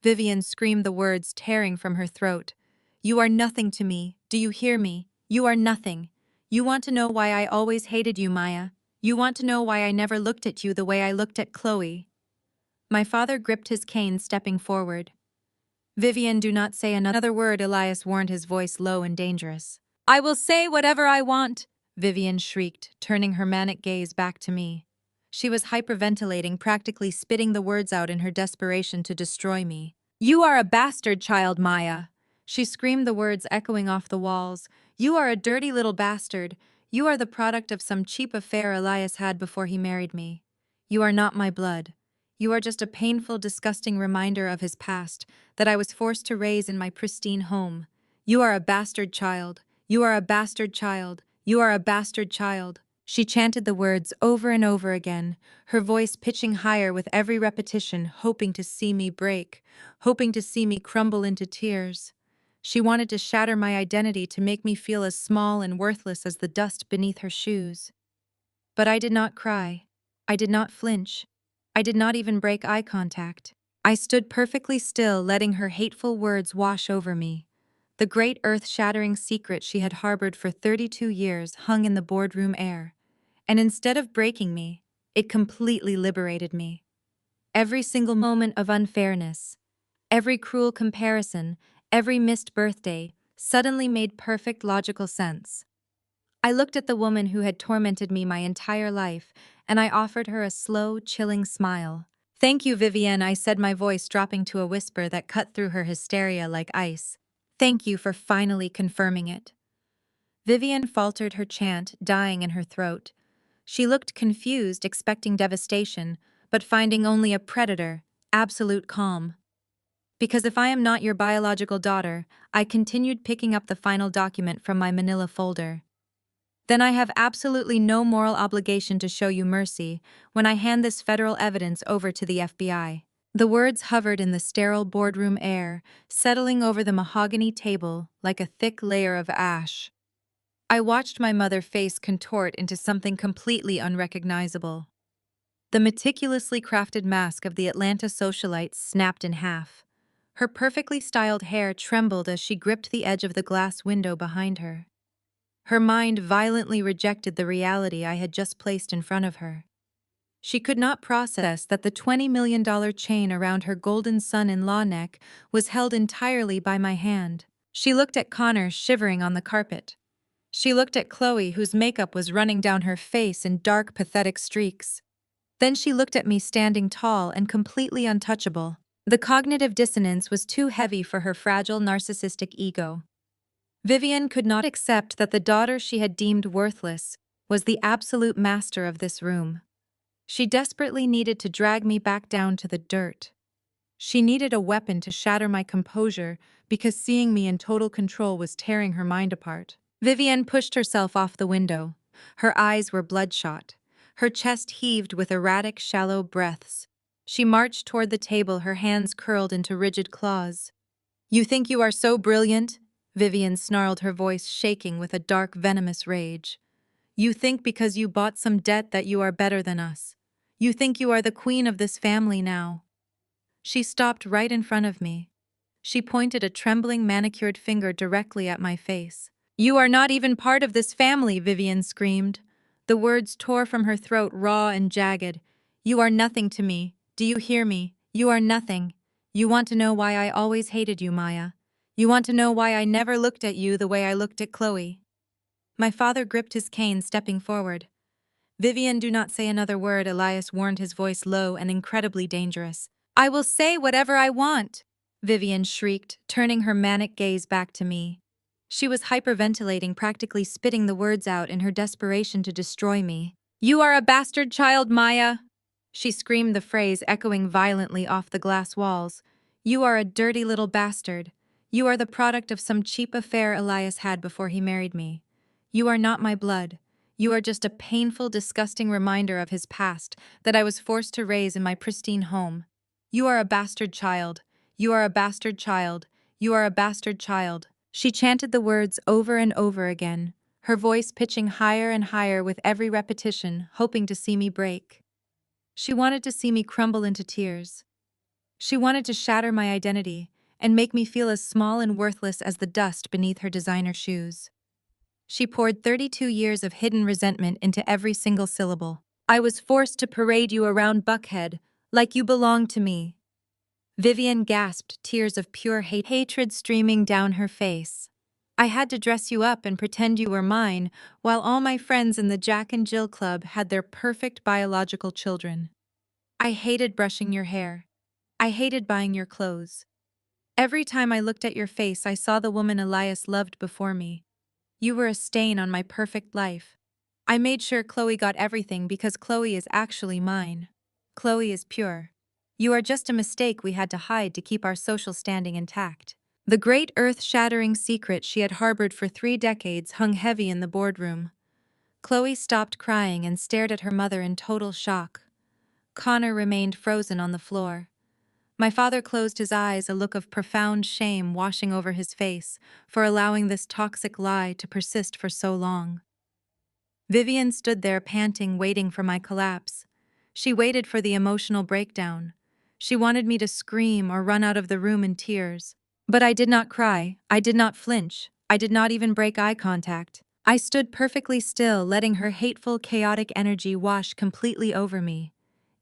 Vivian screamed, the words tearing from her throat. "You are nothing to me. Do you hear me? You are nothing. You want to know why I always hated you, Maya? You want to know why I never looked at you the way I looked at Chloe?" My father gripped his cane, stepping forward. "Vivian, do not say another word," Elias warned, his voice low and dangerous. "I will say whatever I want," Vivian shrieked, turning her manic gaze back to me. She was hyperventilating, practically spitting the words out in her desperation to destroy me. "You are a bastard child, Maya!" She screamed, the words echoing off the walls. "You are a dirty little bastard. You are the product of some cheap affair Elias had before he married me. You are not my blood. You are just a painful, disgusting reminder of his past that I was forced to raise in my pristine home. You are a bastard child. You are a bastard child. You are a bastard child." She chanted the words over and over again, her voice pitching higher with every repetition, hoping to see me break, hoping to see me crumble into tears. She wanted to shatter my identity, to make me feel as small and worthless as the dust beneath her shoes. But I did not cry. I did not flinch. I did not even break eye contact. I stood perfectly still, letting her hateful words wash over me. The great earth-shattering secret she had harbored for 32 years hung in the boardroom air. And instead of breaking me, it completely liberated me. Every single moment of unfairness, every cruel comparison, every missed birthday, suddenly made perfect logical sense. I looked at the woman who had tormented me my entire life, and I offered her a slow, chilling smile. "Thank you, Vivienne," I said, my voice dropping to a whisper that cut through her hysteria like ice. "Thank you for finally confirming it." Vivienne faltered, her chant dying in her throat. She looked confused, expecting devastation, but finding only a predator, absolute calm. "Because if I am not your biological daughter," I continued, picking up the final document from my manila folder, "then I have absolutely no moral obligation to show you mercy when I hand this federal evidence over to the FBI." The words hovered in the sterile boardroom air, settling over the mahogany table like a thick layer of ash. I watched my mother's face contort into something completely unrecognizable. The meticulously crafted mask of the Atlanta socialite snapped in half. Her perfectly styled hair trembled as she gripped the edge of the glass window behind her. Her mind violently rejected the reality I had just placed in front of her. She could not process that the $20 million chain around her golden son-in-law neck was held entirely by my hand. She looked at Connor, shivering on the carpet. She looked at Chloe, whose makeup was running down her face in dark, pathetic streaks. Then she looked at me, standing tall and completely untouchable. The cognitive dissonance was too heavy for her fragile, narcissistic ego. Vivian could not accept that the daughter she had deemed worthless was the absolute master of this room. She desperately needed to drag me back down to the dirt. She needed a weapon to shatter my composure, because seeing me in total control was tearing her mind apart. Vivian pushed herself off the window. Her eyes were bloodshot. Her chest heaved with erratic, shallow breaths. She marched toward the table, her hands curled into rigid claws. "You think you are so brilliant?" Vivian snarled, her voice shaking with a dark, venomous rage. "You think because you bought some debt that you are better than us. You think you are the queen of this family now." She stopped right in front of me. She pointed a trembling, manicured finger directly at my face. "You are not even part of this family," Vivian screamed. The words tore from her throat, raw and jagged. "You are nothing to me. Do you hear me? You are nothing. You want to know why I always hated you, Maya. You want to know why I never looked at you the way I looked at Chloe." My father gripped his cane, stepping forward. Vivian, do not say another word, Elias warned, his voice low and incredibly dangerous. I will say whatever I want, Vivian shrieked, turning her manic gaze back to me. She was hyperventilating, practically spitting the words out in her desperation to destroy me. You are a bastard child, Maya! She screamed, the phrase echoing violently off the glass walls. You are a dirty little bastard. You are the product of some cheap affair Elias had before he married me. You are not my blood. You are just a painful, disgusting reminder of his past that I was forced to raise in my pristine home. You are a bastard child. You are a bastard child. You are a bastard child. She chanted the words over and over again, her voice pitching higher and higher with every repetition, hoping to see me break. She wanted to see me crumble into tears. She wanted to shatter my identity and make me feel as small and worthless as the dust beneath her designer shoes. She poured 32 years of hidden resentment into every single syllable. I was forced to parade you around Buckhead, like you belonged to me. Vivian gasped, tears of pure hatred streaming down her face. I had to dress you up and pretend you were mine, while all my friends in the Jack and Jill Club had their perfect biological children. I hated brushing your hair. I hated buying your clothes. Every time I looked at your face, I saw the woman Elias loved before me. You were a stain on my perfect life. I made sure Chloe got everything because Chloe is actually mine. Chloe is pure. You are just a mistake we had to hide to keep our social standing intact. The great earth-shattering secret she had harbored for 3 decades hung heavy in the boardroom. Chloe stopped crying and stared at her mother in total shock. Connor remained frozen on the floor. My father closed his eyes, a look of profound shame washing over his face for allowing this toxic lie to persist for so long. Vivian stood there panting, waiting for my collapse. She waited for the emotional breakdown. She wanted me to scream or run out of the room in tears. But I did not cry, I did not flinch, I did not even break eye contact. I stood perfectly still, letting her hateful, chaotic energy wash completely over me.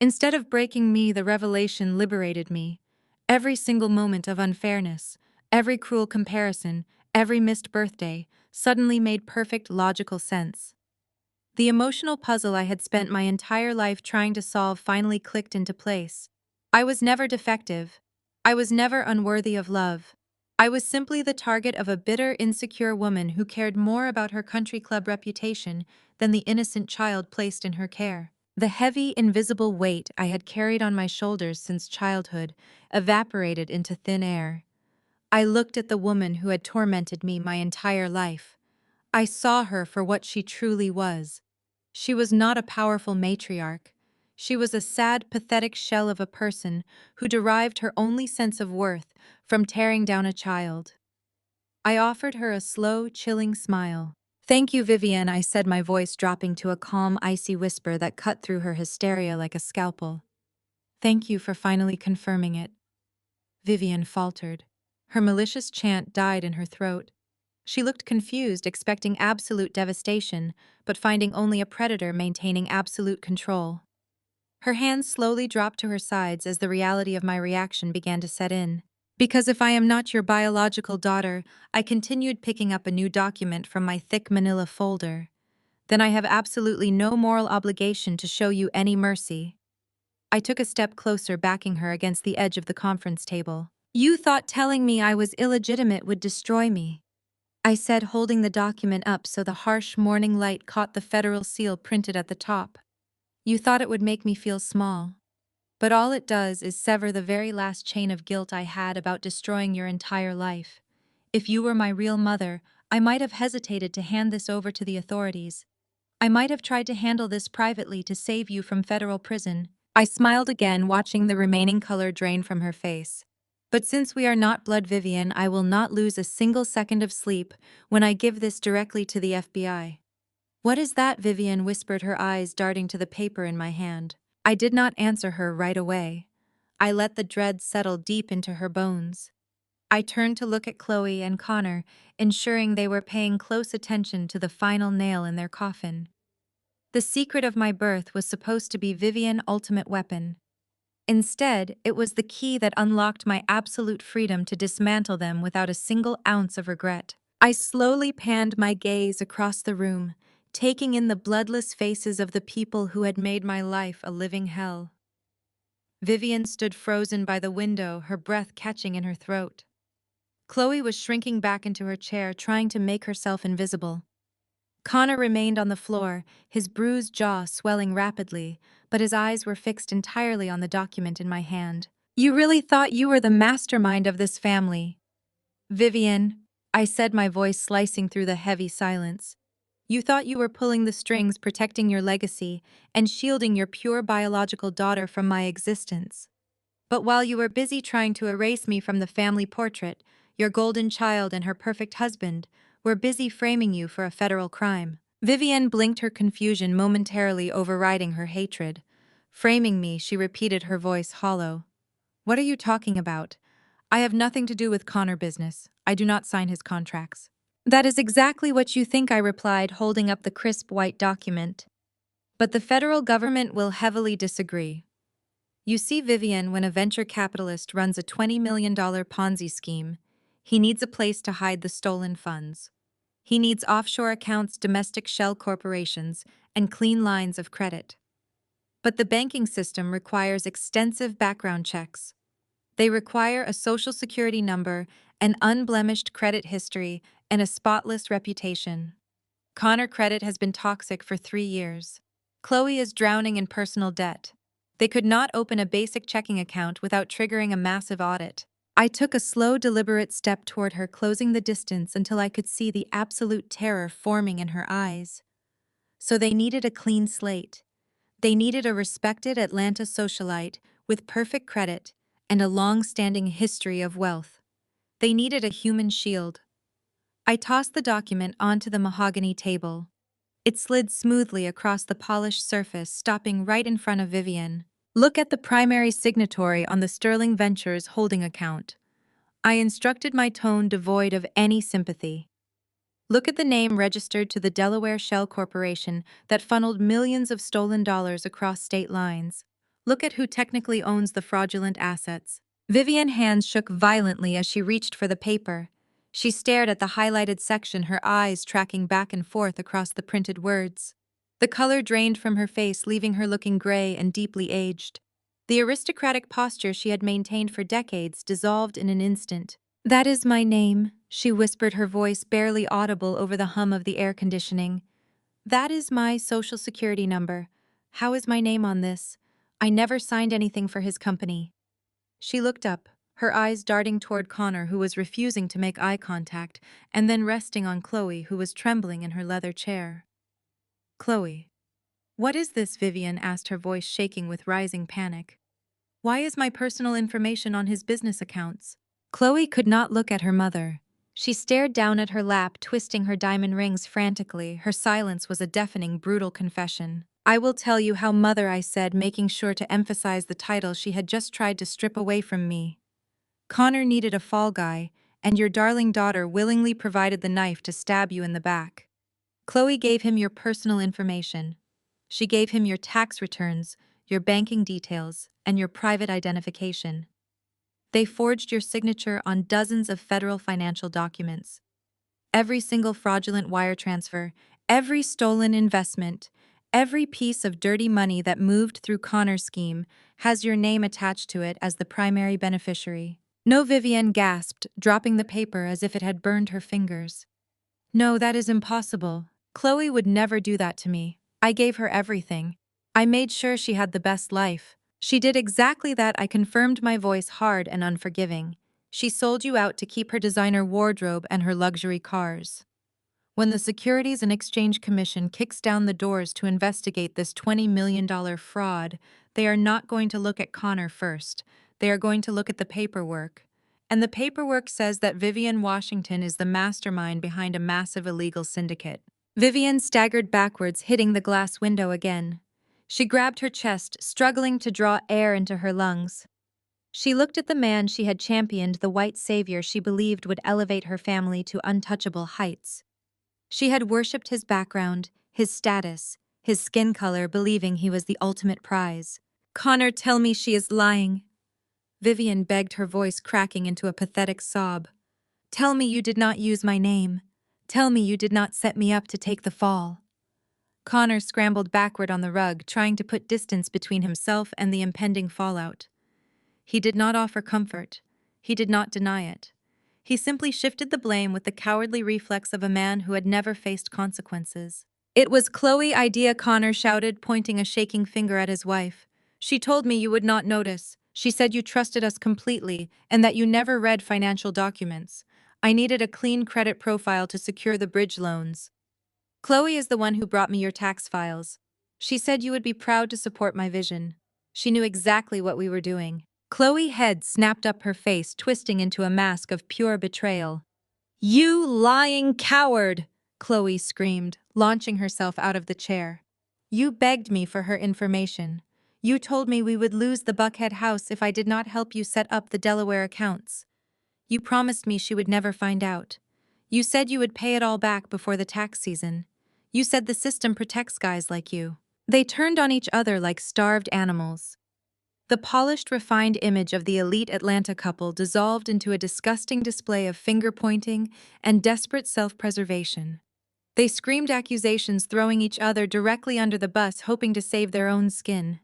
Instead of breaking me, the revelation liberated me. Every single moment of unfairness, every cruel comparison, every missed birthday, suddenly made perfect logical sense. The emotional puzzle I had spent my entire life trying to solve finally clicked into place. I was never defective. I was never unworthy of love. I was simply the target of a bitter, insecure woman who cared more about her country club reputation than the innocent child placed in her care. The heavy, invisible weight I had carried on my shoulders since childhood evaporated into thin air. I looked at the woman who had tormented me my entire life. I saw her for what she truly was. She was not a powerful matriarch. She was a sad, pathetic shell of a person who derived her only sense of worth from tearing down a child. I offered her a slow, chilling smile. Thank you, Vivian, I said, my voice dropping to a calm, icy whisper that cut through her hysteria like a scalpel. Thank you for finally confirming it. Vivian faltered. Her malicious chant died in her throat. She looked confused, expecting absolute devastation, but finding only a predator maintaining absolute control. Her hands slowly dropped to her sides as the reality of my reaction began to set in. Because if I am not your biological daughter, I continued picking up a new document from my thick manila folder. Then I have absolutely no moral obligation to show you any mercy. I took a step closer, backing her against the edge of the conference table. You thought telling me I was illegitimate would destroy me, I said, holding the document up so the harsh morning light caught the federal seal printed at the top. You thought it would make me feel small. But all it does is sever the very last chain of guilt I had about destroying your entire life. If you were my real mother, I might have hesitated to hand this over to the authorities. I might have tried to handle this privately to save you from federal prison. I smiled again, watching the remaining color drain from her face. But since we are not blood, Vivian, I will not lose a single second of sleep when I give this directly to the FBI. What is that? Vivian whispered, her eyes darting to the paper in my hand. I did not answer her right away. I let the dread settle deep into her bones. I turned to look at Chloe and Connor, ensuring they were paying close attention to the final nail in their coffin. The secret of my birth was supposed to be Vivian's ultimate weapon. Instead, it was the key that unlocked my absolute freedom to dismantle them without a single ounce of regret. I slowly panned my gaze across the room, taking in the bloodless faces of the people who had made my life a living hell. Vivian stood frozen by the window, her breath catching in her throat. Chloe was shrinking back into her chair, trying to make herself invisible. Connor remained on the floor, his bruised jaw swelling rapidly, but his eyes were fixed entirely on the document in my hand. "You really thought you were the mastermind of this family?" "Vivian," I said, my voice slicing through the heavy silence. "You thought you were pulling the strings, protecting your legacy, and shielding your pure biological daughter from my existence. But while you were busy trying to erase me from the family portrait, your golden child and her perfect husband were busy framing you for a federal crime." Vivian blinked, her confusion momentarily overriding her hatred. "Framing me," she repeated, her voice hollow. "What are you talking about? I have nothing to do with Connor business. I do not sign his contracts." "That is exactly what you think," I replied, holding up the crisp white document. "But the federal government will heavily disagree. You see, Vivian, when a venture capitalist runs a $20 million Ponzi scheme, he needs a place to hide the stolen funds. He needs offshore accounts, domestic shell corporations, and clean lines of credit. But the banking system requires extensive background checks. They require a social security number, an unblemished credit history, and a spotless reputation. Connor credit has been toxic for 3 years. Chloe is drowning in personal debt. They could not open a basic checking account without triggering a massive audit." I took a slow, deliberate step toward her, closing the distance until I could see the absolute terror forming in her eyes. So they needed a clean slate. They needed a respected Atlanta socialite with perfect credit and a long-standing history of wealth. They needed a human shield. I tossed the document onto the mahogany table. It slid smoothly across the polished surface, stopping right in front of Vivian. "Look at the primary signatory on the Sterling Ventures holding account." I instructed, my tone devoid of any sympathy. "Look at the name registered to the Delaware Shell Corporation that funneled millions of stolen dollars across state lines. Look at who technically owns the fraudulent assets." Vivian's hands shook violently as she reached for the paper. She stared at the highlighted section, her eyes tracking back and forth across the printed words. The color drained from her face, leaving her looking gray and deeply aged. The aristocratic posture she had maintained for decades dissolved in an instant. "That is my name," she whispered, her voice barely audible over the hum of the air conditioning. "That is my social security number. How is my name on this? I never signed anything for his company." She looked up, her eyes darting toward Connor, who was refusing to make eye contact, and then resting on Chloe, who was trembling in her leather chair. "Chloe, what is this?" Vivian asked, her voice shaking with rising panic. "Why is my personal information on his business accounts?" Chloe could not look at her mother. She stared down at her lap, twisting her diamond rings frantically. Her silence was a deafening, brutal confession. "I will tell you how, mother," I said, making sure to emphasize the title she had just tried to strip away from me. "Connor needed a fall guy, and your darling daughter willingly provided the knife to stab you in the back. Chloe gave him your personal information. She gave him your tax returns, your banking details, and your private identification. They forged your signature on dozens of federal financial documents. Every single fraudulent wire transfer, every stolen investment, every piece of dirty money that moved through Connor's scheme has your name attached to it as the primary beneficiary." "No," Vivian gasped, dropping the paper as if it had burned her fingers. "No, that is impossible. Chloe would never do that to me. I gave her everything. I made sure she had the best life." "She did exactly that," I confirmed, my voice hard and unforgiving. "She sold you out to keep her designer wardrobe and her luxury cars. When the Securities and Exchange Commission kicks down the doors to investigate this $20 million fraud, they are not going to look at Connor first. They are going to look at the paperwork. And the paperwork says that Elias Washington is the mastermind behind a massive illegal syndicate." Vivian staggered backwards, hitting the glass window again. She grabbed her chest, struggling to draw air into her lungs. She looked at the man she had championed, the white savior she believed would elevate her family to untouchable heights. She had worshipped his background, his status, his skin color, believing he was the ultimate prize. "Connor, tell me she is lying," Vivian begged, her voice cracking into a pathetic sob. "Tell me you did not use my name. Tell me you did not set me up to take the fall. Connor scrambled backward on the rug, trying to put distance between himself and the impending fallout. He did not offer comfort. He did not deny it. He simply shifted the blame with the cowardly reflex of a man who had never faced consequences. It was Chloe's idea, Connor shouted, pointing a shaking finger at his wife. She told me you would not notice. She said you trusted us completely and that you never read financial documents. I needed a clean credit profile to secure the bridge loans. Chloe is the one who brought me your tax files. She said you would be proud to support my vision. She knew exactly what we were doing. Chloe's head snapped up, her face twisting into a mask of pure betrayal. You lying coward! Chloe screamed, launching herself out of the chair. You begged me for her information. You told me we would lose the Buckhead house if I did not help you set up the Delaware accounts. You promised me she would never find out. You said you would pay it all back before the tax season. You said the system protects guys like you. They turned on each other like starved animals. The polished, refined image of the elite Atlanta couple dissolved into a disgusting display of finger-pointing and desperate self-preservation. They screamed accusations, throwing each other directly under the bus, hoping to save their own skin.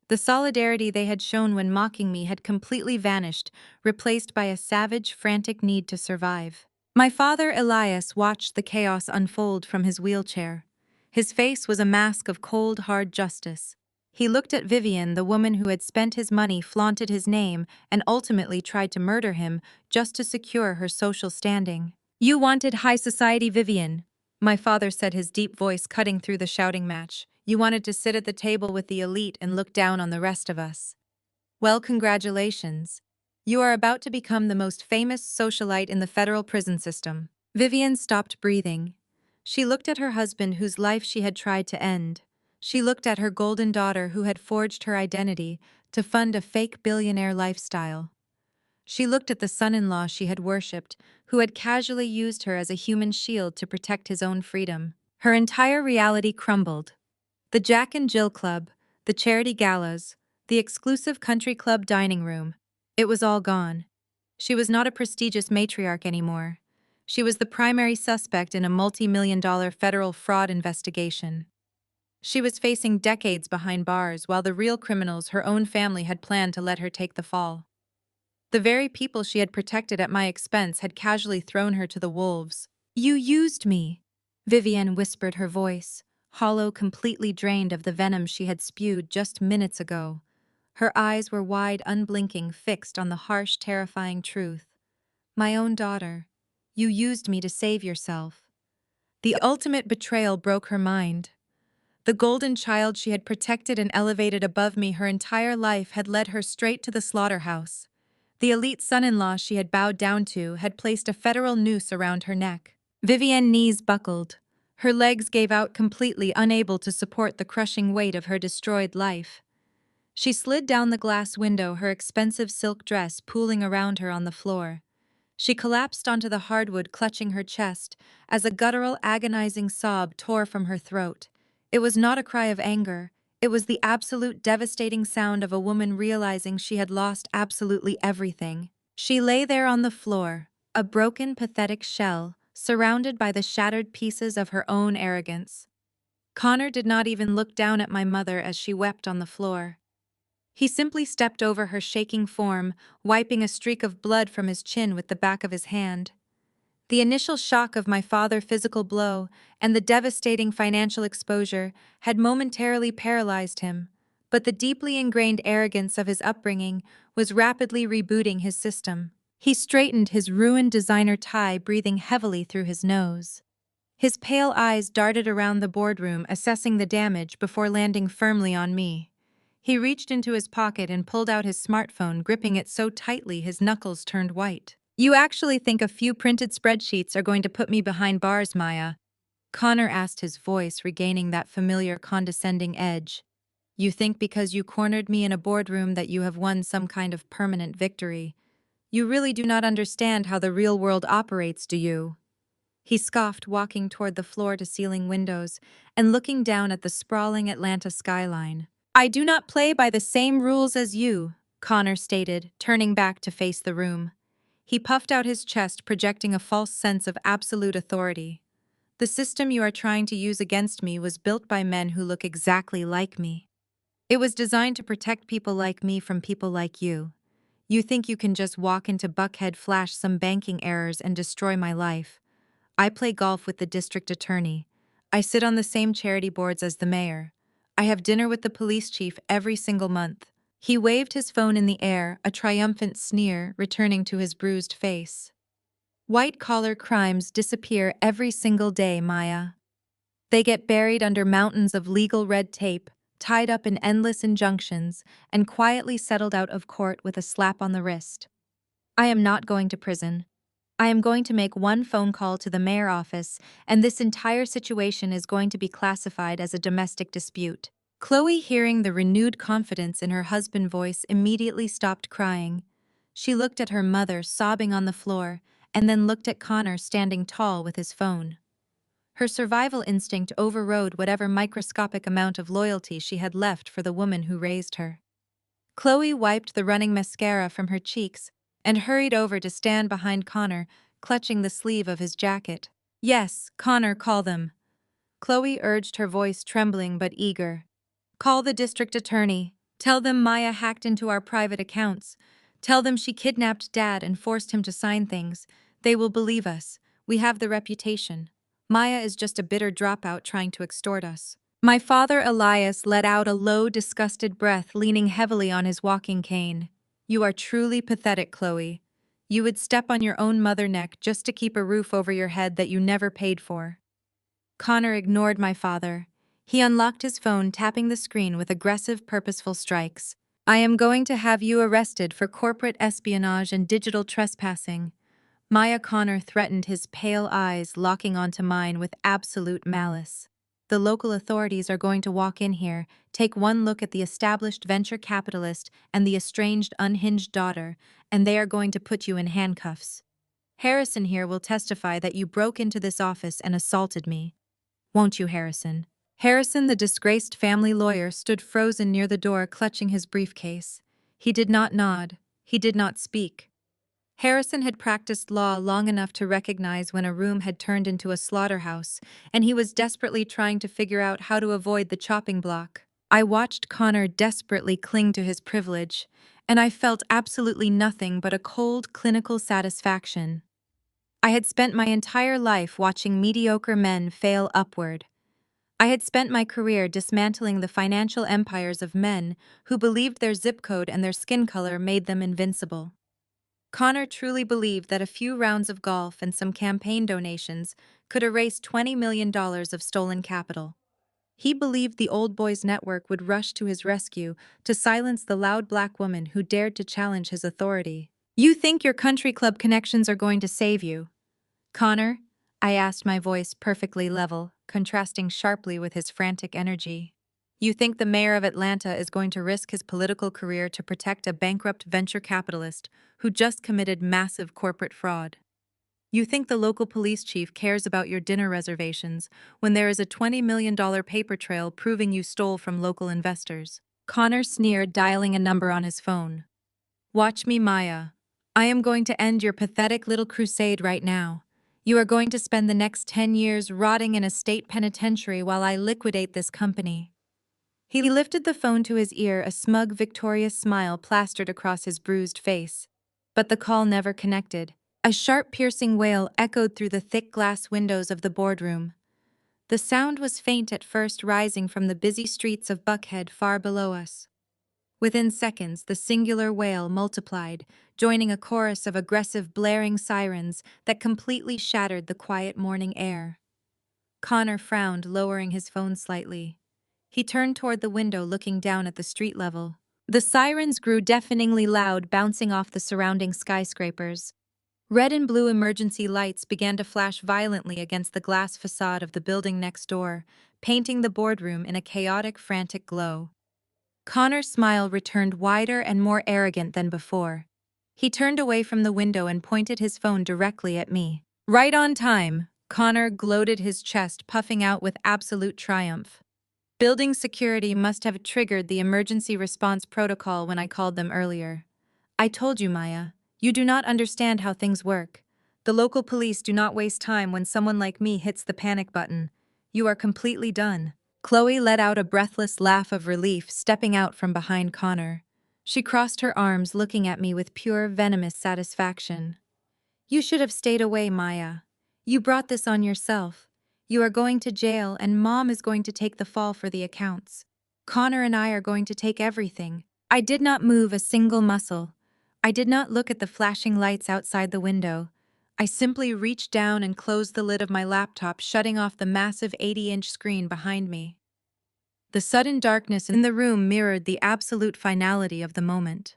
The solidarity they had shown when mocking me had completely vanished, replaced by a savage, frantic need to survive. My father, Elias, watched the chaos unfold from his wheelchair. His face was a mask of cold, hard justice. He looked at Vivian, the woman who had spent his money, flaunted his name, and ultimately tried to murder him just to secure her social standing. You wanted high society, Vivian, my father said, his deep voice cutting through the shouting match. You wanted to sit at the table with the elite and look down on the rest of us. Well, congratulations. You are about to become the most famous socialite in the federal prison system. Vivian stopped breathing. She looked at her husband, whose life she had tried to end. She looked at her golden daughter, who had forged her identity to fund a fake billionaire lifestyle. She looked at the son-in-law she had worshipped, who had casually used her as a human shield to protect his own freedom. Her entire reality crumbled. The Jack and Jill Club, the charity galas, the exclusive country club dining room. It was all gone. She was not a prestigious matriarch anymore. She was the primary suspect in a multi-million-dollar federal fraud investigation. She was facing decades behind bars, while the real criminals, her own family, had planned to let her take the fall. The very people she had protected at my expense had casually thrown her to the wolves. You used me, Vivian whispered, her voice hollow, completely drained of the venom she had spewed just minutes ago. Her eyes were wide, unblinking, fixed on the harsh, terrifying truth. My own daughter. You used me to save yourself. The ultimate betrayal broke her mind. The golden child she had protected and elevated above me her entire life had led her straight to the slaughterhouse. The elite son-in-law she had bowed down to had placed a federal noose around her neck. Vivian's knees buckled. Her legs gave out completely, unable to support the crushing weight of her destroyed life. She slid down the glass window, her expensive silk dress pooling around her on the floor. She collapsed onto the hardwood, clutching her chest, as a guttural, agonizing sob tore from her throat. It was not a cry of anger. It was the absolute, devastating sound of a woman realizing she had lost absolutely everything. She lay there on the floor, a broken, pathetic shell, surrounded by the shattered pieces of her own arrogance. Connor did not even look down at my mother as she wept on the floor. He simply stepped over her shaking form, wiping a streak of blood from his chin with the back of his hand. The initial shock of my father's physical blow and the devastating financial exposure had momentarily paralyzed him, but the deeply ingrained arrogance of his upbringing was rapidly rebooting his system. He straightened his ruined designer tie, breathing heavily through his nose. His pale eyes darted around the boardroom, assessing the damage before landing firmly on me. He reached into his pocket and pulled out his smartphone, gripping it so tightly his knuckles turned white. You actually think a few printed spreadsheets are going to put me behind bars, Maya? Connor asked, his voice regaining that familiar condescending edge. You think because you cornered me in a boardroom that you have won some kind of permanent victory. You really do not understand how the real world operates, do you? He scoffed, walking toward the floor-to-ceiling windows and looking down at the sprawling Atlanta skyline. I do not play by the same rules as you, Connor stated, turning back to face the room. He puffed out his chest, projecting a false sense of absolute authority. The system you are trying to use against me was built by men who look exactly like me. It was designed to protect people like me from people like you. You think you can just walk into Buckhead, flash some banking errors, and destroy my life. I play golf with the district attorney. I sit on the same charity boards as the mayor. I have dinner with the police chief every single month. He waved his phone in the air, a triumphant sneer returning to his bruised face. White-collar crimes disappear every single day, Maya. They get buried under mountains of legal red tape, tied up in endless injunctions, and quietly settled out of court with a slap on the wrist. I am not going to prison. I am going to make one phone call to the mayor office, and this entire situation is going to be classified as a domestic dispute. Chloe, hearing the renewed confidence in her husband's voice, immediately stopped crying. She looked at her mother sobbing on the floor, and then looked at Connor standing tall with his phone. Her survival instinct overrode whatever microscopic amount of loyalty she had left for the woman who raised her. Chloe wiped the running mascara from her cheeks and hurried over to stand behind Connor, clutching the sleeve of his jacket. "Yes, Connor, call them." Chloe urged, her voice trembling but eager. "Call the district attorney. Tell them Maya hacked into our private accounts. Tell them she kidnapped Dad and forced him to sign things. They will believe us. We have the reputation. Maya is just a bitter dropout trying to extort us." My father Elias let out a low, disgusted breath, leaning heavily on his walking cane. "You are truly pathetic, Chloe. You would step on your own mother neck just to keep a roof over your head that you never paid for." Connor ignored my father. He unlocked his phone, tapping the screen with aggressive, purposeful strikes. "I am going to have you arrested for corporate espionage and digital trespassing." Maya, Connor threatened, his pale eyes locking onto mine with absolute malice. "The local authorities are going to walk in here, take one look at the established venture capitalist and the estranged, unhinged daughter, and they are going to put you in handcuffs. Harrison here will testify that you broke into this office and assaulted me. Won't you, Harrison?" Harrison, the disgraced family lawyer, stood frozen near the door, clutching his briefcase. He did not nod. He did not speak. Harrison had practiced law long enough to recognize when a room had turned into a slaughterhouse, and he was desperately trying to figure out how to avoid the chopping block. I watched Connor desperately cling to his privilege, and I felt absolutely nothing but a cold, clinical satisfaction. I had spent my entire life watching mediocre men fail upward. I had spent my career dismantling the financial empires of men who believed their zip code and their skin color made them invincible. Connor truly believed that a few rounds of golf and some campaign donations could erase $20 million of stolen capital. He believed the Old Boys Network would rush to his rescue to silence the loud black woman who dared to challenge his authority. "You think your country club connections are going to save you, Connor?" I asked, my voice perfectly level, contrasting sharply with his frantic energy. "You think the mayor of Atlanta is going to risk his political career to protect a bankrupt venture capitalist who just committed massive corporate fraud? You think the local police chief cares about your dinner reservations when there is a $20 million paper trail proving you stole from local investors?" Connor sneered, dialing a number on his phone. "Watch me, Maya. I am going to end your pathetic little crusade right now. You are going to spend the next 10 years rotting in a state penitentiary while I liquidate this company." He lifted the phone to his ear, a smug, victorious smile plastered across his bruised face. But the call never connected. A sharp, piercing wail echoed through the thick glass windows of the boardroom. The sound was faint at first, rising from the busy streets of Buckhead far below us. Within seconds, the singular wail multiplied, joining a chorus of aggressive, blaring sirens that completely shattered the quiet morning air. Connor frowned, lowering his phone slightly. He turned toward the window, looking down at the street level. The sirens grew deafeningly loud, bouncing off the surrounding skyscrapers. Red and blue emergency lights began to flash violently against the glass facade of the building next door, painting the boardroom in a chaotic, frantic glow. Connor's smile returned, wider and more arrogant than before. He turned away from the window and pointed his phone directly at me. "Right on time," Connor gloated, his chest puffing out with absolute triumph. "Building security must have triggered the emergency response protocol when I called them earlier. I told you, Maya. You do not understand how things work. The local police do not waste time when someone like me hits the panic button. You are completely done. Chloe let out a breathless laugh of relief, stepping out from behind Connor. She crossed her arms, looking at me with pure, venomous satisfaction. You should have stayed away, Maya. You brought this on yourself. You are going to jail, and Mom is going to take the fall for the accounts. Connor and I are going to take everything. I did not move a single muscle. I did not look at the flashing lights outside the window. I simply reached down and closed the lid of my laptop, shutting off the massive 80-inch screen behind me. The sudden darkness in the room mirrored the absolute finality of the moment.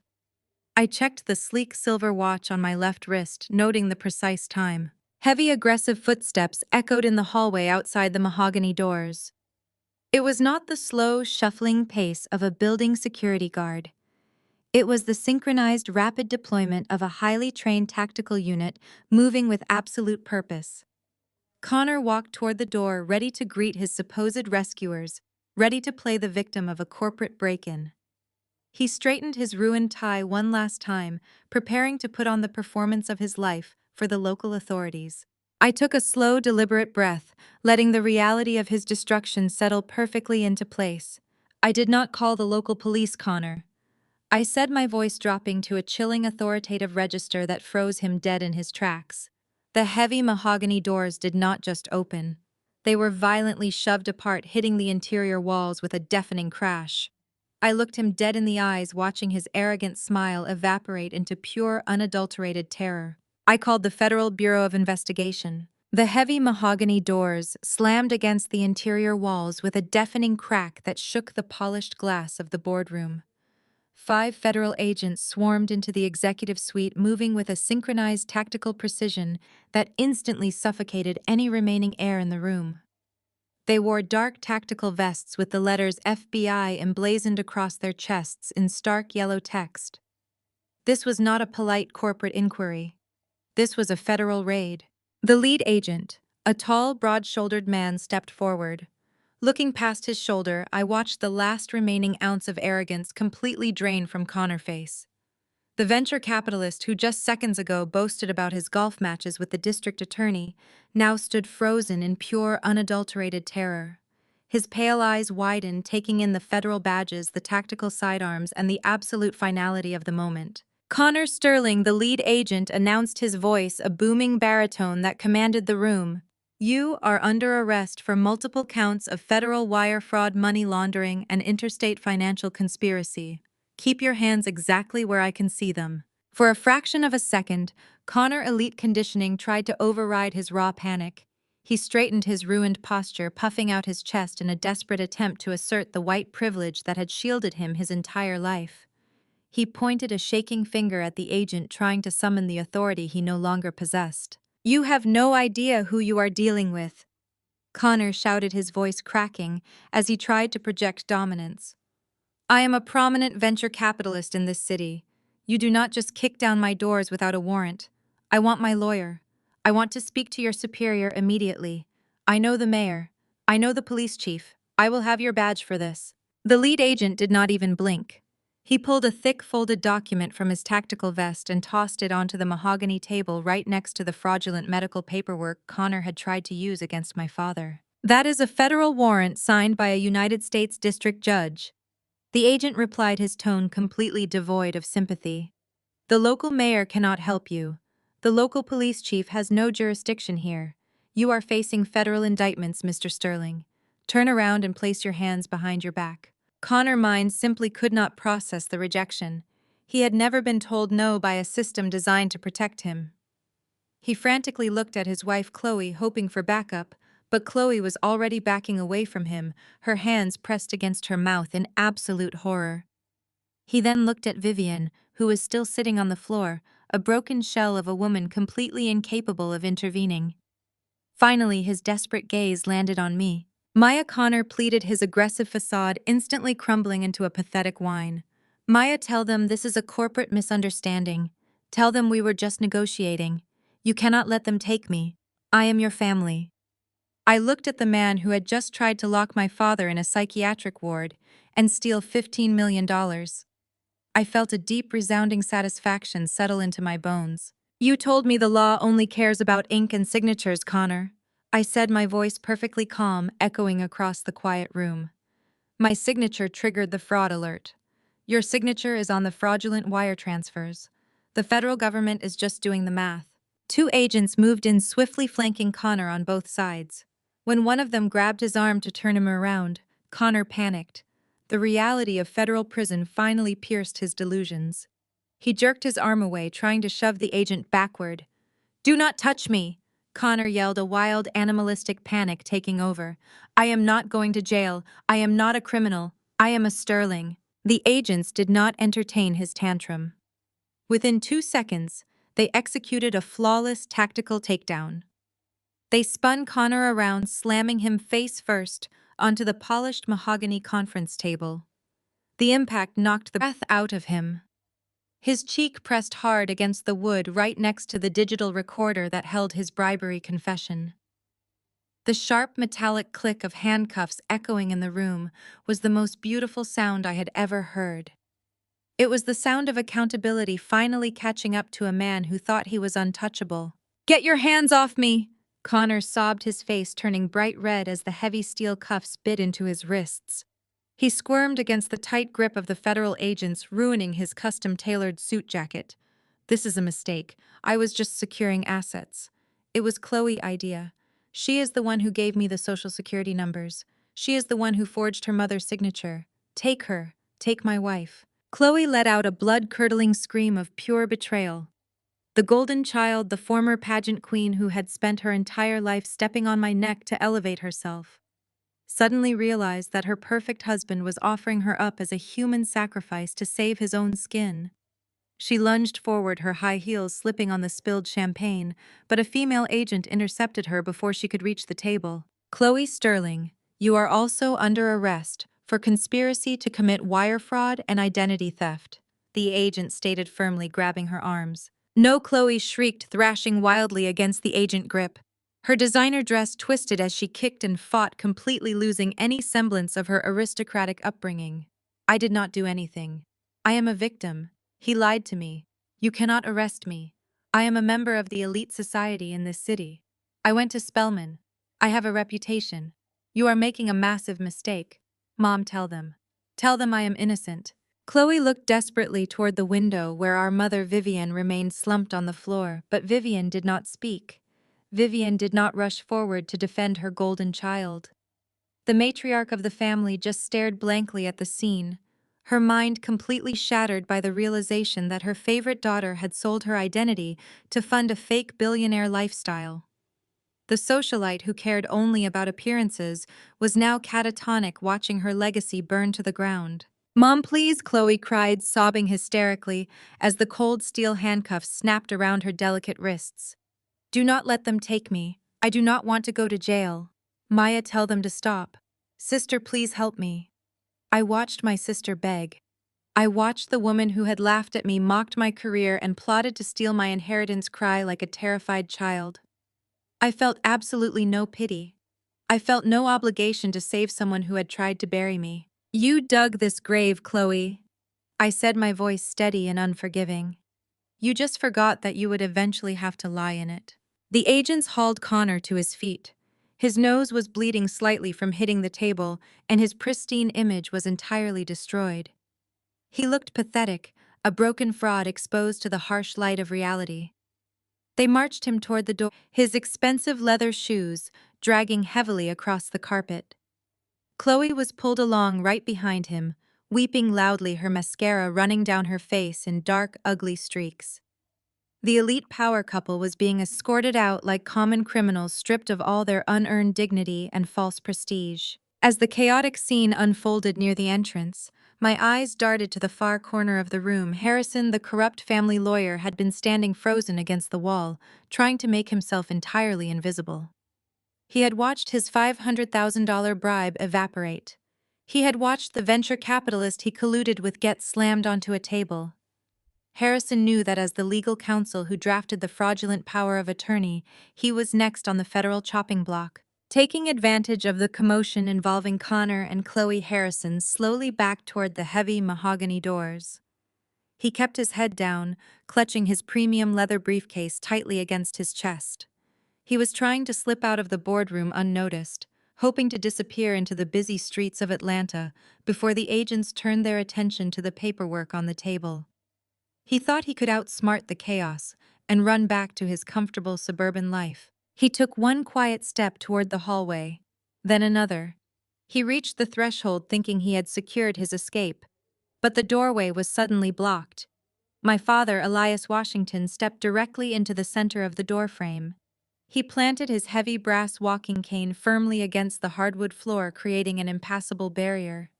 I checked the sleek silver watch on my left wrist, noting the precise time. Heavy, aggressive footsteps echoed in the hallway outside the mahogany doors. It was not the slow, shuffling pace of a building security guard. It was the synchronized, rapid deployment of a highly trained tactical unit moving with absolute purpose. Connor walked toward the door, ready to greet his supposed rescuers, ready to play the victim of a corporate break-in. He straightened his ruined tie one last time, preparing to put on the performance of his life for the local authorities. I took a slow, deliberate breath, letting the reality of his destruction settle perfectly into place. I did not call the local police, Connor. I said, my voice dropping to a chilling, authoritative register that froze him dead in his tracks. The heavy mahogany doors did not just open. They were violently shoved apart, hitting the interior walls with a deafening crash. I looked him dead in the eyes, watching his arrogant smile evaporate into pure, unadulterated terror. I called the Federal Bureau of Investigation. The heavy mahogany doors slammed against the interior walls with a deafening crack that shook the polished glass of the boardroom. 5 federal agents swarmed into the executive suite, moving with a synchronized tactical precision that instantly suffocated any remaining air in the room. They wore dark tactical vests with the letters FBI emblazoned across their chests in stark yellow text. This was not a polite corporate inquiry. This was a federal raid. The lead agent, a tall, broad-shouldered man, stepped forward. Looking past his shoulder, I watched the last remaining ounce of arrogance completely drain from Connor's face. The venture capitalist who just seconds ago boasted about his golf matches with the district attorney now stood frozen in pure, unadulterated terror. His pale eyes widened, taking in the federal badges, the tactical sidearms, and the absolute finality of the moment. Connor Sterling, the lead agent, announced, his voice a booming baritone that commanded the room. You are under arrest for multiple counts of federal wire fraud, money laundering, and interstate financial conspiracy. Keep your hands exactly where I can see them. For a fraction of a second, Connor Elite Conditioning tried to override his raw panic. He straightened his ruined posture, puffing out his chest in a desperate attempt to assert the white privilege that had shielded him his entire life. He pointed a shaking finger at the agent, trying to summon the authority he no longer possessed. You have no idea who you are dealing with, Connor shouted, his voice cracking as he tried to project dominance. I am a prominent venture capitalist in this city. You do not just kick down my doors without a warrant. I want my lawyer. I want to speak to your superior immediately. I know the mayor. I know the police chief. I will have your badge for this. The lead agent did not even blink. He pulled a thick folded document from his tactical vest and tossed it onto the mahogany table right next to the fraudulent medical paperwork Connor had tried to use against my father. That is a federal warrant signed by a United States district judge. The agent replied, his tone completely devoid of sympathy. The local mayor cannot help you. The local police chief has no jurisdiction here. You are facing federal indictments, Mr. Sterling. Turn around and place your hands behind your back. Connor's mind simply could not process the rejection. He had never been told no by a system designed to protect him. He frantically looked at his wife Chloe, hoping for backup, but Chloe was already backing away from him, her hands pressed against her mouth in absolute horror. He then looked at Vivian, who was still sitting on the floor, a broken shell of a woman completely incapable of intervening. Finally, his desperate gaze landed on me. Maya, Connor pleaded, his aggressive facade instantly crumbling into a pathetic whine. Maya, tell them this is a corporate misunderstanding. Tell them we were just negotiating. You cannot let them take me. I am your family. I looked at the man who had just tried to lock my father in a psychiatric ward and steal $15 million. I felt a deep, resounding satisfaction settle into my bones. You told me the law only cares about ink and signatures, Connor. I said, my voice perfectly calm, echoing across the quiet room. My signature triggered the fraud alert. Your signature is on the fraudulent wire transfers. The federal government is just doing the math. Two agents moved in swiftly, flanking Connor on both sides. When one of them grabbed his arm to turn him around, Connor panicked. The reality of federal prison finally pierced his delusions. He jerked his arm away, trying to shove the agent backward. "Do not touch me!" Connor yelled, a wild, animalistic panic taking over. "I am not going to jail. I am not a criminal. I am a Sterling." The agents did not entertain his tantrum. Within 2 seconds, they executed a flawless tactical takedown. They spun Connor around, slamming him face first onto the polished mahogany conference table. The impact knocked the breath out of him. His cheek pressed hard against the wood right next to the digital recorder that held his bribery confession. The sharp metallic click of handcuffs echoing in the room was the most beautiful sound I had ever heard. It was the sound of accountability finally catching up to a man who thought he was untouchable. "Get your hands off me!" Connor sobbed, his face turning bright red as the heavy steel cuffs bit into his wrists. He squirmed against the tight grip of the federal agents, ruining his custom-tailored suit jacket. "This is a mistake. I was just securing assets. It was Chloe's idea. She is the one who gave me the social security numbers. She is the one who forged her mother's signature. Take her. Take my wife." Chloe let out a blood-curdling scream of pure betrayal. The golden child, the former pageant queen who had spent her entire life stepping on my neck to elevate herself, suddenly realized that her perfect husband was offering her up as a human sacrifice to save his own skin. She lunged forward, her high heels slipping on the spilled champagne, but a female agent intercepted her before she could reach the table. "Chloe Sterling, you are also under arrest for conspiracy to commit wire fraud and identity theft," the agent stated firmly, grabbing her arms. "No!" Chloe shrieked, thrashing wildly against the agent grip. Her designer dress twisted as she kicked and fought, completely losing any semblance of her aristocratic upbringing. "I did not do anything. I am a victim. He lied to me. You cannot arrest me. I am a member of the elite society in this city. I went to Spelman. I have a reputation. You are making a massive mistake. Mom, tell them. Tell them I am innocent." Chloe looked desperately toward the window where our mother Vivian remained slumped on the floor, but Vivian did not speak. Vivian did not rush forward to defend her golden child. The matriarch of the family just stared blankly at the scene, her mind completely shattered by the realization that her favorite daughter had sold her identity to fund a fake billionaire lifestyle. The socialite who cared only about appearances was now catatonic, watching her legacy burn to the ground. "Mom, please," Chloe cried, sobbing hysterically as the cold steel handcuffs snapped around her delicate wrists. "Do not let them take me. I do not want to go to jail. Maya, tell them to stop. Sister, please help me." I watched my sister beg. I watched the woman who had laughed at me, mocked my career, and plotted to steal my inheritance cry like a terrified child. I felt absolutely no pity. I felt no obligation to save someone who had tried to bury me. "You dug this grave, Chloe," I said, my voice steady and unforgiving. "You just forgot that you would eventually have to lie in it." The agents hauled Connor to his feet. His nose was bleeding slightly from hitting the table, and his pristine image was entirely destroyed. He looked pathetic, a broken fraud exposed to the harsh light of reality. They marched him toward the door, his expensive leather shoes dragging heavily across the carpet. Chloe was pulled along right behind him, weeping loudly, her mascara running down her face in dark, ugly streaks. The elite power couple was being escorted out like common criminals, stripped of all their unearned dignity and false prestige. As the chaotic scene unfolded near the entrance, my eyes darted to the far corner of the room. Harrison, the corrupt family lawyer, had been standing frozen against the wall, trying to make himself entirely invisible. He had watched his $500,000 bribe evaporate. He had watched the venture capitalist he colluded with get slammed onto a table. Harrison knew that as the legal counsel who drafted the fraudulent power of attorney, he was next on the federal chopping block. Taking advantage of the commotion involving Connor and Chloe, Harrison slowly backed toward the heavy mahogany doors. He kept his head down, clutching his premium leather briefcase tightly against his chest. He was trying to slip out of the boardroom unnoticed, hoping to disappear into the busy streets of Atlanta before the agents turned their attention to the paperwork on the table. He thought he could outsmart the chaos and run back to his comfortable suburban life. He took one quiet step toward the hallway, then another. He reached the threshold thinking he had secured his escape, but the doorway was suddenly blocked. My father, Elias Washington, stepped directly into the center of the doorframe. He planted his heavy brass walking cane firmly against the hardwood floor, creating an impassable barrier.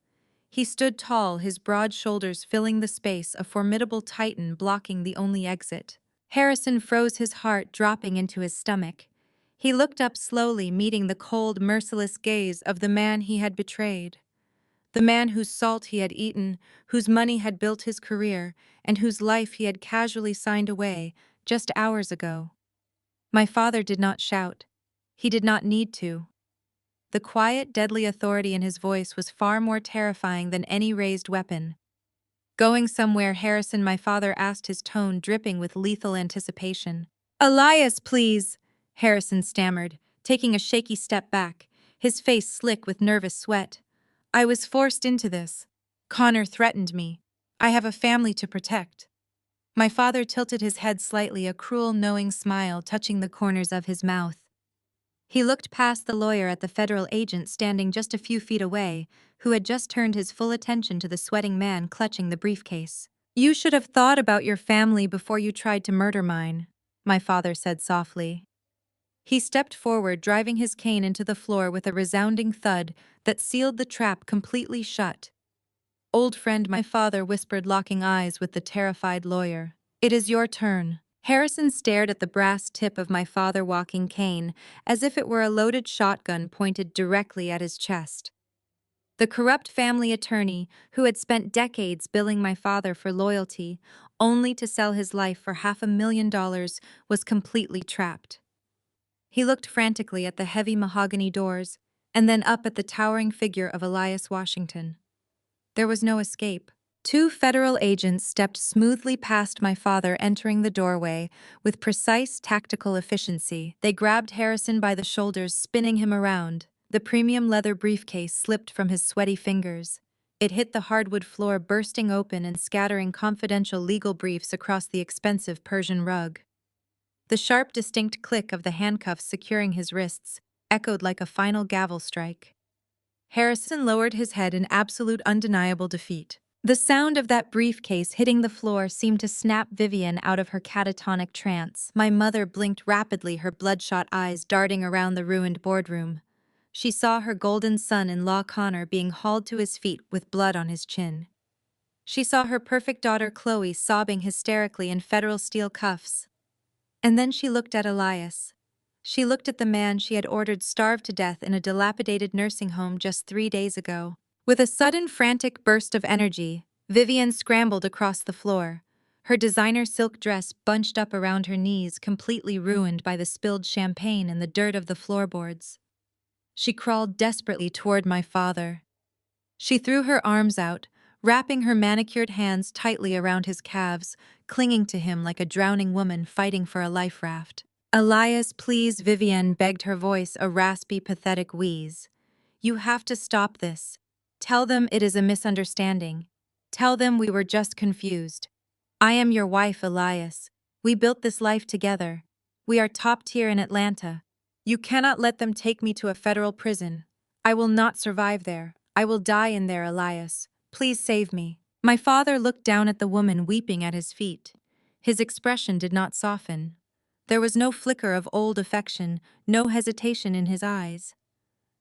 He stood tall, his broad shoulders filling the space, a formidable titan blocking the only exit. Harrison froze, his heart dropping into his stomach. He looked up slowly, meeting the cold, merciless gaze of the man he had betrayed. The man whose salt he had eaten, whose money had built his career, and whose life he had casually signed away just hours ago. My father did not shout. He did not need to. The quiet, deadly authority in his voice was far more terrifying than any raised weapon. Going somewhere, Harrison, my father asked, his tone dripping with lethal anticipation. Elias, please, Harrison stammered, taking a shaky step back, his face slick with nervous sweat. I was forced into this. Connor threatened me. I have a family to protect. My father tilted his head slightly, a cruel, knowing smile touching the corners of his mouth. He looked past the lawyer at the federal agent standing just a few feet away, who had just turned his full attention to the sweating man clutching the briefcase. You should have thought about your family before you tried to murder mine, my father said softly. He stepped forward, driving his cane into the floor with a resounding thud that sealed the trap completely shut. Old friend, my father whispered, locking eyes with the terrified lawyer. It is your turn. Harrison stared at the brass tip of my father walking cane as if it were a loaded shotgun pointed directly at his chest. The corrupt family attorney, who had spent decades billing my father for loyalty, only to sell his life for $500,000, was completely trapped. He looked frantically at the heavy mahogany doors, and then up at the towering figure of Elias Washington. There was no escape. Two federal agents stepped smoothly past my father, entering the doorway with precise tactical efficiency. They grabbed Harrison by the shoulders, spinning him around. The premium leather briefcase slipped from his sweaty fingers. It hit the hardwood floor, bursting open and scattering confidential legal briefs across the expensive Persian rug. The sharp, distinct click of the handcuffs securing his wrists echoed like a final gavel strike. Harrison lowered his head in absolute, undeniable defeat. The sound of that briefcase hitting the floor seemed to snap Vivian out of her catatonic trance. My mother blinked rapidly, her bloodshot eyes darting around the ruined boardroom. She saw her golden son-in-law Connor being hauled to his feet with blood on his chin. She saw her perfect daughter Chloe sobbing hysterically in federal steel cuffs. And then she looked at Elias. She looked at the man she had ordered starved to death in a dilapidated nursing home just 3 days ago. With a sudden, frantic burst of energy, Vivian scrambled across the floor. Her designer silk dress bunched up around her knees, completely ruined by the spilled champagne and the dirt of the floorboards. She crawled desperately toward my father. She threw her arms out, wrapping her manicured hands tightly around his calves, clinging to him like a drowning woman fighting for a life raft. Elias, please, Vivian begged, her voice a raspy, pathetic wheeze. You have to stop this. Tell them it is a misunderstanding. Tell them we were just confused. I am your wife, Elias. We built this life together. We are top tier in Atlanta. You cannot let them take me to a federal prison. I will not survive there. I will die in there, Elias. Please save me. My father looked down at the woman weeping at his feet. His expression did not soften. There was no flicker of old affection, no hesitation in his eyes.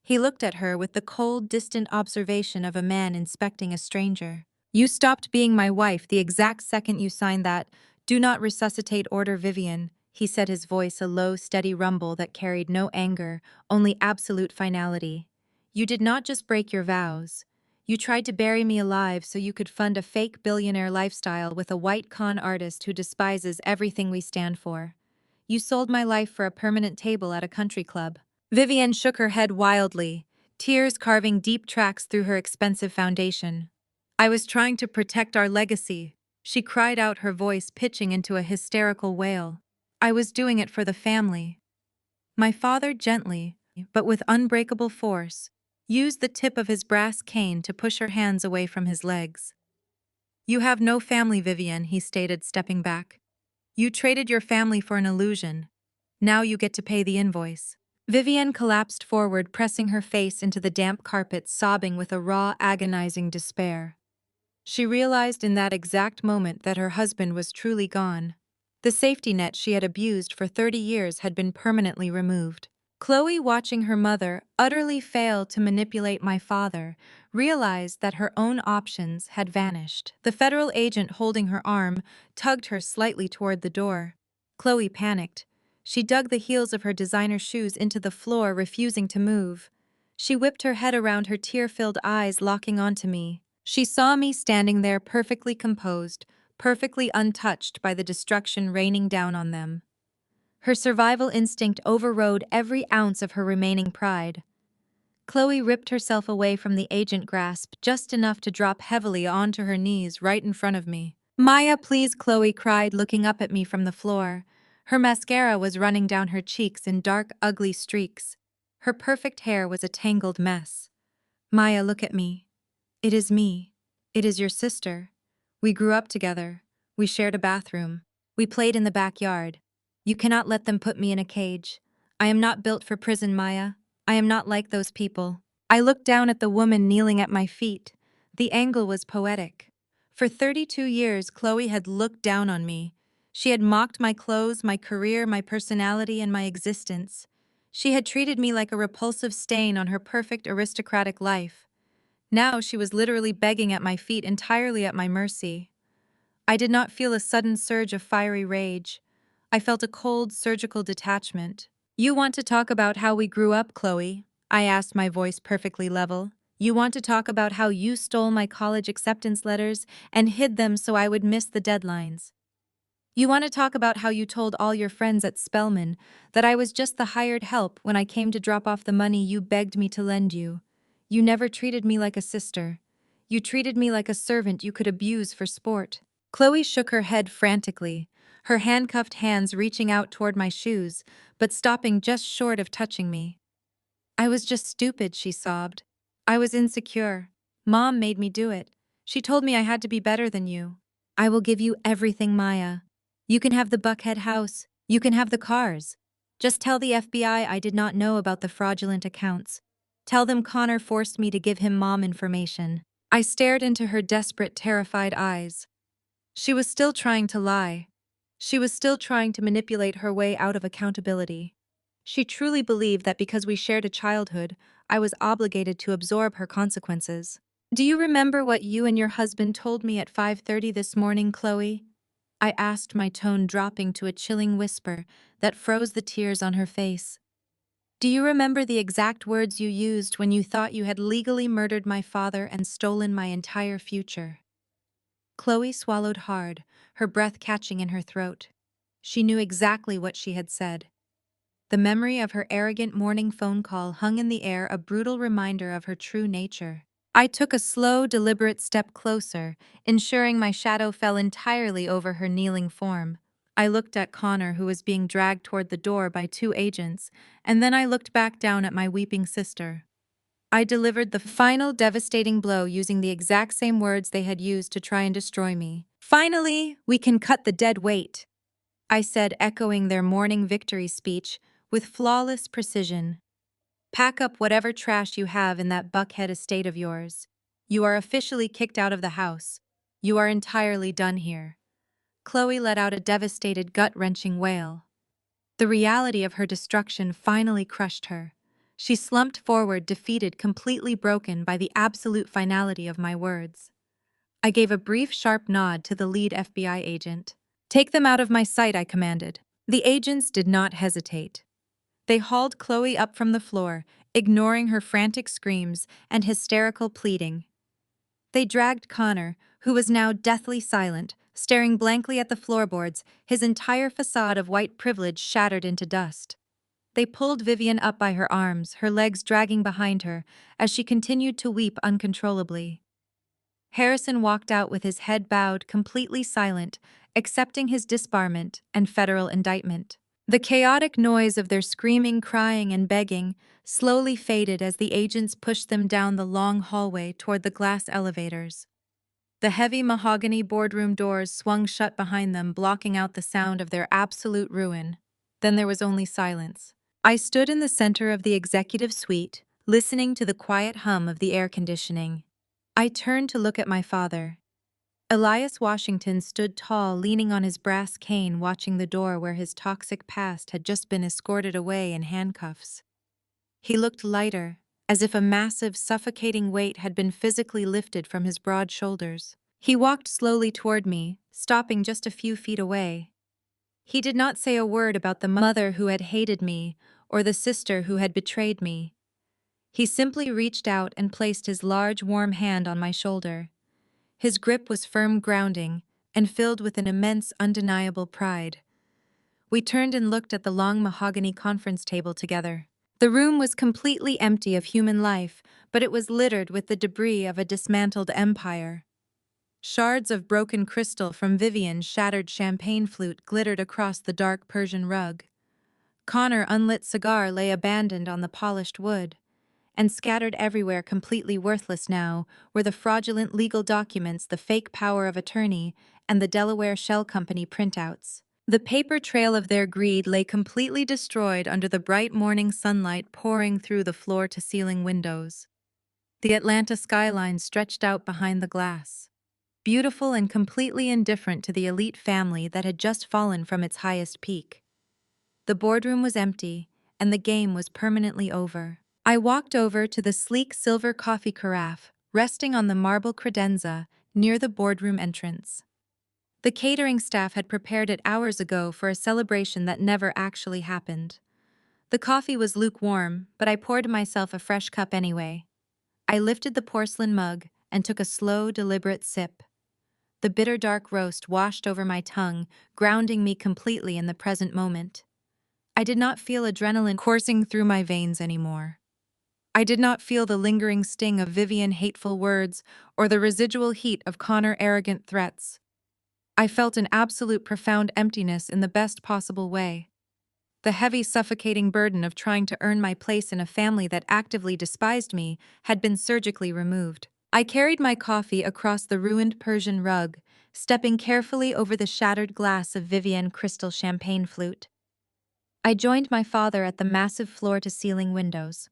He looked at her with the cold, distant observation of a man inspecting a stranger. You stopped being my wife the exact second you signed that "Do not resuscitate order, Vivian," he said, his voice a low, steady rumble that carried no anger, only absolute finality. You did not just break your vows. You tried to bury me alive so you could fund a fake billionaire lifestyle with a white con artist who despises everything we stand for. You sold my life for a permanent table at a country club. Vivian shook her head wildly, tears carving deep tracks through her expensive foundation. I was trying to protect our legacy. She cried out, her voice pitching into a hysterical wail. I was doing it for the family. My father gently, but with unbreakable force, used the tip of his brass cane to push her hands away from his legs. You have no family, Vivian, he stated, stepping back. You traded your family for an illusion. Now you get to pay the invoice. Vivian collapsed forward, pressing her face into the damp carpet, sobbing with a raw, agonizing despair. She realized in that exact moment that her husband was truly gone. The safety net she had abused for 30 years had been permanently removed. Chloe, watching her mother utterly fail to manipulate my father, realized that her own options had vanished. The federal agent holding her arm tugged her slightly toward the door. Chloe panicked. She dug the heels of her designer shoes into the floor, refusing to move. She whipped her head around, her tear-filled eyes locking onto me. She saw me standing there, perfectly composed, perfectly untouched by the destruction raining down on them. Her survival instinct overrode every ounce of her remaining pride. Chloe ripped herself away from the agent grasp just enough to drop heavily onto her knees right in front of me. Maya, please, Chloe cried, looking up at me from the floor. Her mascara was running down her cheeks in dark, ugly streaks. Her perfect hair was a tangled mess. Maya, look at me. It is me. It is your sister. We grew up together. We shared a bathroom. We played in the backyard. You cannot let them put me in a cage. I am not built for prison, Maya. I am not like those people. I looked down at the woman kneeling at my feet. The angle was poetic. For 32 years, Chloe had looked down on me. She had mocked my clothes, my career, my personality, and my existence. She had treated me like a repulsive stain on her perfect aristocratic life. Now she was literally begging at my feet, entirely at my mercy. I did not feel a sudden surge of fiery rage. I felt a cold, surgical detachment. You want to talk about how we grew up, Chloe? I asked, my voice perfectly level. You want to talk about how you stole my college acceptance letters and hid them so I would miss the deadlines? You want to talk about how you told all your friends at Spelman that I was just the hired help when I came to drop off the money you begged me to lend you? You never treated me like a sister. You treated me like a servant you could abuse for sport. Chloe shook her head frantically, her handcuffed hands reaching out toward my shoes, but stopping just short of touching me. I was just stupid, she sobbed. I was insecure. Mom made me do it. She told me I had to be better than you. I will give you everything, Maya. You can have the Buckhead house. You can have the cars. Just tell the FBI I did not know about the fraudulent accounts. Tell them Connor forced me to give him mom information. I stared into her desperate, terrified eyes. She was still trying to lie. She was still trying to manipulate her way out of accountability. She truly believed that because we shared a childhood, I was obligated to absorb her consequences. Do you remember what you and your husband told me at 5:30 this morning, Chloe? I asked, my tone dropping to a chilling whisper that froze the tears on her face. Do you remember the exact words you used when you thought you had legally murdered my father and stolen my entire future? Chloe swallowed hard, her breath catching in her throat. She knew exactly what she had said. The memory of her arrogant morning phone call hung in the air, a brutal reminder of her true nature. I took a slow, deliberate step closer, ensuring my shadow fell entirely over her kneeling form. I looked at Connor, who was being dragged toward the door by two agents, and then I looked back down at my weeping sister. I delivered the final devastating blow using the exact same words they had used to try and destroy me. Finally, we can cut the dead weight, I said, echoing their morning victory speech with flawless precision. Pack up whatever trash you have in that Buckhead estate of yours. You are officially kicked out of the house. You are entirely done here. Chloe let out a devastated, gut-wrenching wail. The reality of her destruction finally crushed her. She slumped forward, defeated, completely broken by the absolute finality of my words. I gave a brief, sharp nod to the lead FBI agent. Take them out of my sight, I commanded. The agents did not hesitate. They hauled Chloe up from the floor, ignoring her frantic screams and hysterical pleading. They dragged Connor, who was now deathly silent, staring blankly at the floorboards, his entire facade of white privilege shattered into dust. They pulled Vivian up by her arms, her legs dragging behind her, as she continued to weep uncontrollably. Harrison walked out with his head bowed, completely silent, accepting his disbarment and federal indictment. The chaotic noise of their screaming, crying, and begging slowly faded as the agents pushed them down the long hallway toward the glass elevators. The heavy mahogany boardroom doors swung shut behind them, blocking out the sound of their absolute ruin. Then there was only silence. I stood in the center of the executive suite, listening to the quiet hum of the air conditioning. I turned to look at my father. Elias Washington stood tall, leaning on his brass cane, watching the door where his toxic past had just been escorted away in handcuffs. He looked lighter, as if a massive, suffocating weight had been physically lifted from his broad shoulders. He walked slowly toward me, stopping just a few feet away. He did not say a word about the mother who had hated me or the sister who had betrayed me. He simply reached out and placed his large, warm hand on my shoulder. His grip was firm, grounding, and filled with an immense, undeniable pride. We turned and looked at the long mahogany conference table together. The room was completely empty of human life, but it was littered with the debris of a dismantled empire. Shards of broken crystal from Vivian's shattered champagne flute glittered across the dark Persian rug. Connor's unlit cigar lay abandoned on the polished wood. And scattered everywhere, completely worthless now, were the fraudulent legal documents, the fake power of attorney, and the Delaware Shell Company printouts. The paper trail of their greed lay completely destroyed under the bright morning sunlight pouring through the floor-to-ceiling windows. The Atlanta skyline stretched out behind the glass, beautiful and completely indifferent to the elite family that had just fallen from its highest peak. The boardroom was empty, and the game was permanently over. I walked over to the sleek silver coffee carafe, resting on the marble credenza near the boardroom entrance. The catering staff had prepared it hours ago for a celebration that never actually happened. The coffee was lukewarm, but I poured myself a fresh cup anyway. I lifted the porcelain mug and took a slow, deliberate sip. The bitter dark roast washed over my tongue, grounding me completely in the present moment. I did not feel adrenaline coursing through my veins anymore. I did not feel the lingering sting of Vivian's hateful words or the residual heat of Connor's arrogant threats. I felt an absolute profound emptiness in the best possible way. The heavy, suffocating burden of trying to earn my place in a family that actively despised me had been surgically removed. I carried my coffee across the ruined Persian rug, stepping carefully over the shattered glass of Vivian's crystal champagne flute. I joined my father at the massive floor-to-ceiling windows.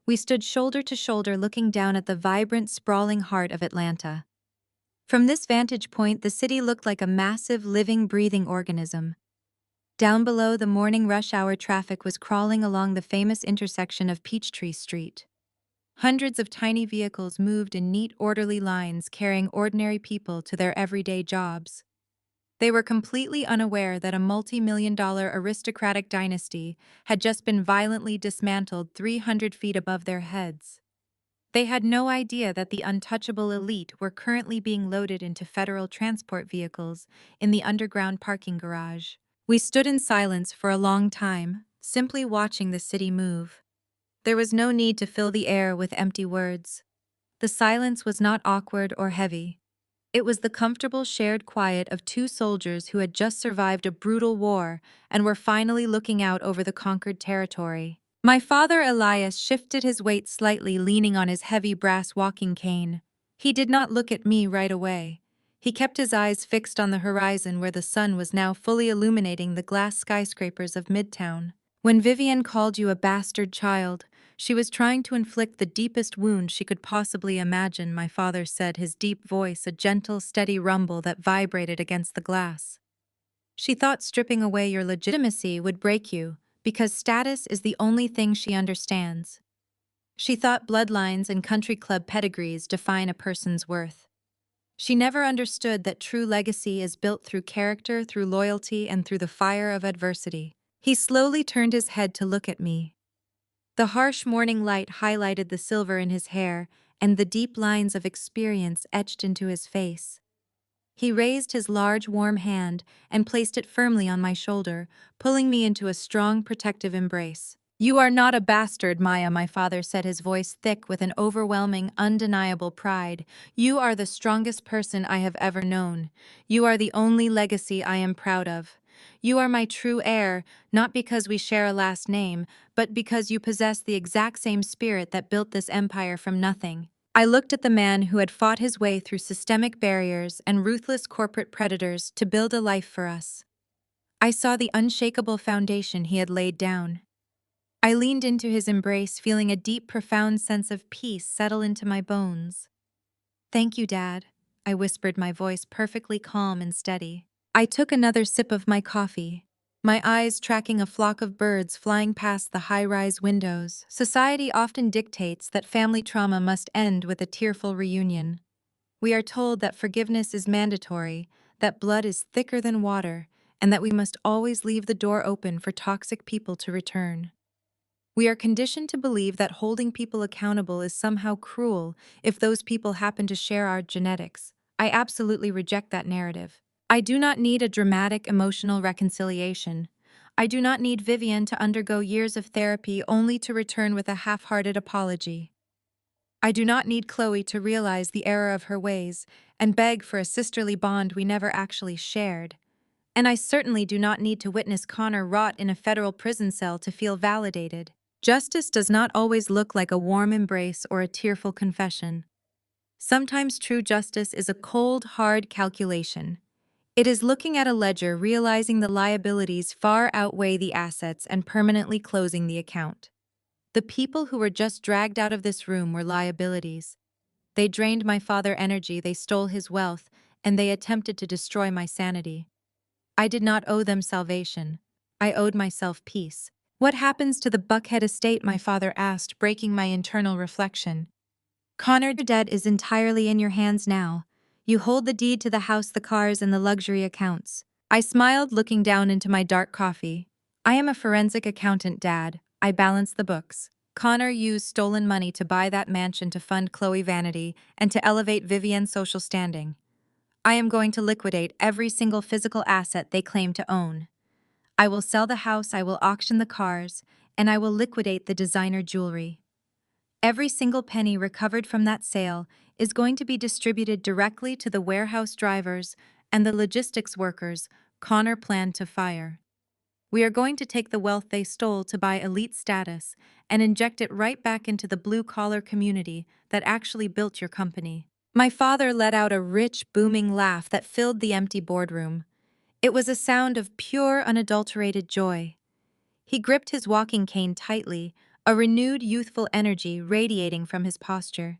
We stood shoulder to shoulder looking down at the vibrant, sprawling heart of Atlanta. From this vantage point, the city looked like a massive, living, breathing organism. Down below, the morning rush hour traffic was crawling along the famous intersection of Peachtree Street. Hundreds of tiny vehicles moved in neat, orderly lines, carrying ordinary people to their everyday jobs. They were completely unaware that a multi-million-dollar aristocratic dynasty had just been violently dismantled 300 feet above their heads. They had no idea that the untouchable elite were currently being loaded into federal transport vehicles in the underground parking garage. We stood in silence for a long time, simply watching the city move. There was no need to fill the air with empty words. The silence was not awkward or heavy. It was the comfortable shared quiet of two soldiers who had just survived a brutal war and were finally looking out over the conquered territory. My father Elias shifted his weight slightly, leaning on his heavy brass walking cane. He did not look at me right away. He kept his eyes fixed on the horizon where the sun was now fully illuminating the glass skyscrapers of Midtown. When Vivian called you a bastard child, she was trying to inflict the deepest wound she could possibly imagine, my father said, his deep voice a gentle, steady rumble that vibrated against the glass. She thought stripping away your legitimacy would break you, because status is the only thing she understands. She thought bloodlines and country club pedigrees define a person's worth. She never understood that true legacy is built through character, through loyalty, and through the fire of adversity. He slowly turned his head to look at me. The harsh morning light highlighted the silver in his hair and the deep lines of experience etched into his face. He raised his large, warm hand and placed it firmly on my shoulder, pulling me into a strong, protective embrace. You are not a bastard, Maya, my father said, his voice thick with an overwhelming, undeniable pride. You are the strongest person I have ever known. You are the only legacy I am proud of. You are my true heir, not because we share a last name, but because you possess the exact same spirit that built this empire from nothing. I looked at the man who had fought his way through systemic barriers and ruthless corporate predators to build a life for us. I saw the unshakable foundation he had laid down. I leaned into his embrace, feeling a deep, profound sense of peace settle into my bones. Thank you, Dad, I whispered, my voice perfectly calm and steady. I took another sip of my coffee, my eyes tracking a flock of birds flying past the high-rise windows. Society often dictates that family trauma must end with a tearful reunion. We are told that forgiveness is mandatory, that blood is thicker than water, and that we must always leave the door open for toxic people to return. We are conditioned to believe that holding people accountable is somehow cruel if those people happen to share our genetics. I absolutely reject that narrative. I do not need a dramatic emotional reconciliation. I do not need Vivian to undergo years of therapy only to return with a half-hearted apology. I do not need Chloe to realize the error of her ways and beg for a sisterly bond we never actually shared. And I certainly do not need to witness Connor rot in a federal prison cell to feel validated. Justice does not always look like a warm embrace or a tearful confession. Sometimes true justice is a cold, hard calculation. It is looking at a ledger, realizing the liabilities far outweigh the assets, and permanently closing the account. The people who were just dragged out of this room were liabilities. They drained my father energy, they stole his wealth, and they attempted to destroy my sanity. I did not owe them salvation. I owed myself peace. What happens to the Buckhead estate? My father asked, breaking my internal reflection. Connor, debt is entirely in your hands now. You hold the deed to the house, the cars, and the luxury accounts. I smiled, looking down into my dark coffee. I am a forensic accountant, Dad. I balance the books. Connor used stolen money to buy that mansion to fund Chloe vanity and to elevate Vivian's social standing. I am going to liquidate every single physical asset they claim to own. I will sell the house, I will auction the cars, and I will liquidate the designer jewelry. Every single penny recovered from that sale is going to be distributed directly to the warehouse drivers and the logistics workers Connor planned to fire. We are going to take the wealth they stole to buy elite status and inject it right back into the blue-collar community that actually built your company. My father let out a rich, booming laugh that filled the empty boardroom. It was a sound of pure, unadulterated joy. He gripped his walking cane tightly, a renewed youthful energy radiating from his posture.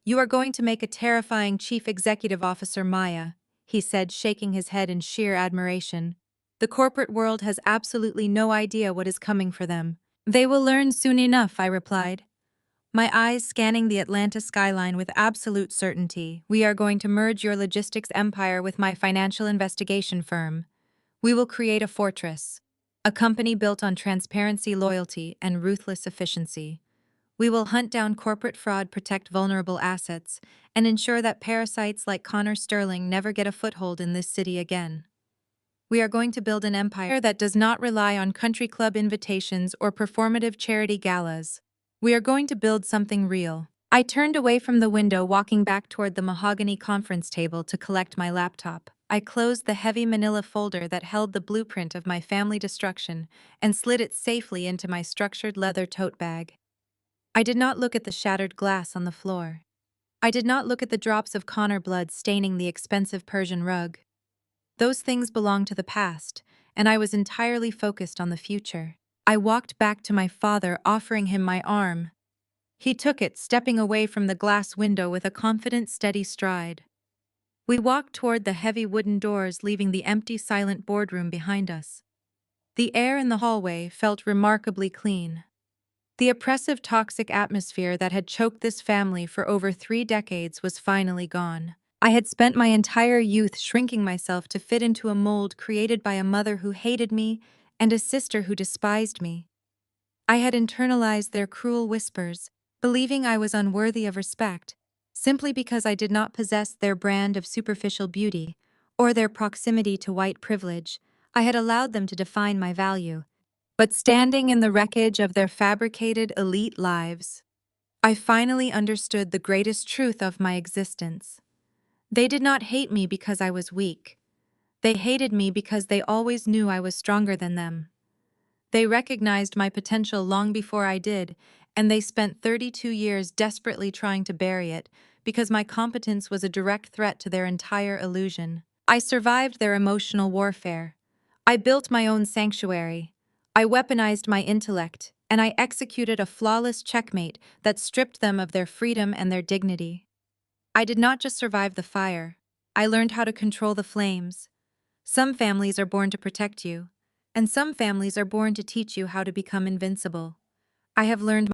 You are going to make a terrifying chief executive officer, Maya, he said, shaking his head in sheer admiration. The corporate world has absolutely no idea what is coming for them. They will learn soon enough, I replied, my eyes scanning the Atlanta skyline with absolute certainty. We are going to merge your logistics empire with my financial investigation firm. We will create a fortress, a company built on transparency, loyalty, and ruthless efficiency. We will hunt down corporate fraud, protect vulnerable assets, and ensure that parasites like Connor Sterling never get a foothold in this city again. We are going to build an empire that does not rely on country club invitations or performative charity galas. We are going to build something real. I turned away from the window, walking back toward the mahogany conference table to collect my laptop. I closed the heavy manila folder that held the blueprint of my family destruction and slid it safely into my structured leather tote bag. I did not look at the shattered glass on the floor. I did not look at the drops of Connor blood staining the expensive Persian rug. Those things belonged to the past, and I was entirely focused on the future. I walked back to my father, offering him my arm. He took it, stepping away from the glass window with a confident, steady stride. We walked toward the heavy wooden doors, leaving the empty, silent boardroom behind us. The air in the hallway felt remarkably clean. The oppressive, toxic atmosphere that had choked this family for over 3 decades was finally gone. I had spent my entire youth shrinking myself to fit into a mold created by a mother who hated me and a sister who despised me. I had internalized their cruel whispers, believing I was unworthy of respect, simply because I did not possess their brand of superficial beauty or their proximity to white privilege. I had allowed them to define my value. but standing in the wreckage of their fabricated elite lives, I finally understood the greatest truth of my existence. They did not hate me because I was weak. They hated me because they always knew I was stronger than them. They recognized my potential long before I did, and they spent 32 years desperately trying to bury it because my competence was a direct threat to their entire illusion. I survived their emotional warfare. I built my own sanctuary. I weaponized my intellect, and I executed a flawless checkmate that stripped them of their freedom and their dignity. I did not just survive the fire. I learned how to control the flames. Some families are born to protect you, and some families are born to teach you how to become invincible. I have learned